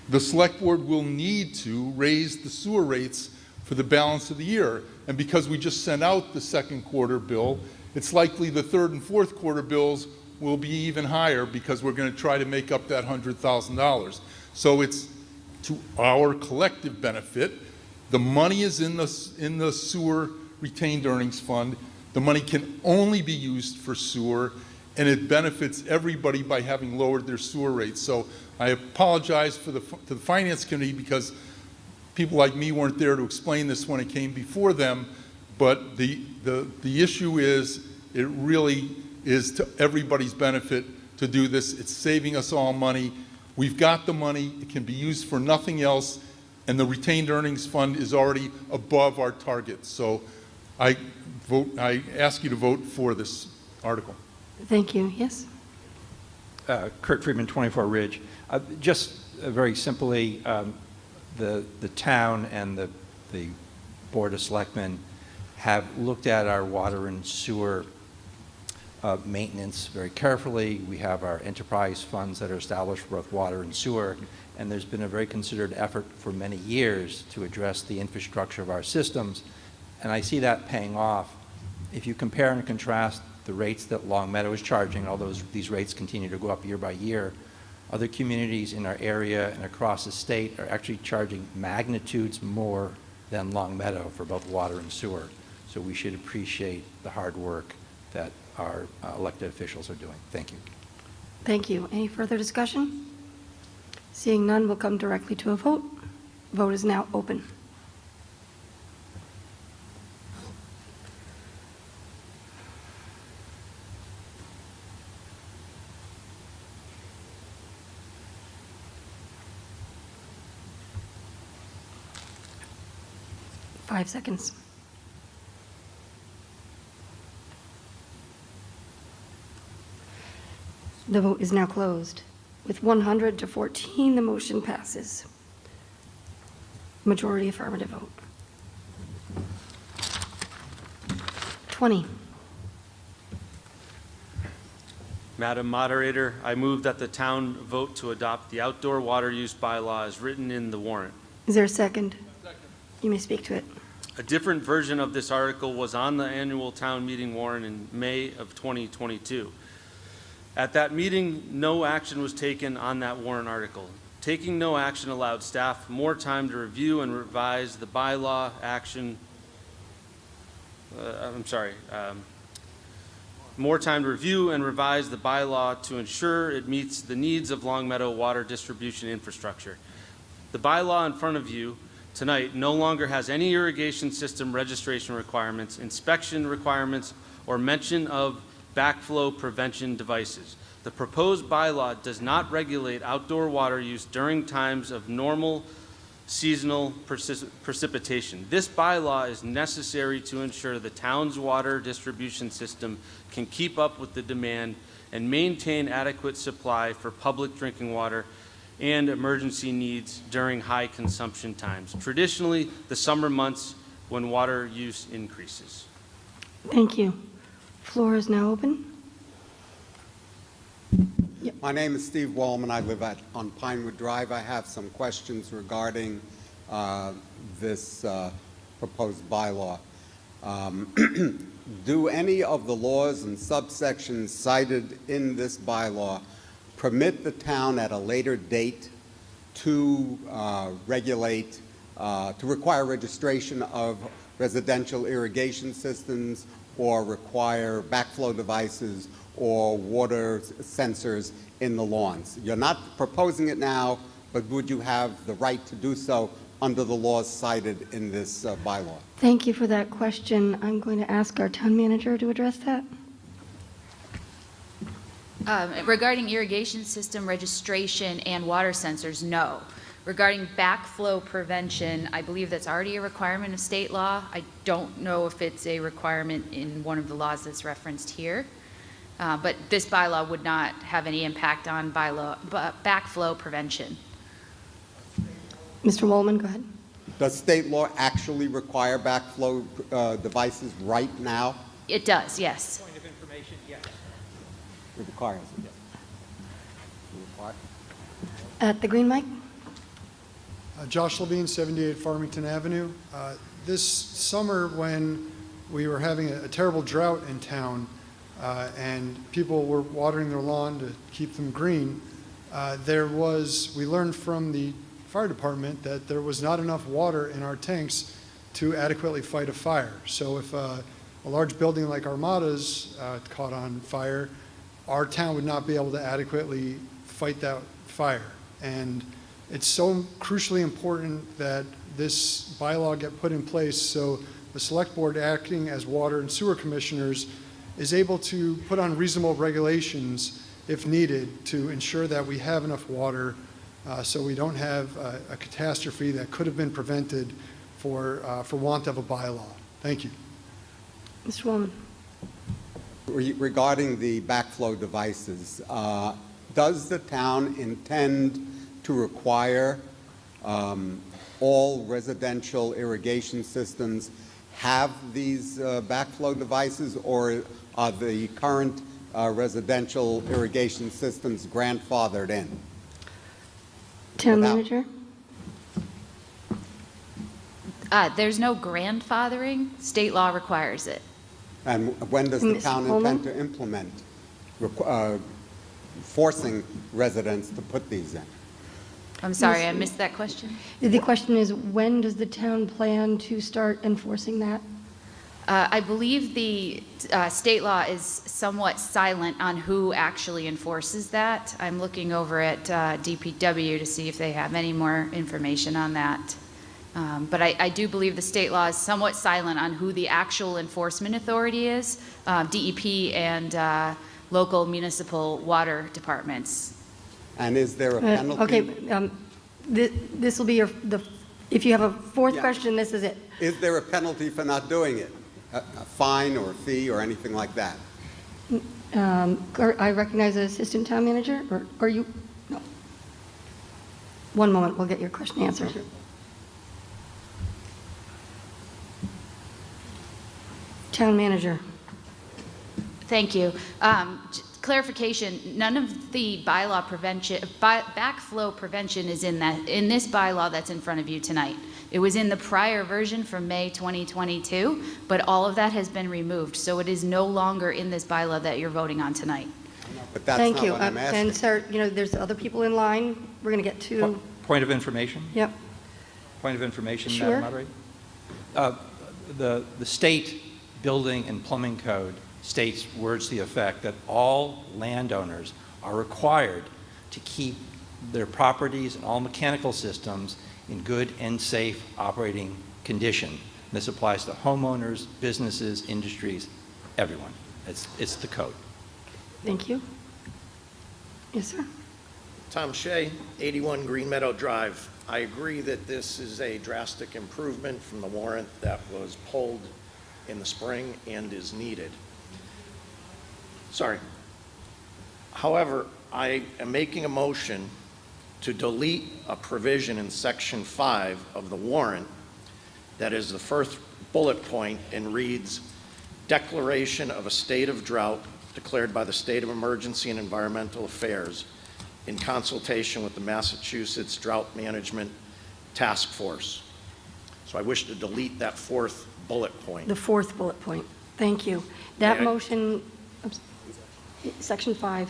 the select board will need to raise the sewer rates for the balance of the year. And because we just sent out the second quarter bill, it's likely the third and fourth quarter bills will be even higher because we're going to try to make up that $100,000. So it's to our collective benefit. The money is in the sewer retained earnings fund. The money can only be used for sewer, and it benefits everybody by having lowered their sewer rates. So I apologize to the Finance Committee because people like me weren't there to explain this when it came before them, but the issue is it really is to everybody's benefit to do this. It's saving us all money. We've got the money. It can be used for nothing else, and the retained earnings fund is already above our target. So I ask you to vote for this article. Thank you. Yes? Kurt Friedman, 24 Ridge. Just very simply, the town and the Board of Selectmen have looked at our water and sewer maintenance very carefully. We have our enterprise funds that are established for both water and sewer, and there's been a very considered effort for many years to address the infrastructure of our systems, and I see that paying off. If you compare and contrast the rates that Long Meadow is charging, although these rates continue to go up year by year, other communities in our area and across the state are actually charging magnitudes more than Long Meadow for both water and sewer. So we should appreciate the hard work that our elected officials are doing. Thank you. Thank you. Any further discussion? Seeing none, we'll come directly to a vote. Vote is now open. Five seconds. The vote is now closed. With 100 to 14, the motion passes. Majority affirmative vote. 20. Madam Moderator, I move that the town vote to adopt the outdoor water use bylaw as written in the warrant. Is there a second? Second. You may speak to it. A different version of this article was on the annual town meeting warrant in May of 2022. At that meeting, no action was taken on that warrant article. Taking no action allowed staff more time to review and revise the bylaw action. More time to review and revise the bylaw to ensure it meets the needs of Long Meadow water distribution infrastructure. The bylaw in front of you tonight no longer has any irrigation system registration requirements, inspection requirements, or mention of backflow prevention devices. The proposed bylaw does not regulate outdoor water use during times of normal seasonal precipitation. This bylaw is necessary to ensure the town's water distribution system can keep up with the demand and maintain adequate supply for public drinking water and emergency needs during high consumption times, traditionally the summer months when water use increases. Thank you. Floor is now open. Yep. My name is Steve Wallman. I live on Pinewood Drive. I have some questions regarding this proposed bylaw. Do any of the laws and subsections cited in this bylaw permit the town at a later date to regulate, to require registration of residential irrigation systems or require backflow devices or water sensors in the lawns? You're not proposing it now, but would you have the right to do so under the laws cited in this bylaw? Thank you for that question. I'm going to ask our town manager to address that. Regarding irrigation system registration and water sensors, no. Regarding backflow prevention, I believe that's already a requirement of state law. I don't know if it's a requirement in one of the laws that's referenced here. But this bylaw would not have any impact on backflow prevention. Mr. Wallman, go ahead. Does state law actually require backflow devices right now? It does, yes. Point of information, yes. It requires it, yes. At the green mic? Josh Levine, 78 Farmington Avenue. This summer, when we were having a terrible drought in town and people were watering their lawn to keep them green, we learned from the fire department that there was not enough water in our tanks to adequately fight a fire. So if a large building like Armada's caught on fire, our town would not be able to adequately fight that fire. And it's so crucially important that this bylaw get put in place so the select board, acting as water and sewer commissioners, is able to put on reasonable regulations if needed to ensure that we have enough water so we don't have a catastrophe that could have been prevented for want of a bylaw. Thank you. Mr. Wellman. Regarding the backflow devices, does the town intend to require all residential irrigation systems have these backflow devices, or are the current residential irrigation systems grandfathered in? Town manager? There's no grandfathering. State law requires it. And when does the Ms. town Coleman? intend to implement forcing residents to put these in? I'm sorry, I missed that question. The question is, when does the town plan to start enforcing that? I believe the state law is somewhat silent on who actually enforces that. I'm looking over at DPW to see if they have any more information on that. But I do believe the state law is somewhat silent on who the actual enforcement authority is, DEP and local municipal water departments. And is there a penalty? Okay, this will be if you have a fourth question, this is it. Is there a penalty for not doing it? A fine or a fee or anything like that? I recognize the assistant town manager, or are you? No. One moment, we'll get your question answered. Town manager. Thank you. Clarification, none of the bylaw prevention, backflow prevention is in this bylaw that's in front of you tonight. It was in the prior version from May 2022, but all of that has been removed. So it is no longer in this bylaw that you're voting on tonight. But that's Thank not you. what I'm asking. And sir, there's other people in line. We're going to get to. Point of information? Yep. Point of information, Sure. Madam Moderator? The state building and plumbing code states words to the effect that all landowners are required to keep their properties and all mechanical systems in good and safe operating condition. This applies to homeowners, businesses, industries, everyone. It's the code. Thank you. Yes, sir. Tom Shea, 81 Green Meadow Drive. I agree that this is a drastic improvement from the warrant that was pulled in the spring and is needed. Sorry. However, I am making a motion to delete a provision in Section 5 of the warrant that is the first bullet point and reads, declaration of a state of drought declared by the State of Emergency and Environmental Affairs in consultation with the Massachusetts Drought Management Task Force. So I wish to delete that fourth bullet point. The fourth bullet point. Thank you. That May I- motion, Section 5.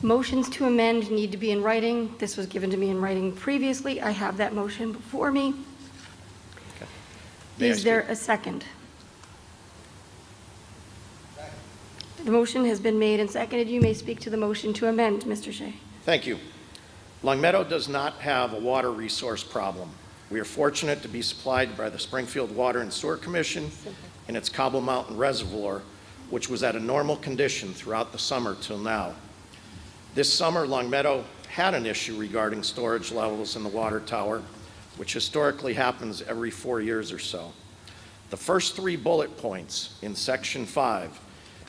Motions to amend need to be in writing. This was given to me in writing previously. I have that motion before me. May I Is there a second? The motion has been made and seconded. You may speak to the motion to amend, Mr. Shea. Thank you. Long Meadow does not have a water resource problem. We are fortunate to be supplied by the Springfield Water and Sewer Commission and its Cobble Mountain Reservoir, which was at a normal condition throughout the summer till now. This summer, Long Meadow had an issue regarding storage levels in the water tower, which historically happens every 4 years or so. The first 3 bullet points in Section 5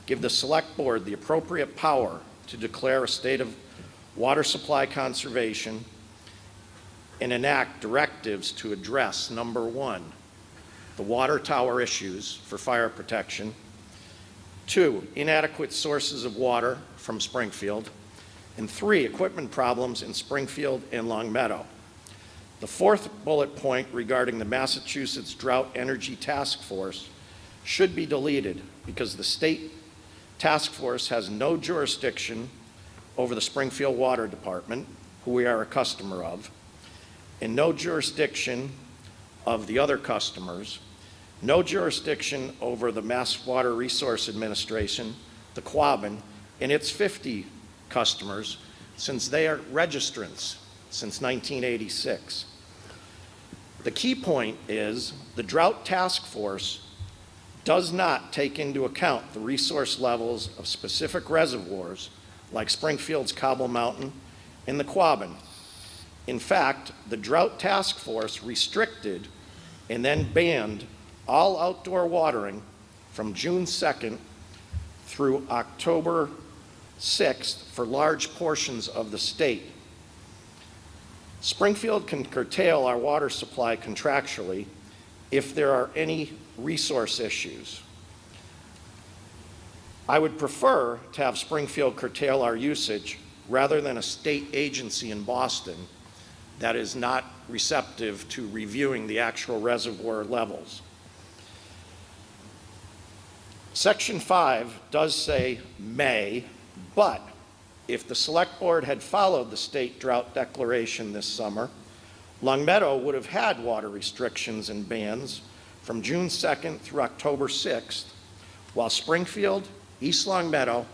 give the Select Board the appropriate power to declare a state of water supply conservation and enact directives to address, number one, the water tower issues for fire protection, 2, inadequate sources of water from Springfield, and 3, equipment problems in Springfield and Longmeadow. The fourth bullet point regarding the Massachusetts Drought Energy Task Force should be deleted because the state task force has no jurisdiction over the Springfield Water Department, who we are a customer of, and no jurisdiction of the other customers, no jurisdiction over the Mass Water Resource Administration, the Quabbin, and its 50 customers, since they are registrants since 1986. The key point is the Drought Task Force does not take into account the resource levels of specific reservoirs like Springfield's Cobble Mountain and the Quabbin. In fact, the Drought Task Force restricted and then banned all outdoor watering from June 2nd through October 6th for large portions of the state. Springfield can curtail our water supply contractually if there are any resource issues. I would prefer to have Springfield curtail our usage rather than a state agency in Boston that is not receptive to reviewing the actual reservoir levels. Section 5 does say may, but if the select board had followed the state drought declaration this summer, Longmeadow would have had water restrictions and bans from June 2nd through October 6th, while Springfield, East Longmeadow,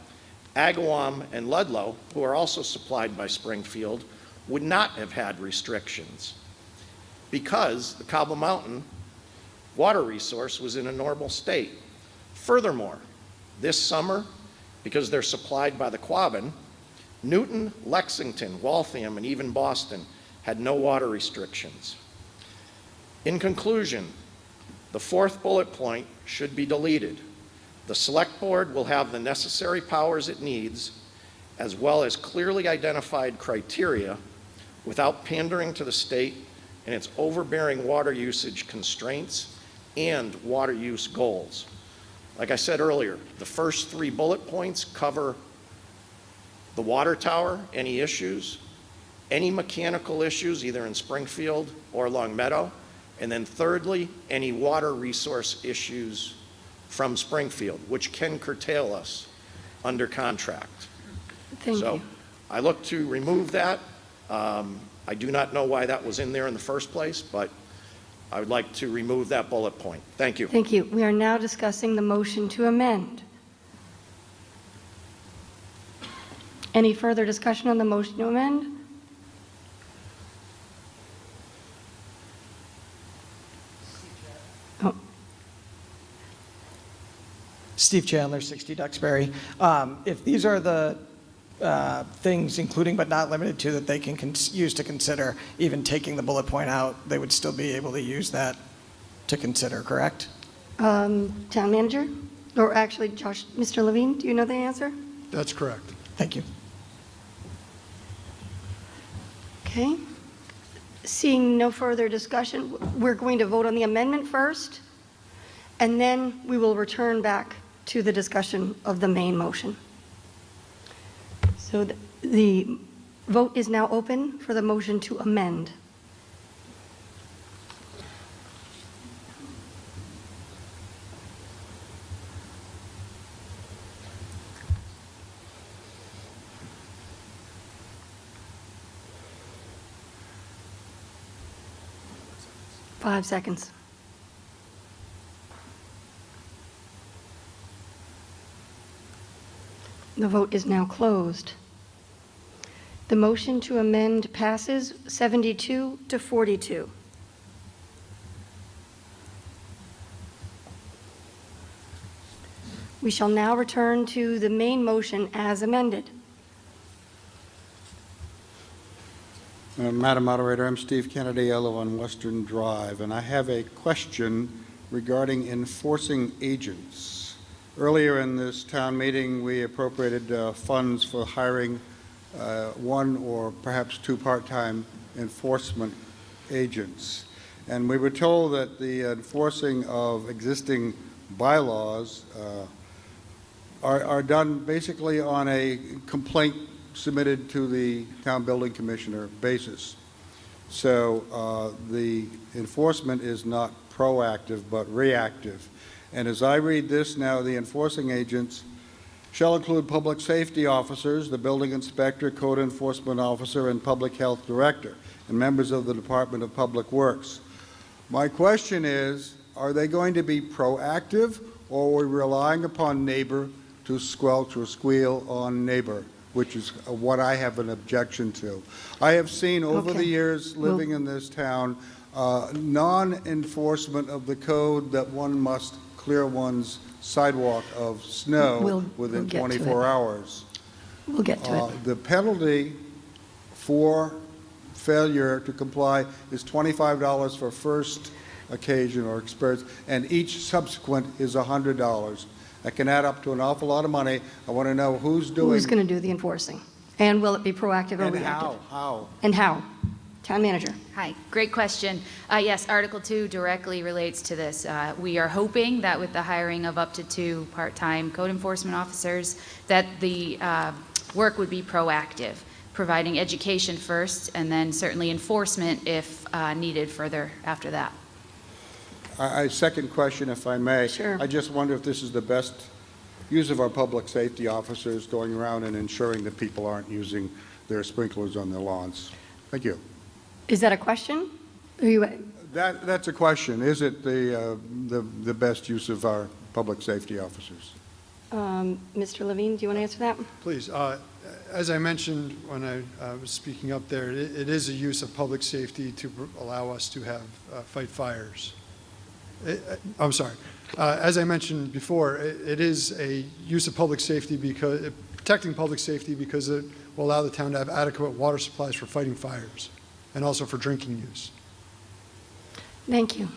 Agawam, and Ludlow, who are also supplied by Springfield, would not have had restrictions because the Cobble Mountain water resource was in a normal state. Furthermore, this summer, because they're supplied by the Quabbin, Newton, Lexington, Waltham, and even Boston had no water restrictions. In conclusion, the fourth bullet point should be deleted. The select board will have the necessary powers it needs, as well as clearly identified criteria, without pandering to the state and its overbearing water usage constraints and water use goals. Like I said earlier, the first 3 bullet points cover the water tower, any issues, any mechanical issues either in Springfield or Longmeadow, and then thirdly, any water resource issues from Springfield, which can curtail us under contract. Thank you. I look to remove that. I do not know why that was in there in the first place, but I would like to remove that bullet point. Thank you. Thank you. We are now discussing the motion to amend. Any further discussion on the motion to amend? Oh. Steve Chandler, 60 Duxbury. If these are the things, including but not limited to, that they can use to consider, even taking the bullet point out, they would still be able to use that to consider, correct? Town manager? Or actually, Josh, Mr. Levine, do you know the answer? That's correct. Thank you. Okay. Seeing no further discussion, we're going to vote on the amendment first, and then we will return back to the discussion of the main motion. So the vote is now open for the motion to amend. Five seconds. The vote is now closed. The motion to amend passes 72 to 42. We shall now return to the main motion as amended. Madam Moderator, I'm Steve Kennedy. I live on Western Drive, and I have a question regarding enforcing agents. Earlier in this town meeting, we appropriated funds for hiring 1 or perhaps 2 part-time enforcement agents. And we were told that the enforcing of existing bylaws are done basically on a complaint submitted to the town building commissioner basis. So the enforcement is not proactive but reactive. And as I read this now, the enforcing agents shall include public safety officers, the building inspector, code enforcement officer, and public health director, and members of the Department of Public Works. My question is, are they going to be proactive, or are we relying upon neighbor to squelch or squeal on neighbor, which is what I have an objection to? I have seen over the years living in this town non-enforcement of the code that one must clear one's sidewalk of snow within 24 hours. We'll get to it. The penalty for failure to comply is $25 for first occasion or experience, and each subsequent is $100. That can add up to an awful lot of money. I want to know who's doing... Who's going to do the enforcing? And will it be proactive or and reactive? How? And how? Town manager. Hi, great question. Yes, Article 2 directly relates to this. We are hoping that with the hiring of up to 2 part-time code enforcement officers, that the work would be proactive, providing education first and then certainly enforcement if needed further after that. Second question, if I may. Sure. I just wonder if this is the best use of our public safety officers going around and ensuring that people aren't using their sprinklers on their lawns. Thank you. Is that a question? That's a question. Is it the best use of our public safety officers? Mr. Levine, do you want to answer that? Please. As I mentioned when I was speaking up there, it is a use of public safety to allow us to have fight fires. I'm sorry. As I mentioned before, it is a use of public safety because protecting public safety because it will allow the town to have adequate water supplies for fighting fires and also for drinking use. Thank you.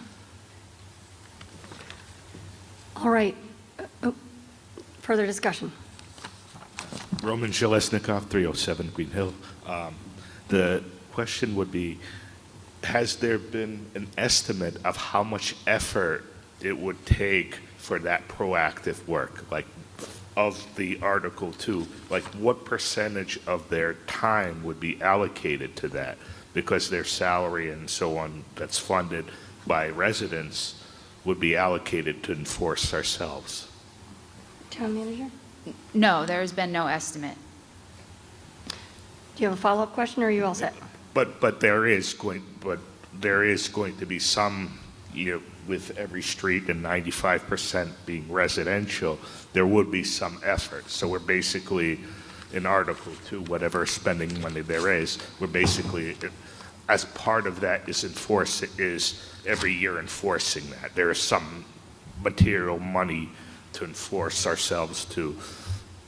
All right. Further discussion. Roman Zhelesnikov, 307 Green Hill. The question would be, has there been an estimate of how much effort it would take for that proactive work? Like, of the Article 2, like what percentage of their time would be allocated to that? Because their salary and so on that's funded by residents would be allocated to enforce ourselves. Town manager? No, there has been no estimate. Do you have a follow-up question, or are you all set? But there is going to be some, with every street and 95% being residential, there would be some effort. So we're basically, in Article 2, whatever spending money there is, we're basically, as part of that is every year enforcing that. There is some material money to enforce ourselves to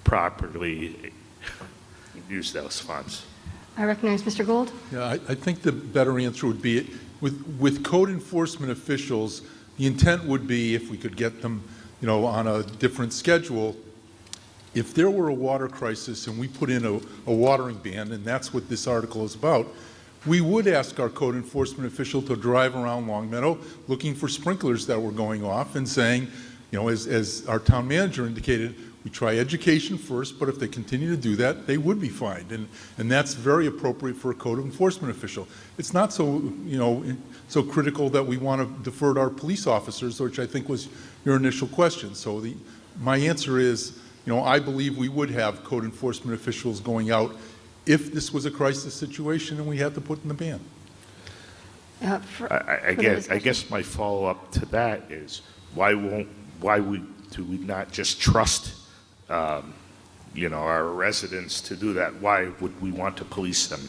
properly use those funds. I recognize Mr. Gould. Yeah, I think the better answer would be, with code enforcement officials, the intent would be, if we could get them, on a different schedule, if there were a water crisis and we put in a watering ban, and that's what this article is about, we would ask our code enforcement official to drive around Longmeadow looking for sprinklers that were going off and saying, as our town manager indicated, we try education first, but if they continue to do that, they would be fined. And that's very appropriate for a code enforcement official. It's not so, so critical that we want to defer to our police officers, which I think was your initial question. So my answer is, I believe we would have code enforcement officials going out if this was a crisis situation and we had to put in the ban. I guess my follow-up to that is, why do we not just trust our residents to do that? Why would we want to police them?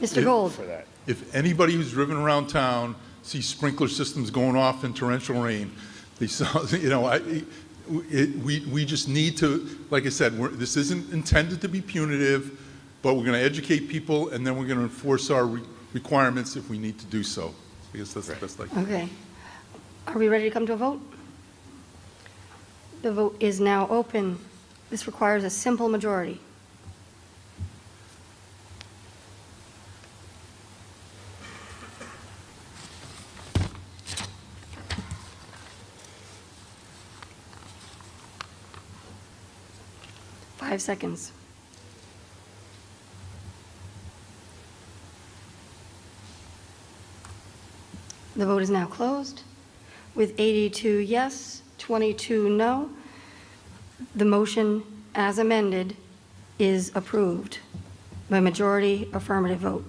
Mr. Gould. For that? If anybody who's driven around town sees sprinkler systems going off in torrential rain, they saw, we just need to, like I said, this isn't intended to be punitive, but we're going to educate people, and then we're going to enforce our requirements if we need to do so. I guess that's the best I can. Okay. Are we ready to come to a vote? The vote is now open. This requires a simple majority. 5 seconds. The vote is now closed. With 82 yes, 22 no, the motion as amended is approved by majority affirmative vote.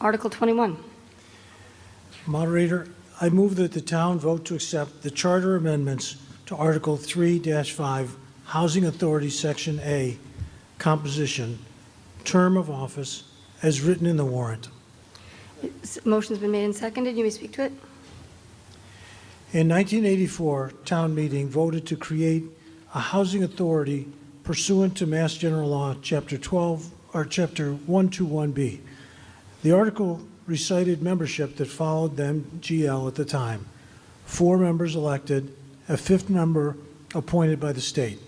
Article 21. Moderator, I move that the town vote to accept the charter amendments to Article 3-5, Housing Authority, Section A, composition, term of office, as written in the warrant. Motion's been made and seconded. You may speak to it. In 1984, town meeting voted to create a housing authority pursuant to Mass General Law, Chapter 12, or Chapter 121B. The article recited membership that followed the MGL at the time. 4 members elected, a 5th member appointed by the state.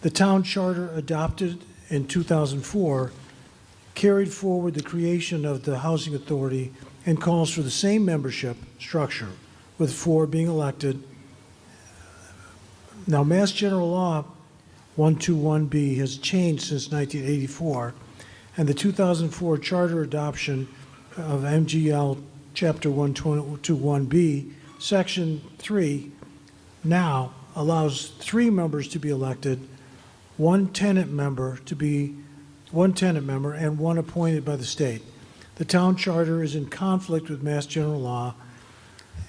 The town charter adopted in 2004 carried forward the creation of the housing authority and calls for the same membership structure, with 4 being elected. Now, Mass General Law 121B has changed since 1984, and the 2004 charter adoption of MGL Chapter 121B, Section 3, now allows 3 members to be elected, 1 tenant member and 1 appointed by the state. The town charter is in conflict with Mass General Law,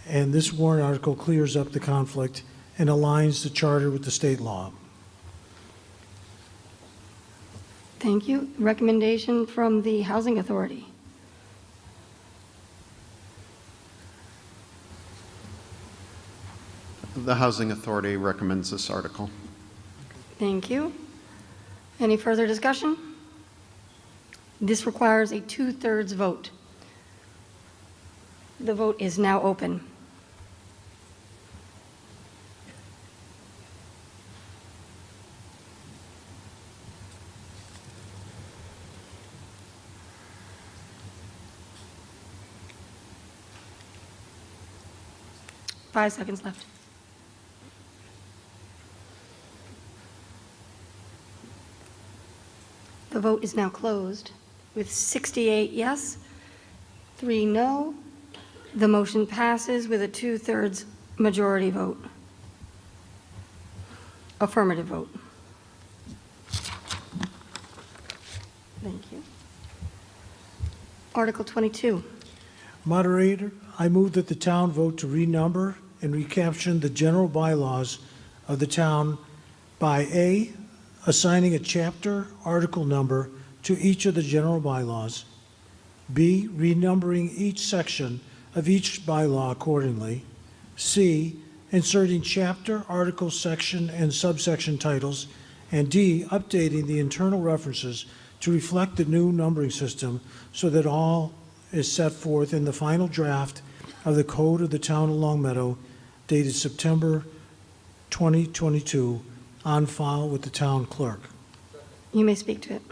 and this warrant article clears up the conflict and aligns the charter with the state law. Thank you. Recommendation from the Housing Authority. The Housing Authority recommends this article. Thank you. Any further discussion? This requires a 2/3 vote. The vote is now open. Five seconds left. The vote is now closed. With 68 yes, 3 no, the motion passes with a 2/3 majority vote. Affirmative vote. Thank you. Article 22. Moderator, I move that the town vote to renumber and recaption the general bylaws of the town by A, assigning a chapter article number to each of the general bylaws, B, renumbering each section of each bylaw accordingly, C, inserting chapter, article, section, and subsection titles, and D, updating the internal references to reflect the new numbering system so that all is set forth in the final draft of the Code of the Town of Longmeadow dated September 2022 on file with the town clerk. You may speak to it.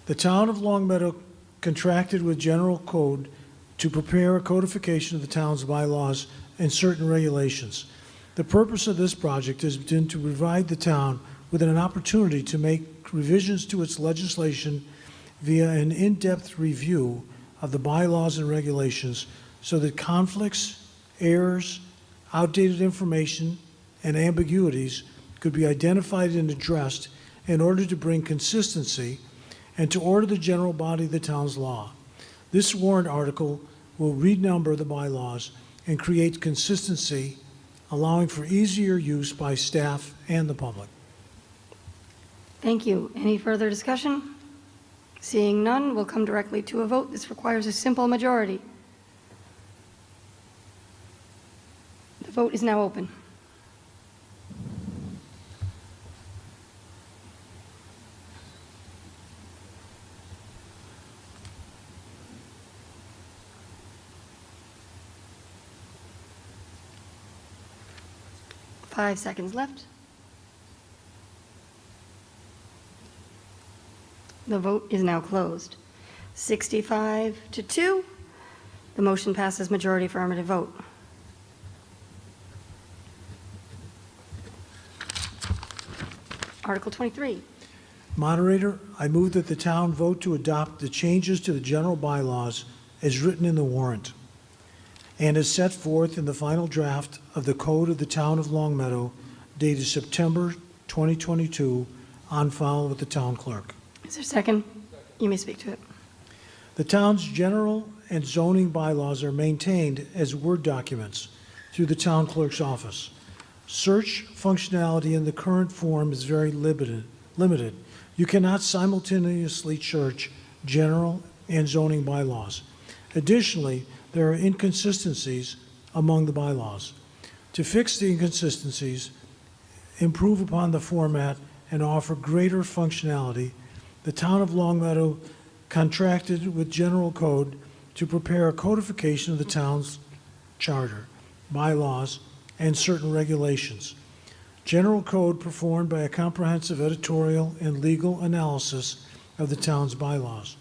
The town of Longmeadow contracted with General Code to prepare a codification of the town's bylaws and certain regulations. The purpose of this project has been to provide the town with an opportunity to make revisions to its legislation via an in-depth review of the bylaws and regulations so that conflicts, errors, outdated information, and ambiguities could be identified and addressed in order to bring consistency and to order the general body of the town's law. This warrant article will renumber the bylaws and create consistency, allowing for easier use by staff and the public. Thank you. Any further discussion? Seeing none, we'll come directly to a vote. This requires a simple majority. The vote is now open. Five seconds left. The vote is now closed. 65 to 2. The motion passes majority affirmative vote. Article 23. Moderator, I move that the town vote to adopt the changes to the general bylaws as written in the warrant and as set forth in the final draft of the Code of the Town of Long Meadow dated September 2022 on file with the town clerk. Is there a second? You may speak to it. The town's general and zoning bylaws are maintained as Word documents through the town clerk's office. Search functionality in the current form is very limited. You cannot simultaneously search general and zoning bylaws. Additionally, there are inconsistencies among the bylaws. To fix the inconsistencies, improve upon the format, and offer greater functionality, the town of Long Meadow contracted with General Code to prepare a codification of the town's charter, bylaws, and certain regulations. General Code performed by a comprehensive editorial and legal analysis of the town's bylaws.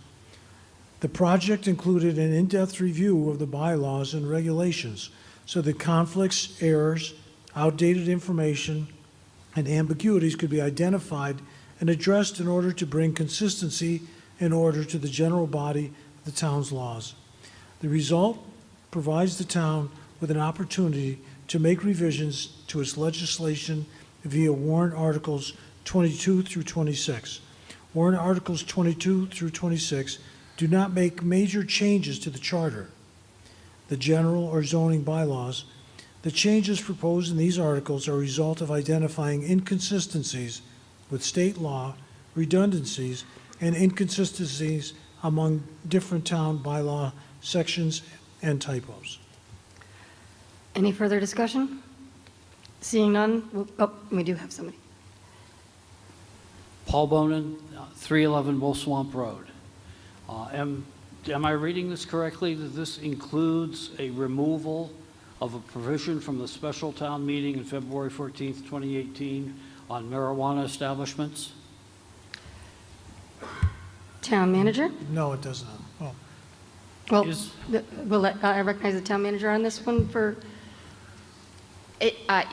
The project included an in-depth review of the bylaws and regulations so that conflicts, errors, outdated information, and ambiguities could be identified and addressed in order to bring consistency and order to the general body of the town's laws. The result provides the town with an opportunity to make revisions to its legislation via warrant articles 22 through 26. Warrant articles 22 through 26 do not make major changes to the charter, the general or zoning bylaws. The changes proposed in these articles are a result of identifying inconsistencies with state law, redundancies, and inconsistencies among different town bylaw sections and typos. Any further discussion? Seeing none, we do have somebody. Paul Bonin, 311 Wolf Swamp Road. Am I reading this correctly, that this includes a removal of a provision from the special town meeting in February 14th, 2018 on marijuana establishments? Town manager? No, it does not. Oh. Well, I recognize the town manager on this one for...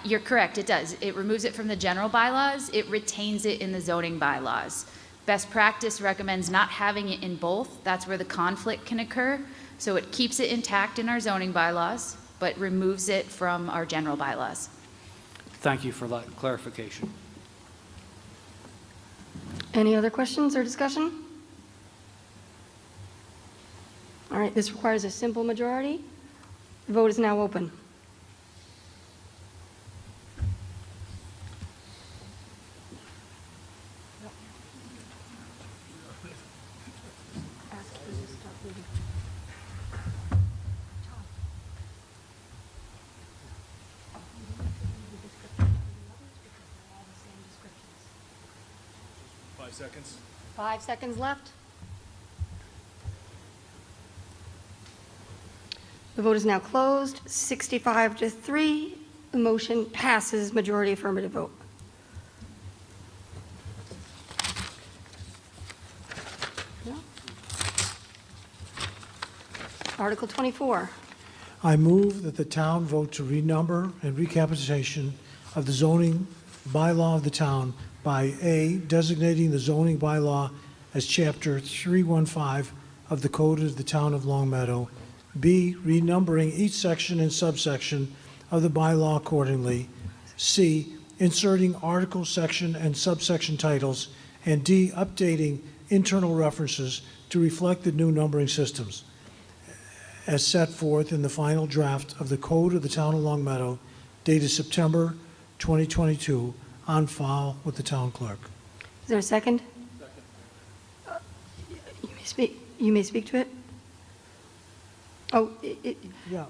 You're correct, it does. It removes it from the general bylaws. It retains it in the zoning bylaws. Best practice recommends not having it in both. That's where the conflict can occur. So it keeps it intact in our zoning bylaws, but removes it from our general bylaws. Thank you for that clarification. Any other questions or discussion? All right, this requires a simple majority. The vote is now open. Seconds. 5 seconds left. The vote is now closed. 65 to 3. The motion passes majority affirmative vote. Article 24. I move that the town vote to renumber and recapitation of the zoning bylaw of the town by A, designating the zoning bylaw as Chapter 315 of the Code of the Town of Long Meadow, B, renumbering each section and subsection of the bylaw accordingly, C, inserting article, section, and subsection titles, and D, updating internal references to reflect the new numbering systems as set forth in the final draft of the Code of the Town of Long Meadow dated September 2022 on file with the town clerk. Is there a second? You may speak to it. Oh, yeah.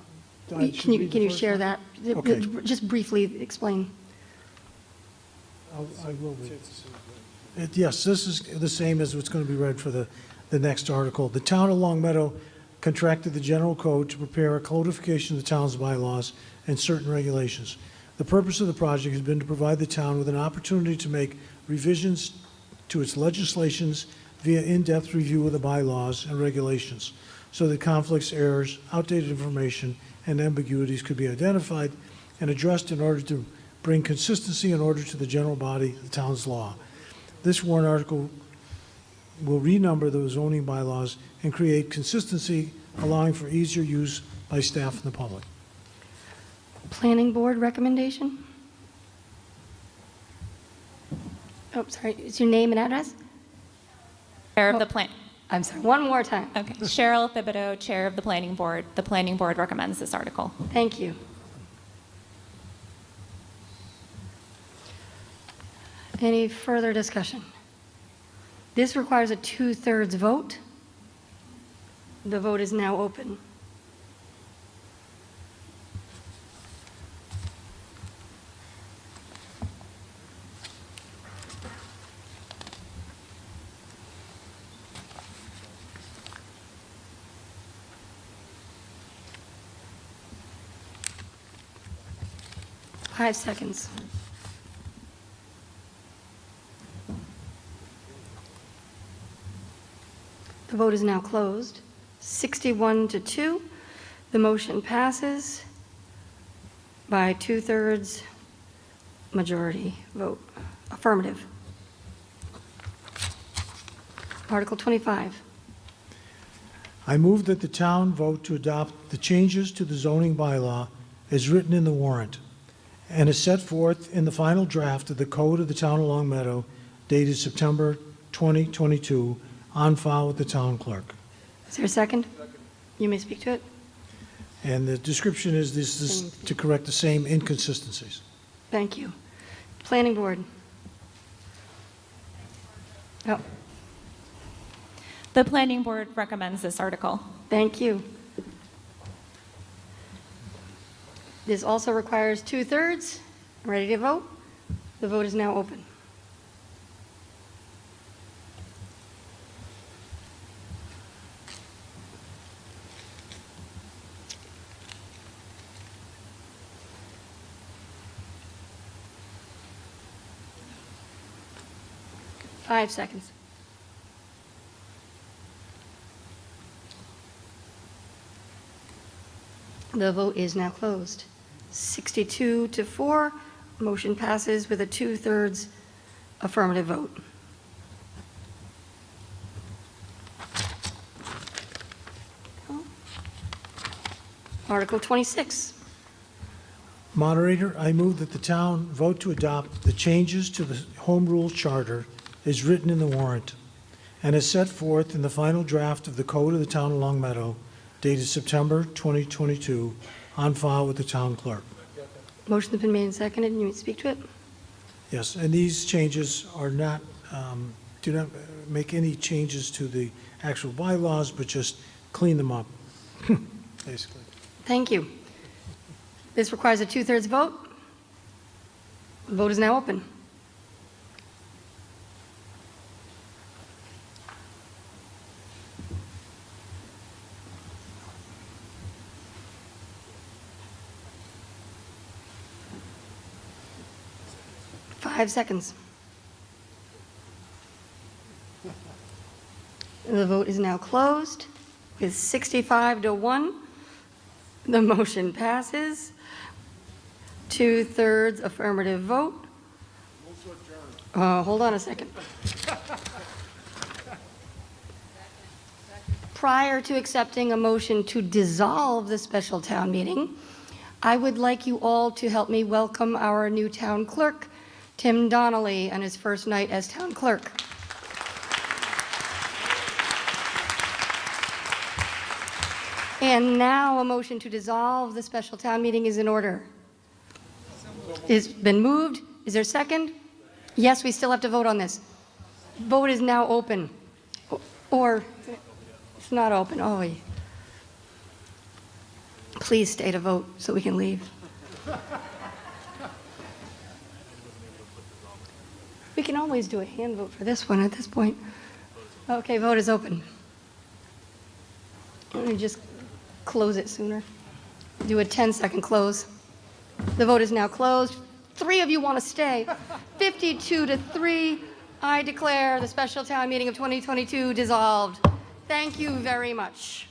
Can you share that? Okay. Just briefly explain. I will read. Yes, this is the same as what's going to be read for the next article. The town of Long Meadow contracted the general code to prepare a codification of the town's bylaws and certain regulations. The purpose of the project has been to provide the town with an opportunity to make revisions to its legislations via in-depth review of the bylaws and regulations so that conflicts, errors, outdated information, and ambiguities could be identified and addressed in order to bring consistency and order to the general body of the town's law. This warrant article will renumber the zoning bylaws and create consistency, allowing for easier use by staff and the public. Planning Board recommendation? Oh, sorry, is your name and address? Chair of the plan. I'm sorry, one more time. Okay. Cheryl Thibodeau, Chair of the Planning Board. The Planning Board recommends this article. Thank you. Any further discussion? This requires a 2/3 vote. The vote is now open. Five seconds. The vote is now closed. 61 to 2. The motion passes by 2/3 majority vote. Affirmative. Article 25. I move that the town vote to adopt the changes to the zoning bylaw as written in the warrant and as set forth in the final draft of the Code of the Town of Long Meadow dated September 2022 on file with the town clerk. Is there a second? You may speak to it. And the description is this is to correct the same inconsistencies. Thank you. Planning Board. Oh, The Planning Board recommends this article. thank you. This also requires 2/3. Ready to vote? The vote is now open. Five seconds. The vote is now closed. 62 to 4, motion passes with a 2/3 affirmative vote. Article 26. Moderator, I move that the town vote to adopt the changes to the Home Rule Charter as written in the warrant and as set forth in the final draft of the Code of the Town of Long Meadow dated September 2022 on file with the town clerk. Motion has been made and seconded, and you may speak to it. Yes, and these changes are not, do not make any changes to the actual bylaws, but just clean them up, basically. Thank you. This requires a 2/3 vote. The vote is now open. Five seconds. The vote is now closed with 65 to 1. The motion passes. 2/3 affirmative vote. Hold on a second. Prior to accepting a motion to dissolve the special town meeting, I would like you all to help me welcome our new town clerk, Tim Donnelly, on his first night as town clerk. And now a motion to dissolve the special town meeting is in order. It's been moved. Is there a second? Yes, we still have to vote on this. Vote is now open. Or it's not open. Oh, please stay to vote so we can leave. We can always do a hand vote for this one at this point. Okay, vote is open. Let me just close it sooner. Do a 10-second close. The vote is now closed. 3 of you want to stay. 52 to 3. I declare the special town meeting of 2022 dissolved. Thank you very much.